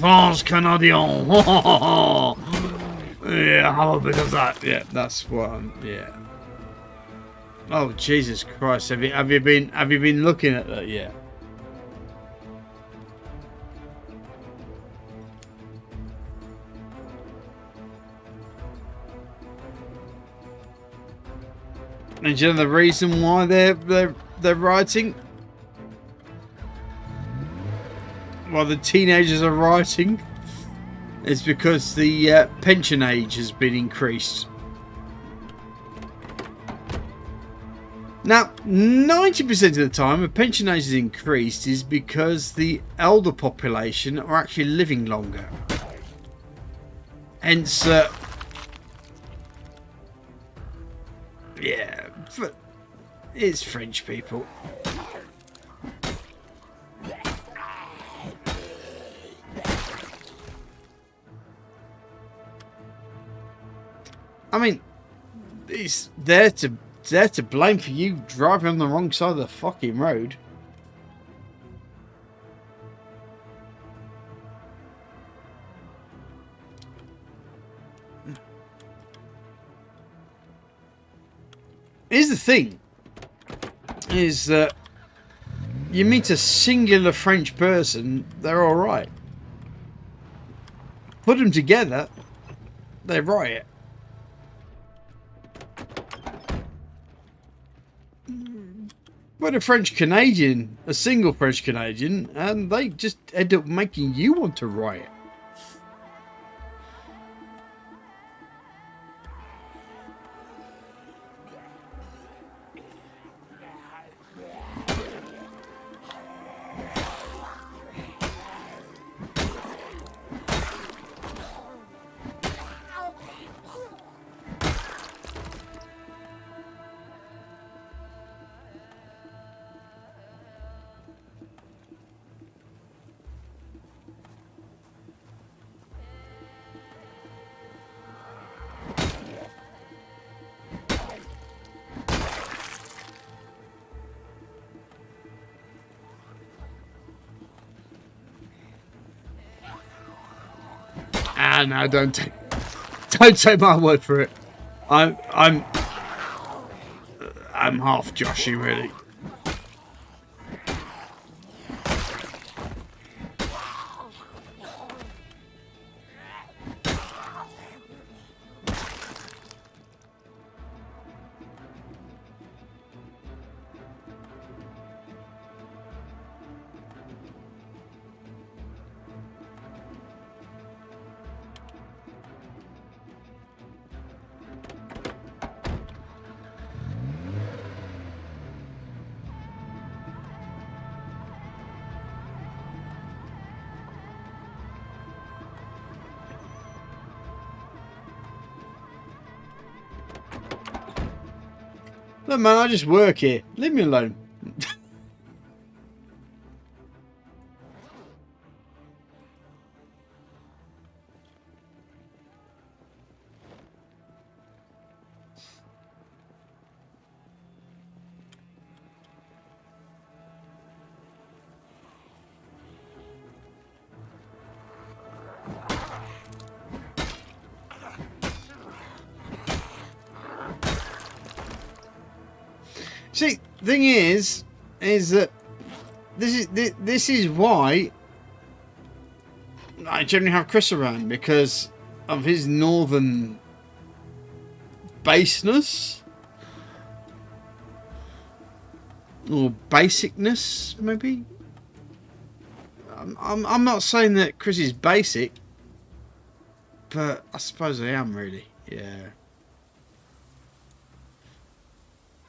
France Canadien. Yeah, have a bit of that. Yeah, that's what I'm, yeah. Oh Jesus Christ! Have you been looking at that yet? And do you know the reason why they're rioting? Why the teenagers are rioting? Is because the pension age has been increased. Now, 90% of the time a pension age is increased is because the elder population are actually living longer. Hence, yeah, but it's French people. I mean, it's they're to blame for you driving on the wrong side of the fucking road. Here's the thing, is that you meet a singular French person, they're alright. Put them together, they riot. But a French Canadian, a single French Canadian, and they just end up making you want to riot. No, don't take my word for it. I'm half Joshy, really. Look, man, I just work here. Leave me alone. See, the thing is that this is why I generally have Chris around, because of his northern baseness or basicness, maybe. I'm not saying that Chris is basic, but I suppose I am, really. Yeah.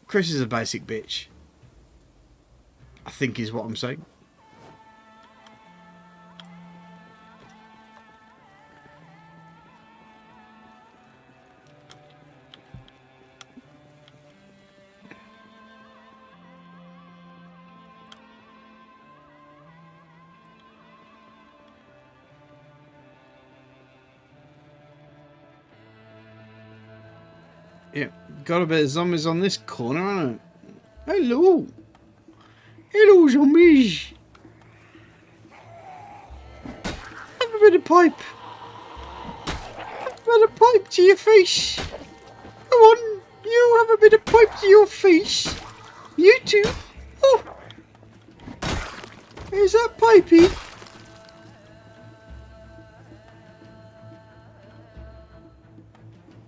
Chris is a basic bitch, I think, is what I'm saying. Yeah, got a bit of zombies on this corner, haven't it? Hello! Hello, zombies! Have a bit of pipe! Have a bit of pipe to your face! Come on, you have a bit of pipe to your face! You too! Oh! Is that pipey?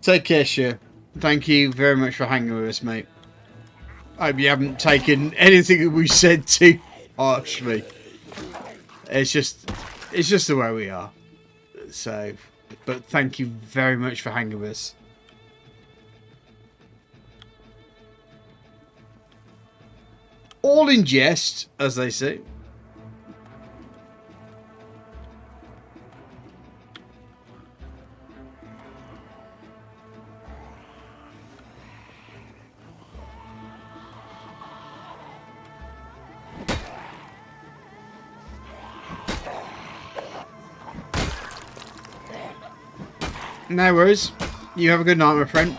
Take care, Sher. Thank you very much for hanging with us, mate. I hope you haven't taken anything that we said too harshly. It's just the way we are. So, but thank you very much for hanging with us. All in jest, as they say. No worries. You have a good night, my friend.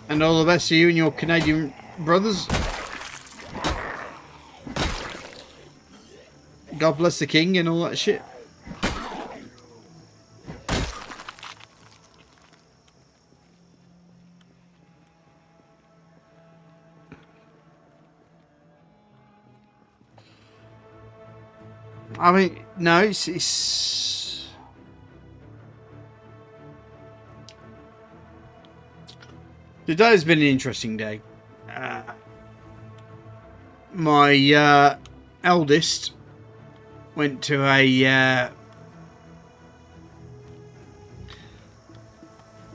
And all the best to you and your Canadian brothers. God bless the king and all that shit. I mean, no, it's... Today's been an interesting day. My eldest went to a...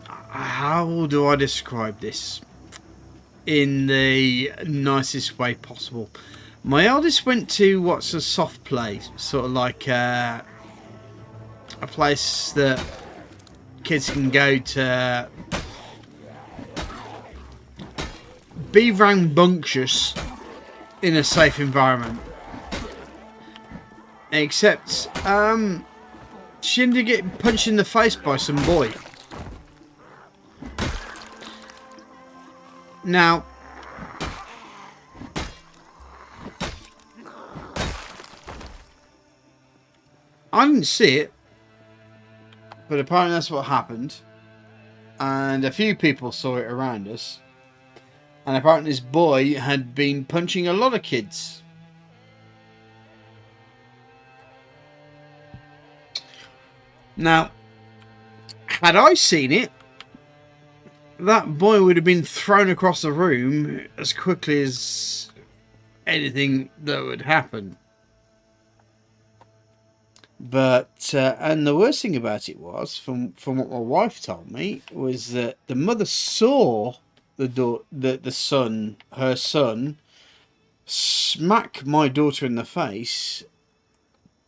how do I describe this in the nicest way possible? My eldest went to what's a soft play, sort of like a place that kids can go to be rambunctious in a safe environment. Except she ended up getting punched in the face by some boy. Now, I didn't see it, But apparently that's what happened. And a few people saw it around us. And apparently this boy had been punching a lot of kids. Now, had I seen it, that boy would have been thrown across the room as quickly as anything that would happen. But and the worst thing about it was, from what my wife told me, was that the mother saw her son, smack my daughter in the face,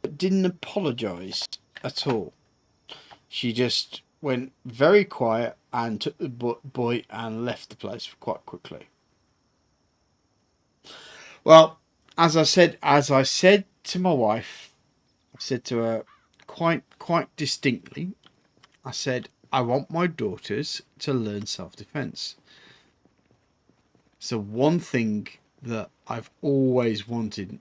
but didn't apologise at all. She just went very quiet and took the boy and left the place quite quickly. Well, as I said to my wife, I said to her quite distinctly, I said, I want my daughters to learn self-defense. So one thing that I've always wanted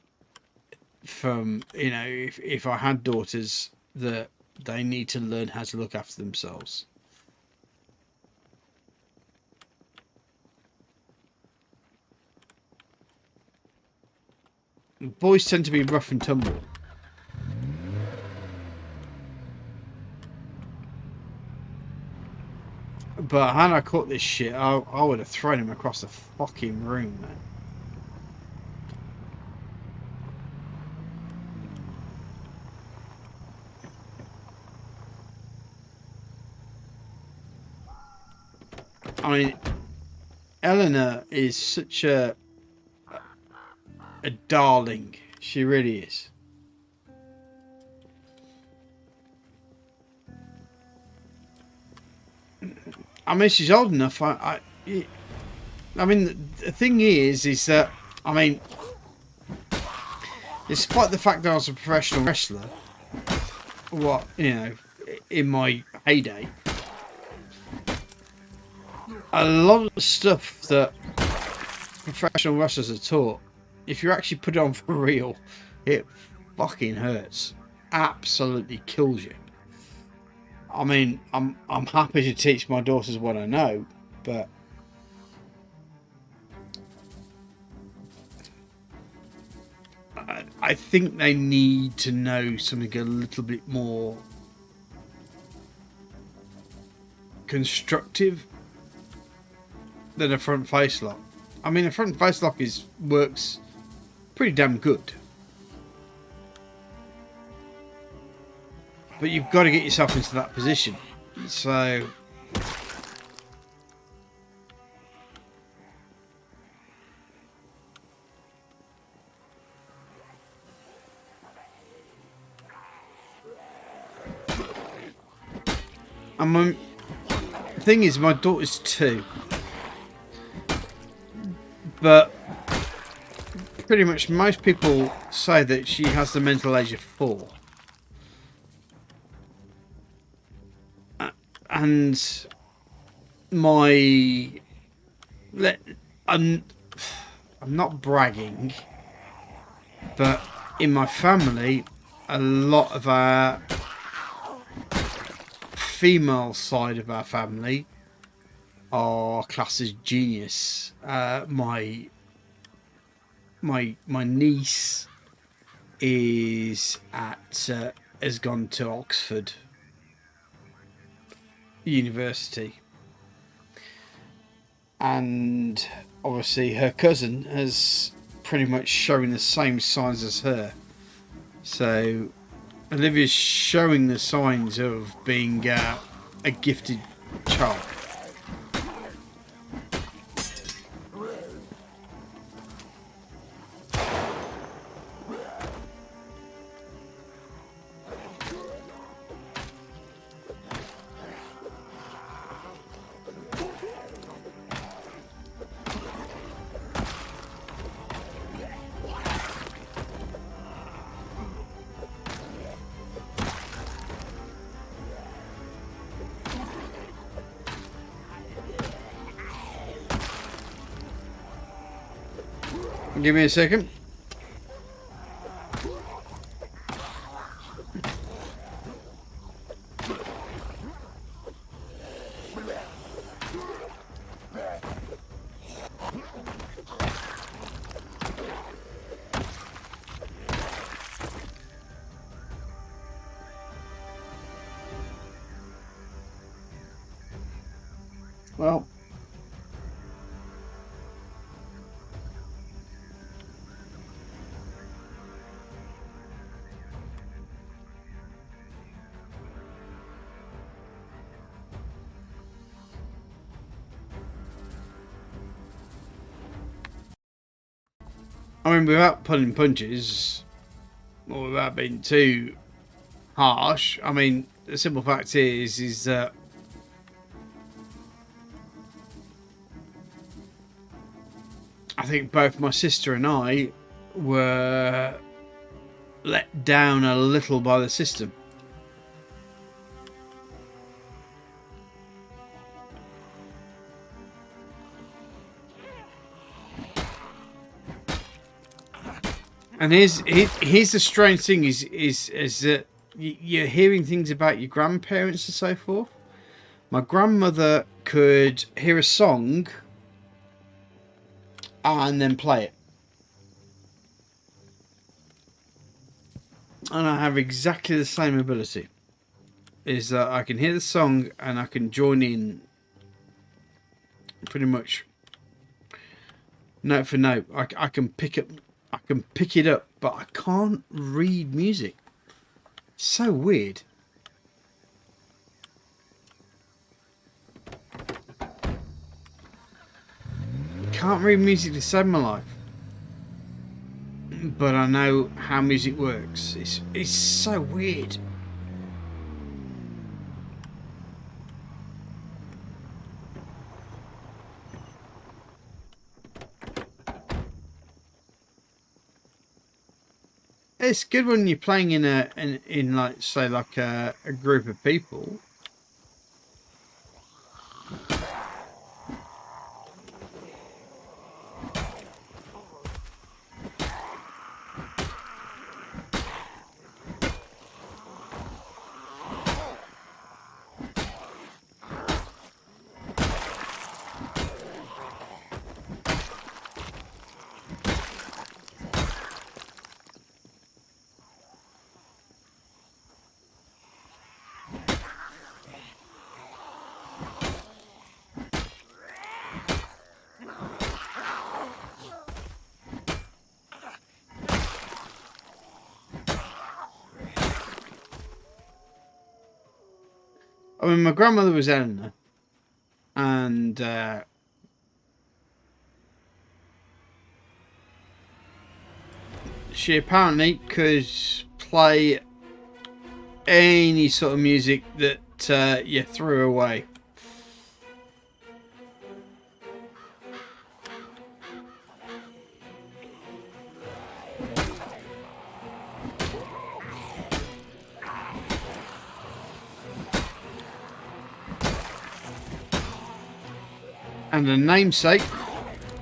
from, if I had daughters, that they need to learn how to look after themselves. Boys tend to be rough and tumble. But had I caught this shit, I would have thrown him across the fucking room, man. I mean, Eleanor is such a darling. She really is. I mean, she's old enough. I mean, the thing is that, I mean, despite the fact that I was a professional wrestler, in my heyday, a lot of the stuff that professional wrestlers are taught, if you actually put it on for real, it fucking hurts. Absolutely kills you. I mean, I'm happy to teach my daughters what I know, but I think they need to know something a little bit more constructive than a front face lock. I mean, a front face lock works pretty damn good. But you've got to get yourself into that position. So the thing is, my daughter's 2. But pretty much most people say that she has the mental age of 4. And I'm not bragging, but in my family, a lot of our female side of our family are classed as genius. My niece has gone to Oxford University, and obviously her cousin has pretty much showing the same signs as her. So Olivia's showing the signs of being a gifted child. Give me a second. Well, I mean, without pulling punches, or without being too harsh, I mean, the simple fact is that I think both my sister and I were let down a little by the system. And here's the strange thing is that you're hearing things about your grandparents and so forth. My grandmother could hear a song and then play it. And I have exactly the same ability. Is that I can hear the song and I can join in pretty much note for note. I can pick it up, but I can't read music. It's so weird. Can't read music to save my life. But I know how music works. It's so weird. It's good when you're playing in like say like a group of people. I mean, my grandmother was Eleanor, and she apparently could play any sort of music that you threw away. And the namesake,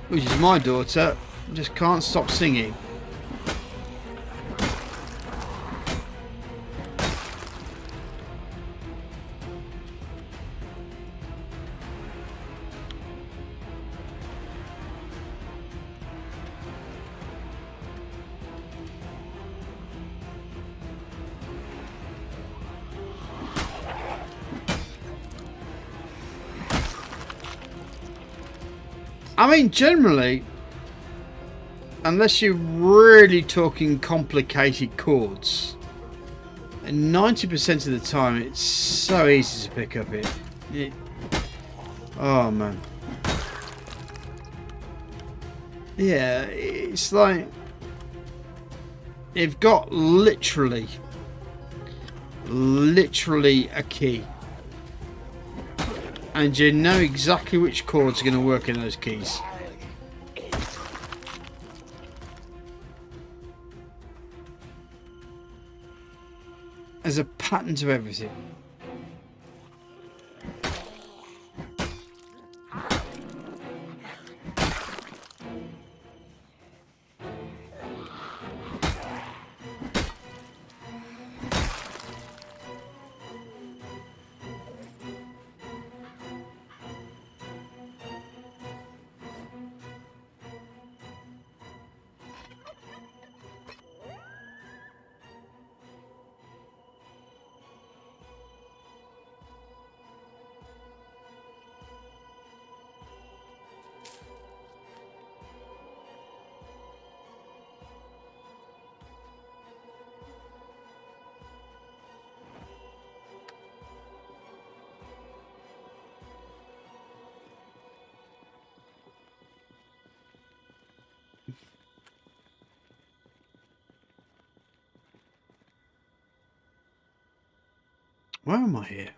which is my daughter, just can't stop singing. I mean, generally, unless you're really talking complicated chords, 90% of the time it's so easy to pick up it. Oh man. Yeah, it's like you've got literally a key. And you know exactly which chords are going to work in those keys. There's a pattern to everything. Why am I here?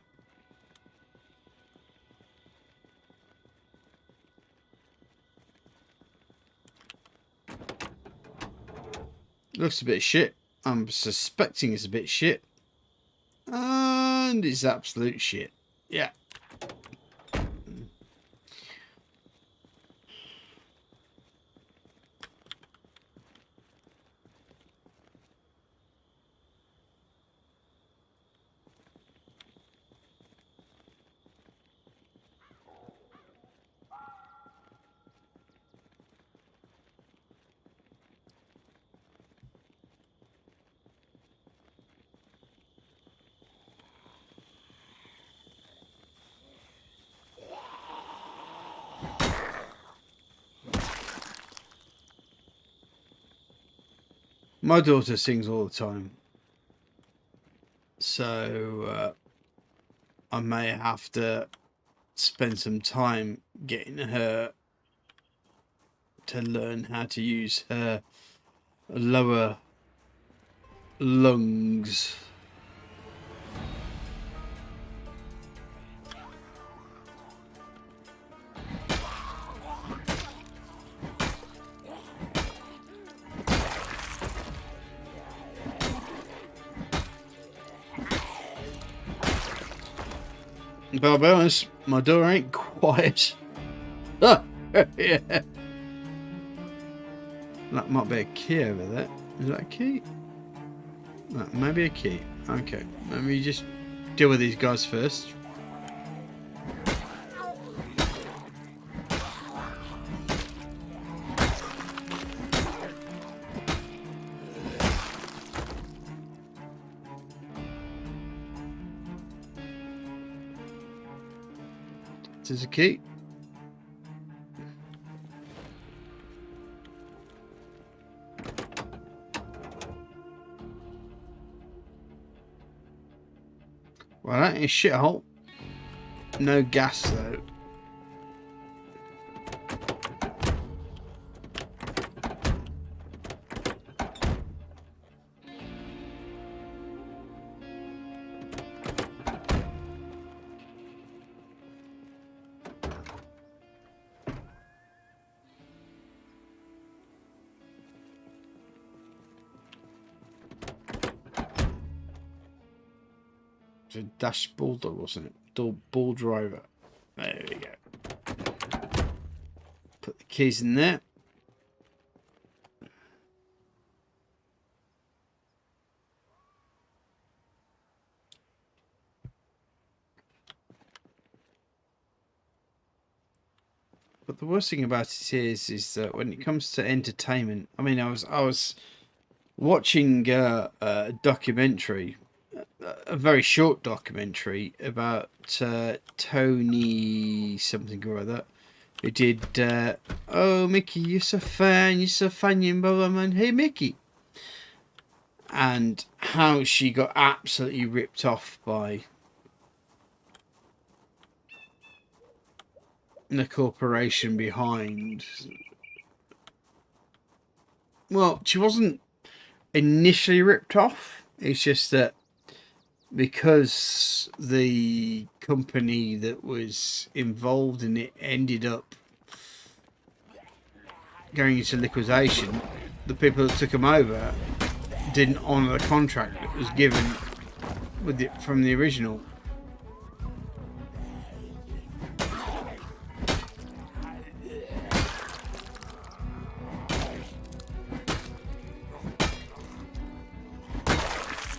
Looks a bit shit. I'm suspecting it's a bit shit. And it's absolute shit. Yeah. My daughter sings all the time. So I may have to spend some time getting her to learn how to use her lower lungs. But I'll be honest, my door ain't quiet. Oh, yeah. That might be a key over there. Is that a key? That may be a key. Okay, let me just deal with these guys first. There's a key. Well, that is a shithole. No gas though. A dash bulldog, wasn't it? Bull driver. There we go. Put the keys in there. But the worst thing about it is that when it comes to entertainment, I mean, I was watching a documentary, a very short documentary about Tony something or other, who did oh Mickey, you're so fun, you blah blah man, hey Mickey, and how she got absolutely ripped off by the corporation behind. Well, she wasn't initially ripped off. It's just that because the company that was involved in it ended up going into liquidation, the people that took them over didn't honour the contract that was given with it from the original.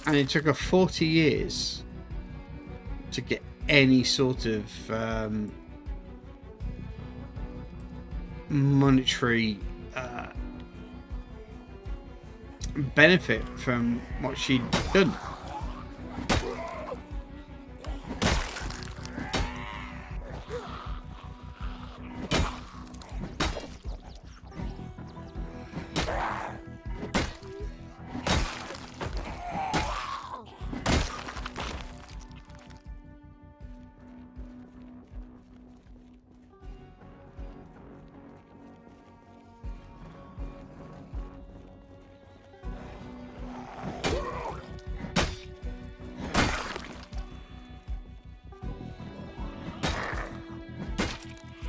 And it took her 40 years to get any sort of monetary benefit from what she'd done.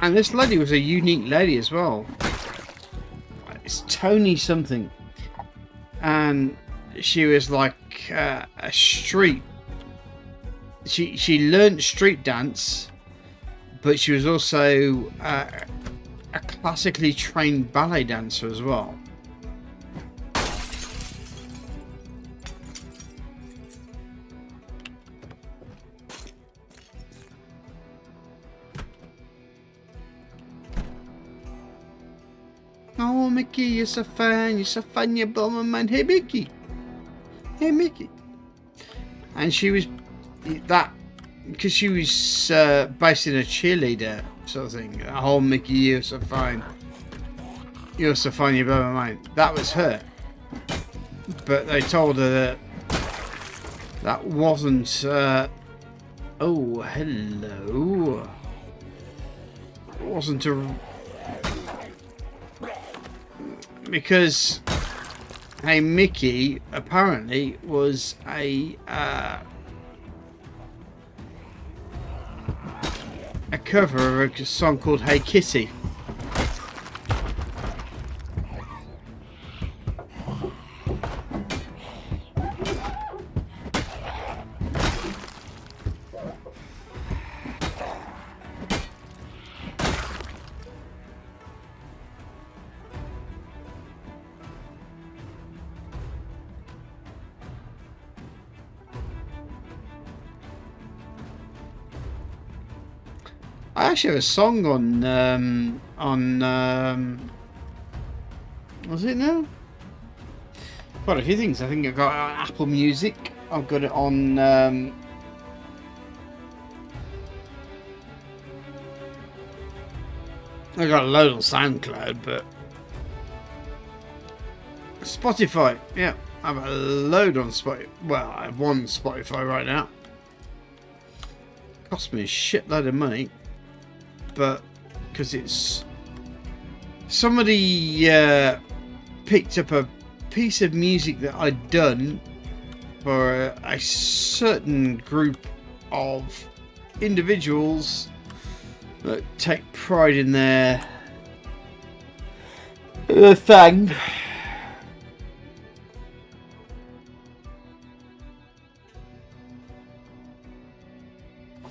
And this lady was a unique lady as well. It's Tony something. And she was like a street. She learnt street dance, but she was also a classically trained ballet dancer as well. Oh, Mickey, you're so fun, you bomber man. Hey, Mickey. Hey, Mickey. And she was that, because she was based in a cheerleader sort of thing. Oh, Mickey, you're so fine. You're so fine, you bomber man. That was her. But they told her that that wasn't. Oh, hello. It wasn't a. Because, hey, Mickey apparently was a cover of a song called Hey Kitty. I actually have a song on what's it now? Quite a few things. I think I've got it on Apple Music. I've got it on I got a load on SoundCloud, but Spotify, yeah, I have a load on Spotify. Well, I have one Spotify right now. Cost me a shitload of money. But because it's somebody picked up a piece of music that I'd done for a certain group of individuals that take pride in their thing.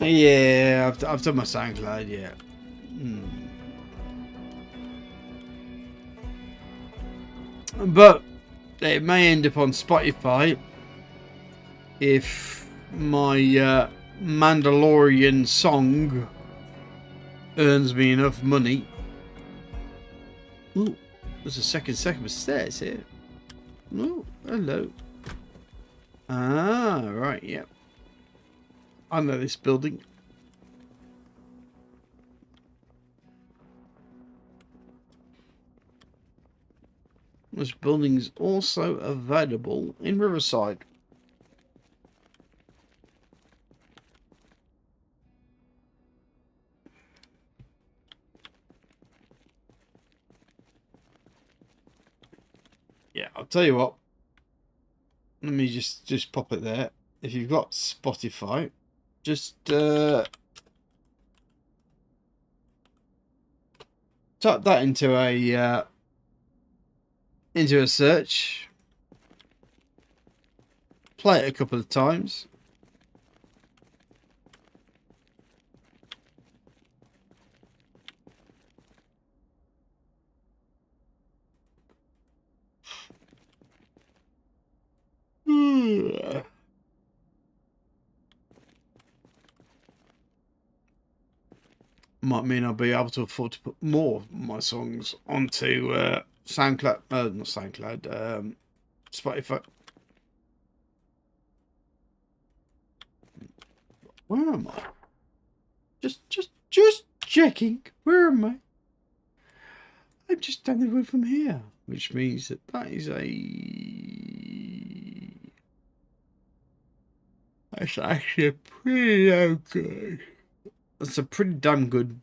Yeah, I've done my SoundCloud, yeah. But it may end up on Spotify if my Mandalorian song earns me enough money. Ooh, there's a second of stairs here. Oh, hello. Ah, right, yeah. I know this building. This building is also available in Riverside. Yeah, I'll tell you what. Let me just pop it there. If you've got Spotify, just type that into a search. Play it a couple of times. Might mean I'll be able to afford to put more of my songs onto SoundCloud, not SoundCloud, Spotify. Where am I? Just checking. Where am I? I'm just down the road from here, which means that is that's actually a pretty damn good. That's a pretty damn good.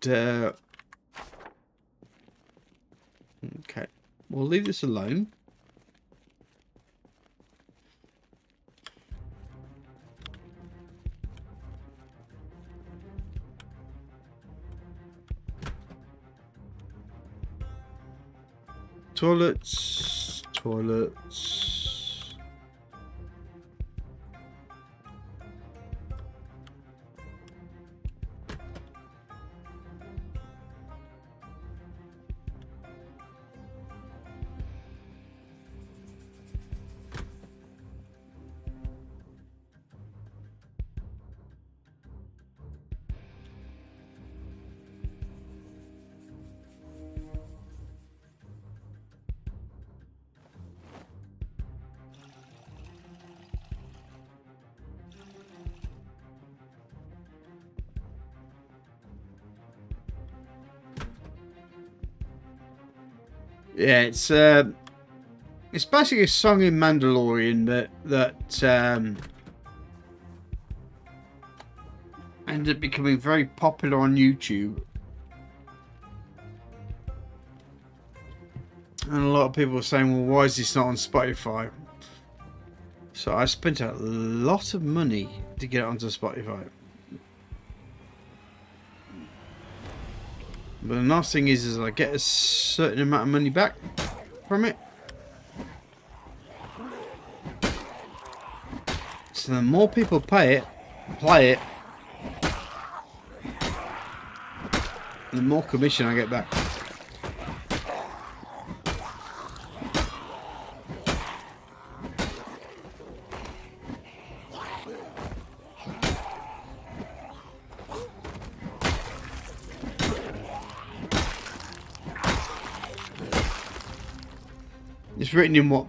Okay, we'll leave this alone. Toilets. Toilets. Yeah, it's basically a song in Mandalorian that ended up becoming very popular on YouTube, and a lot of people were saying, "Well, why is this not on Spotify?" So I spent a lot of money to get it onto Spotify. But the nice thing is I get a certain amount of money back from it. So the more people play it, the more commission I get back. It's written in what,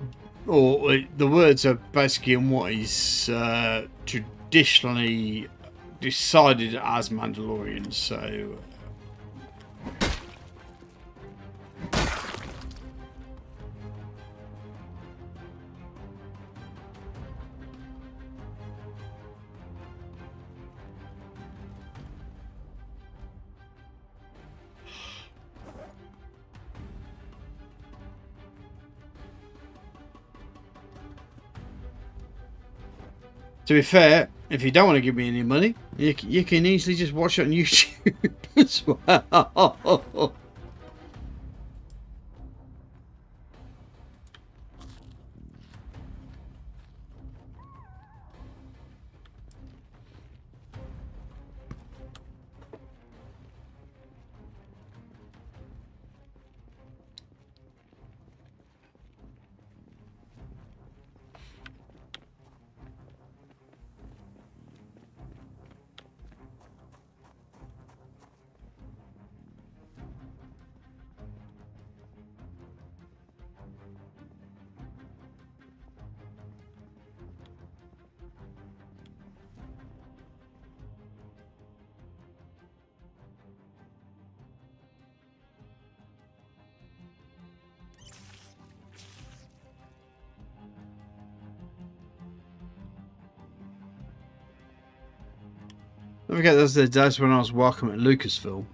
or the words are basically in what is traditionally decided as Mandalorian, so... To be fair, if you don't want to give me any money, you can easily just watch it on YouTube as well. Don't forget, those are the days when I was welcome at Lucasfilm.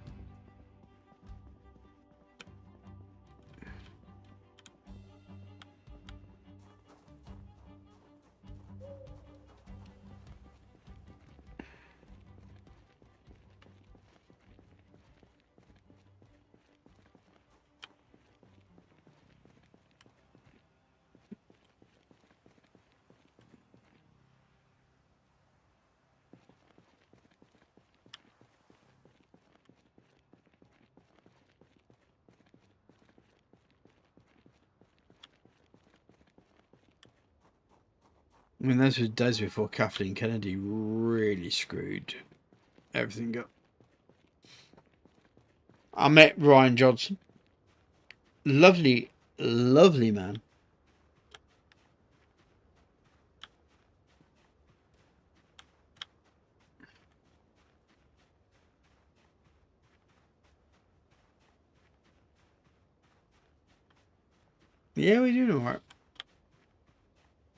I mean, those were days before Kathleen Kennedy really screwed everything up. I met Ryan Johnson. Lovely, lovely man. Yeah, we're doing alright.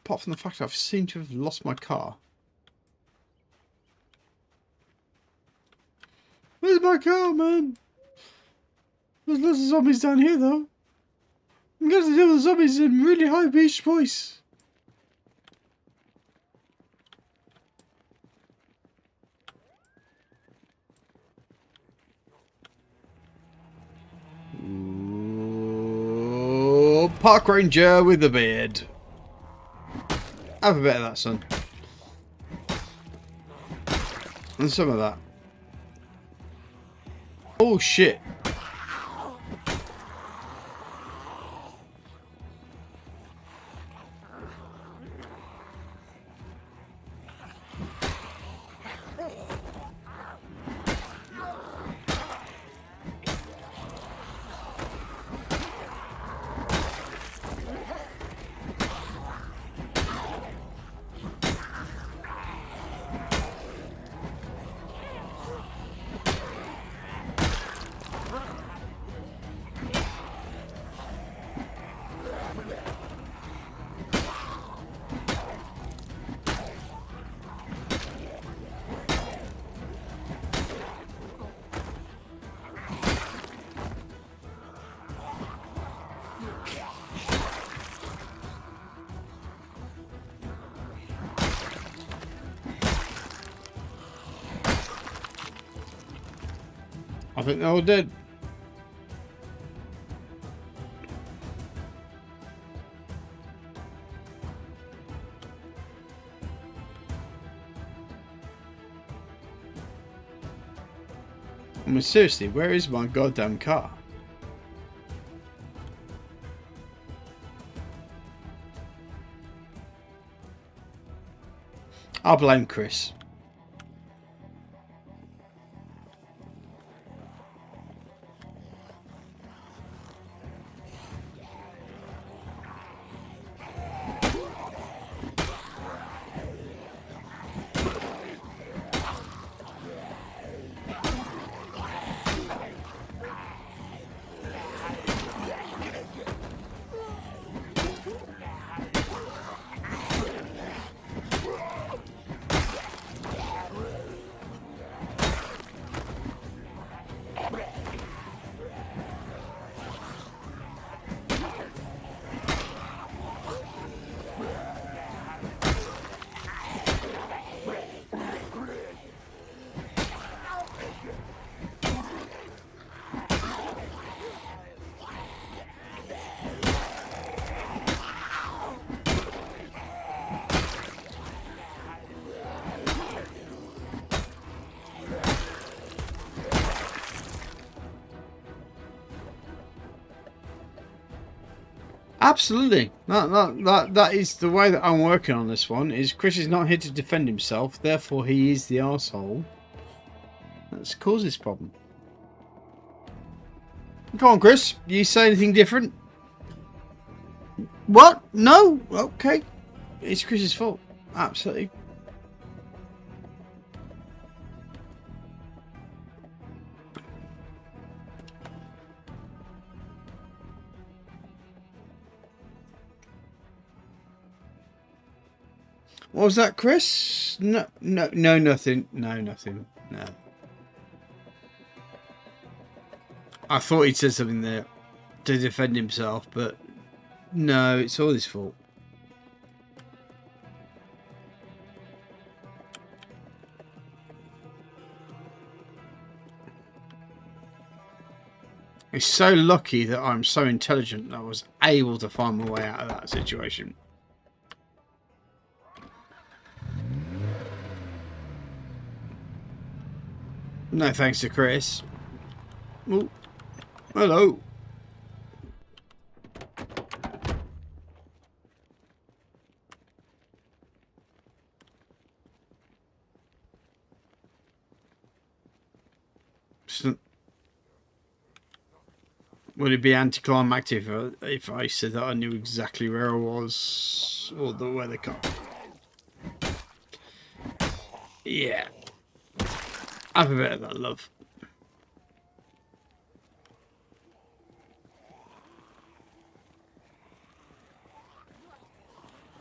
Apart from the fact I've seemed to have lost my car. Where's my car, man? There's lots of zombies down here, though. I'm going to deal with zombies in really high-pitched voice. park ranger with a beard. Have a bit of that, son. And some of that. Oh, shit. I think they're all dead. I mean, seriously, where is my goddamn car? I'll blame Chris. Absolutely. That is the way that I'm working on this one. Is Chris is not here to defend himself, therefore he is the arsehole that's caused this problem. Come on, Chris. You say anything different? What? No? Okay. It's Chris's fault. Absolutely. What was that, Chris? No, nothing. No, nothing. No. I thought he'd said something there to defend himself, but no, it's all his fault. It's so lucky that I'm so intelligent that I was able to find my way out of that situation. No thanks to Chris. Oh, hello. Would it be anticlimactic if I said that I knew exactly where I was or where the car? Yeah. Have a bit of that, love.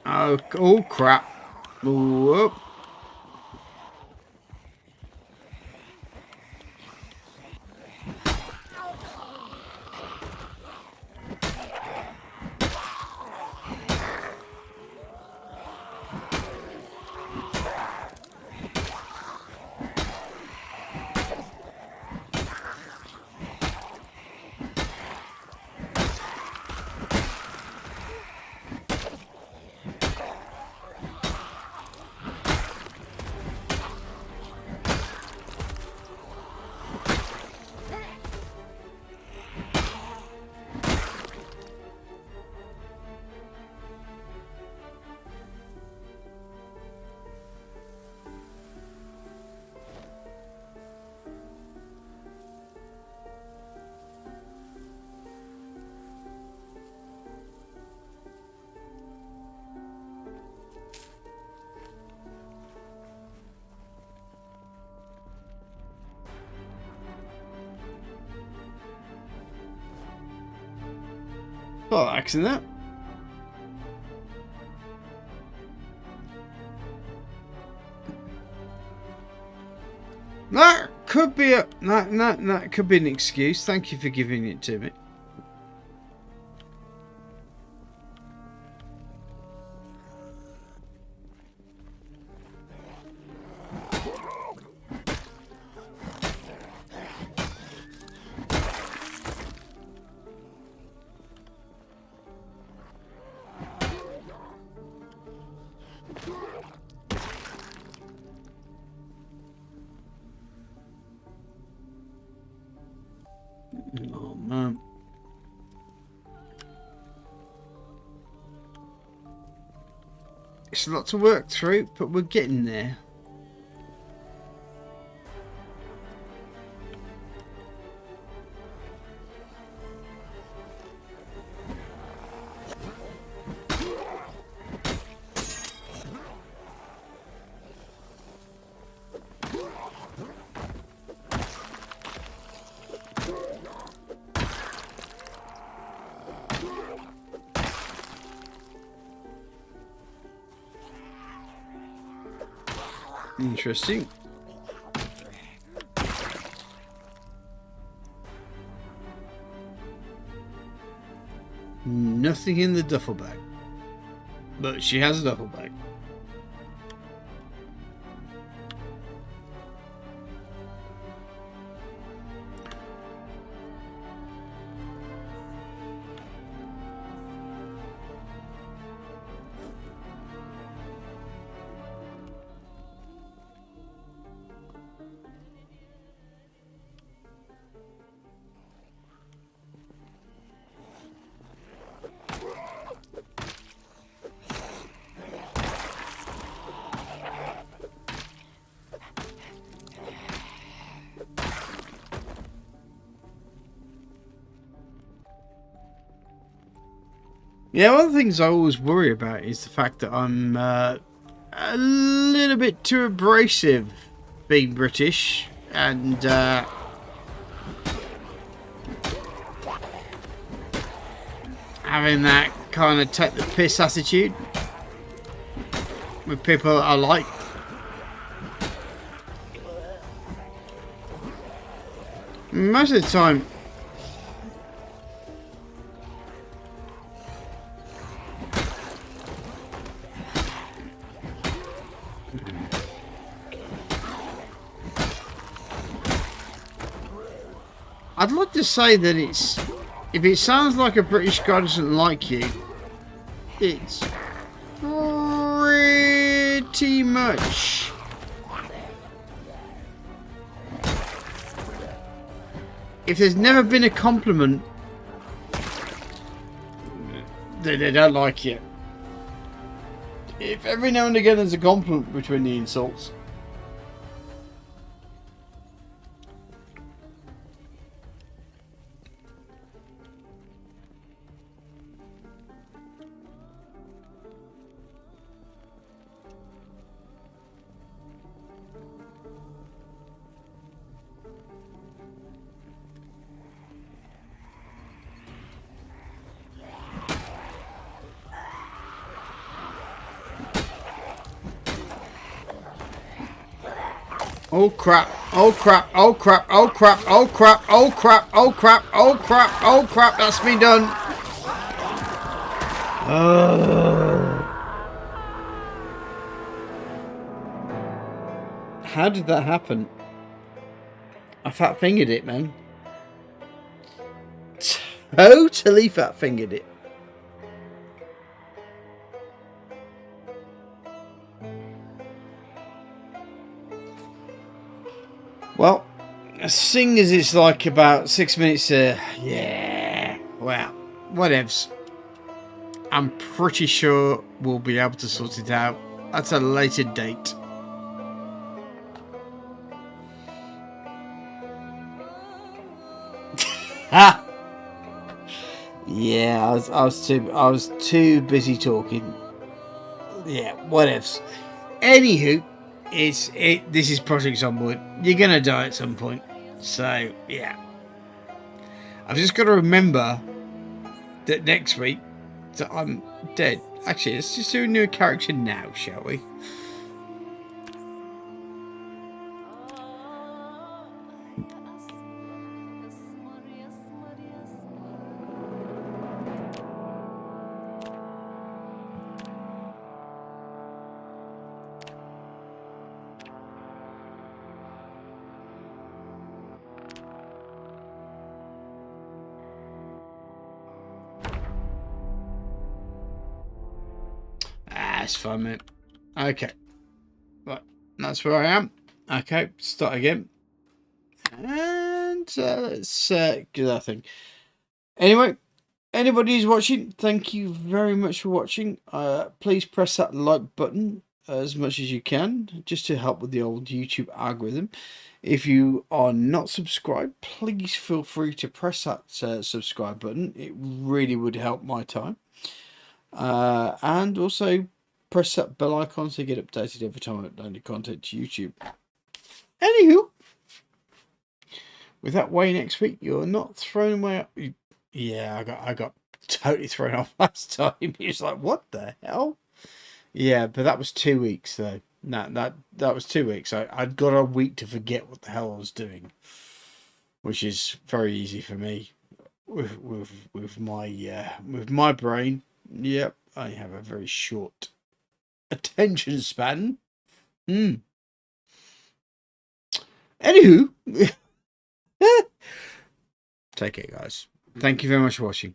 Oh crap. Whoop. Bollocks in that. That could be a that could be an excuse. Thank you for giving it to me. Oh man. It's a lot to work through, but we're getting there. Interesting. Nothing in the duffel bag. But she has a duffel bag. Yeah, one of the things I always worry about is the fact that I'm a little bit too abrasive being British and having that kind of take the piss attitude with people that I like. Most of the time, I'd like to say that it's, if it sounds like a British guy doesn't like you, it's pretty much if there's never been a compliment, then they don't like you. If every now and again there's a compliment between the insults, oh crap, oh crap, oh crap, oh crap, oh crap, oh crap, oh crap, oh crap, oh crap, that's me done. How did that happen? I fat fingered it, man. Totally fat fingered it. Well, seeing as it's like about 6 minutes yeah, well, whatevs. I'm pretty sure we'll be able to sort it out at a later date. Ha! Yeah, I was too busy talking. Yeah, whatevs. Anywho, this is Project Zomboid. You're gonna die at some point, so yeah. I've just got to remember that next week that I'm dead. Actually, let's just do a new character now, shall we? That's fine, mate. Okay. Right. That's where I am. Okay. Start again. And let's do that thing. Anyway, anybody who's watching, thank you very much for watching. Please press that like button as much as you can, just to help with the old YouTube algorithm. If you are not subscribed, please feel free to press that subscribe button. It really would help my time. And also press that bell icon to get updated every time I upload new content to YouTube. Anywho, with that way next week, you're not thrown away. Yeah, I got totally thrown off last time. He was like, "What the hell?" Yeah, but that was 2 weeks though. That was 2 weeks. I'd got a week to forget what the hell I was doing, which is very easy for me with my brain. Yep, I have a very short attention span. Anywho, take care, guys. Thank you very much for watching.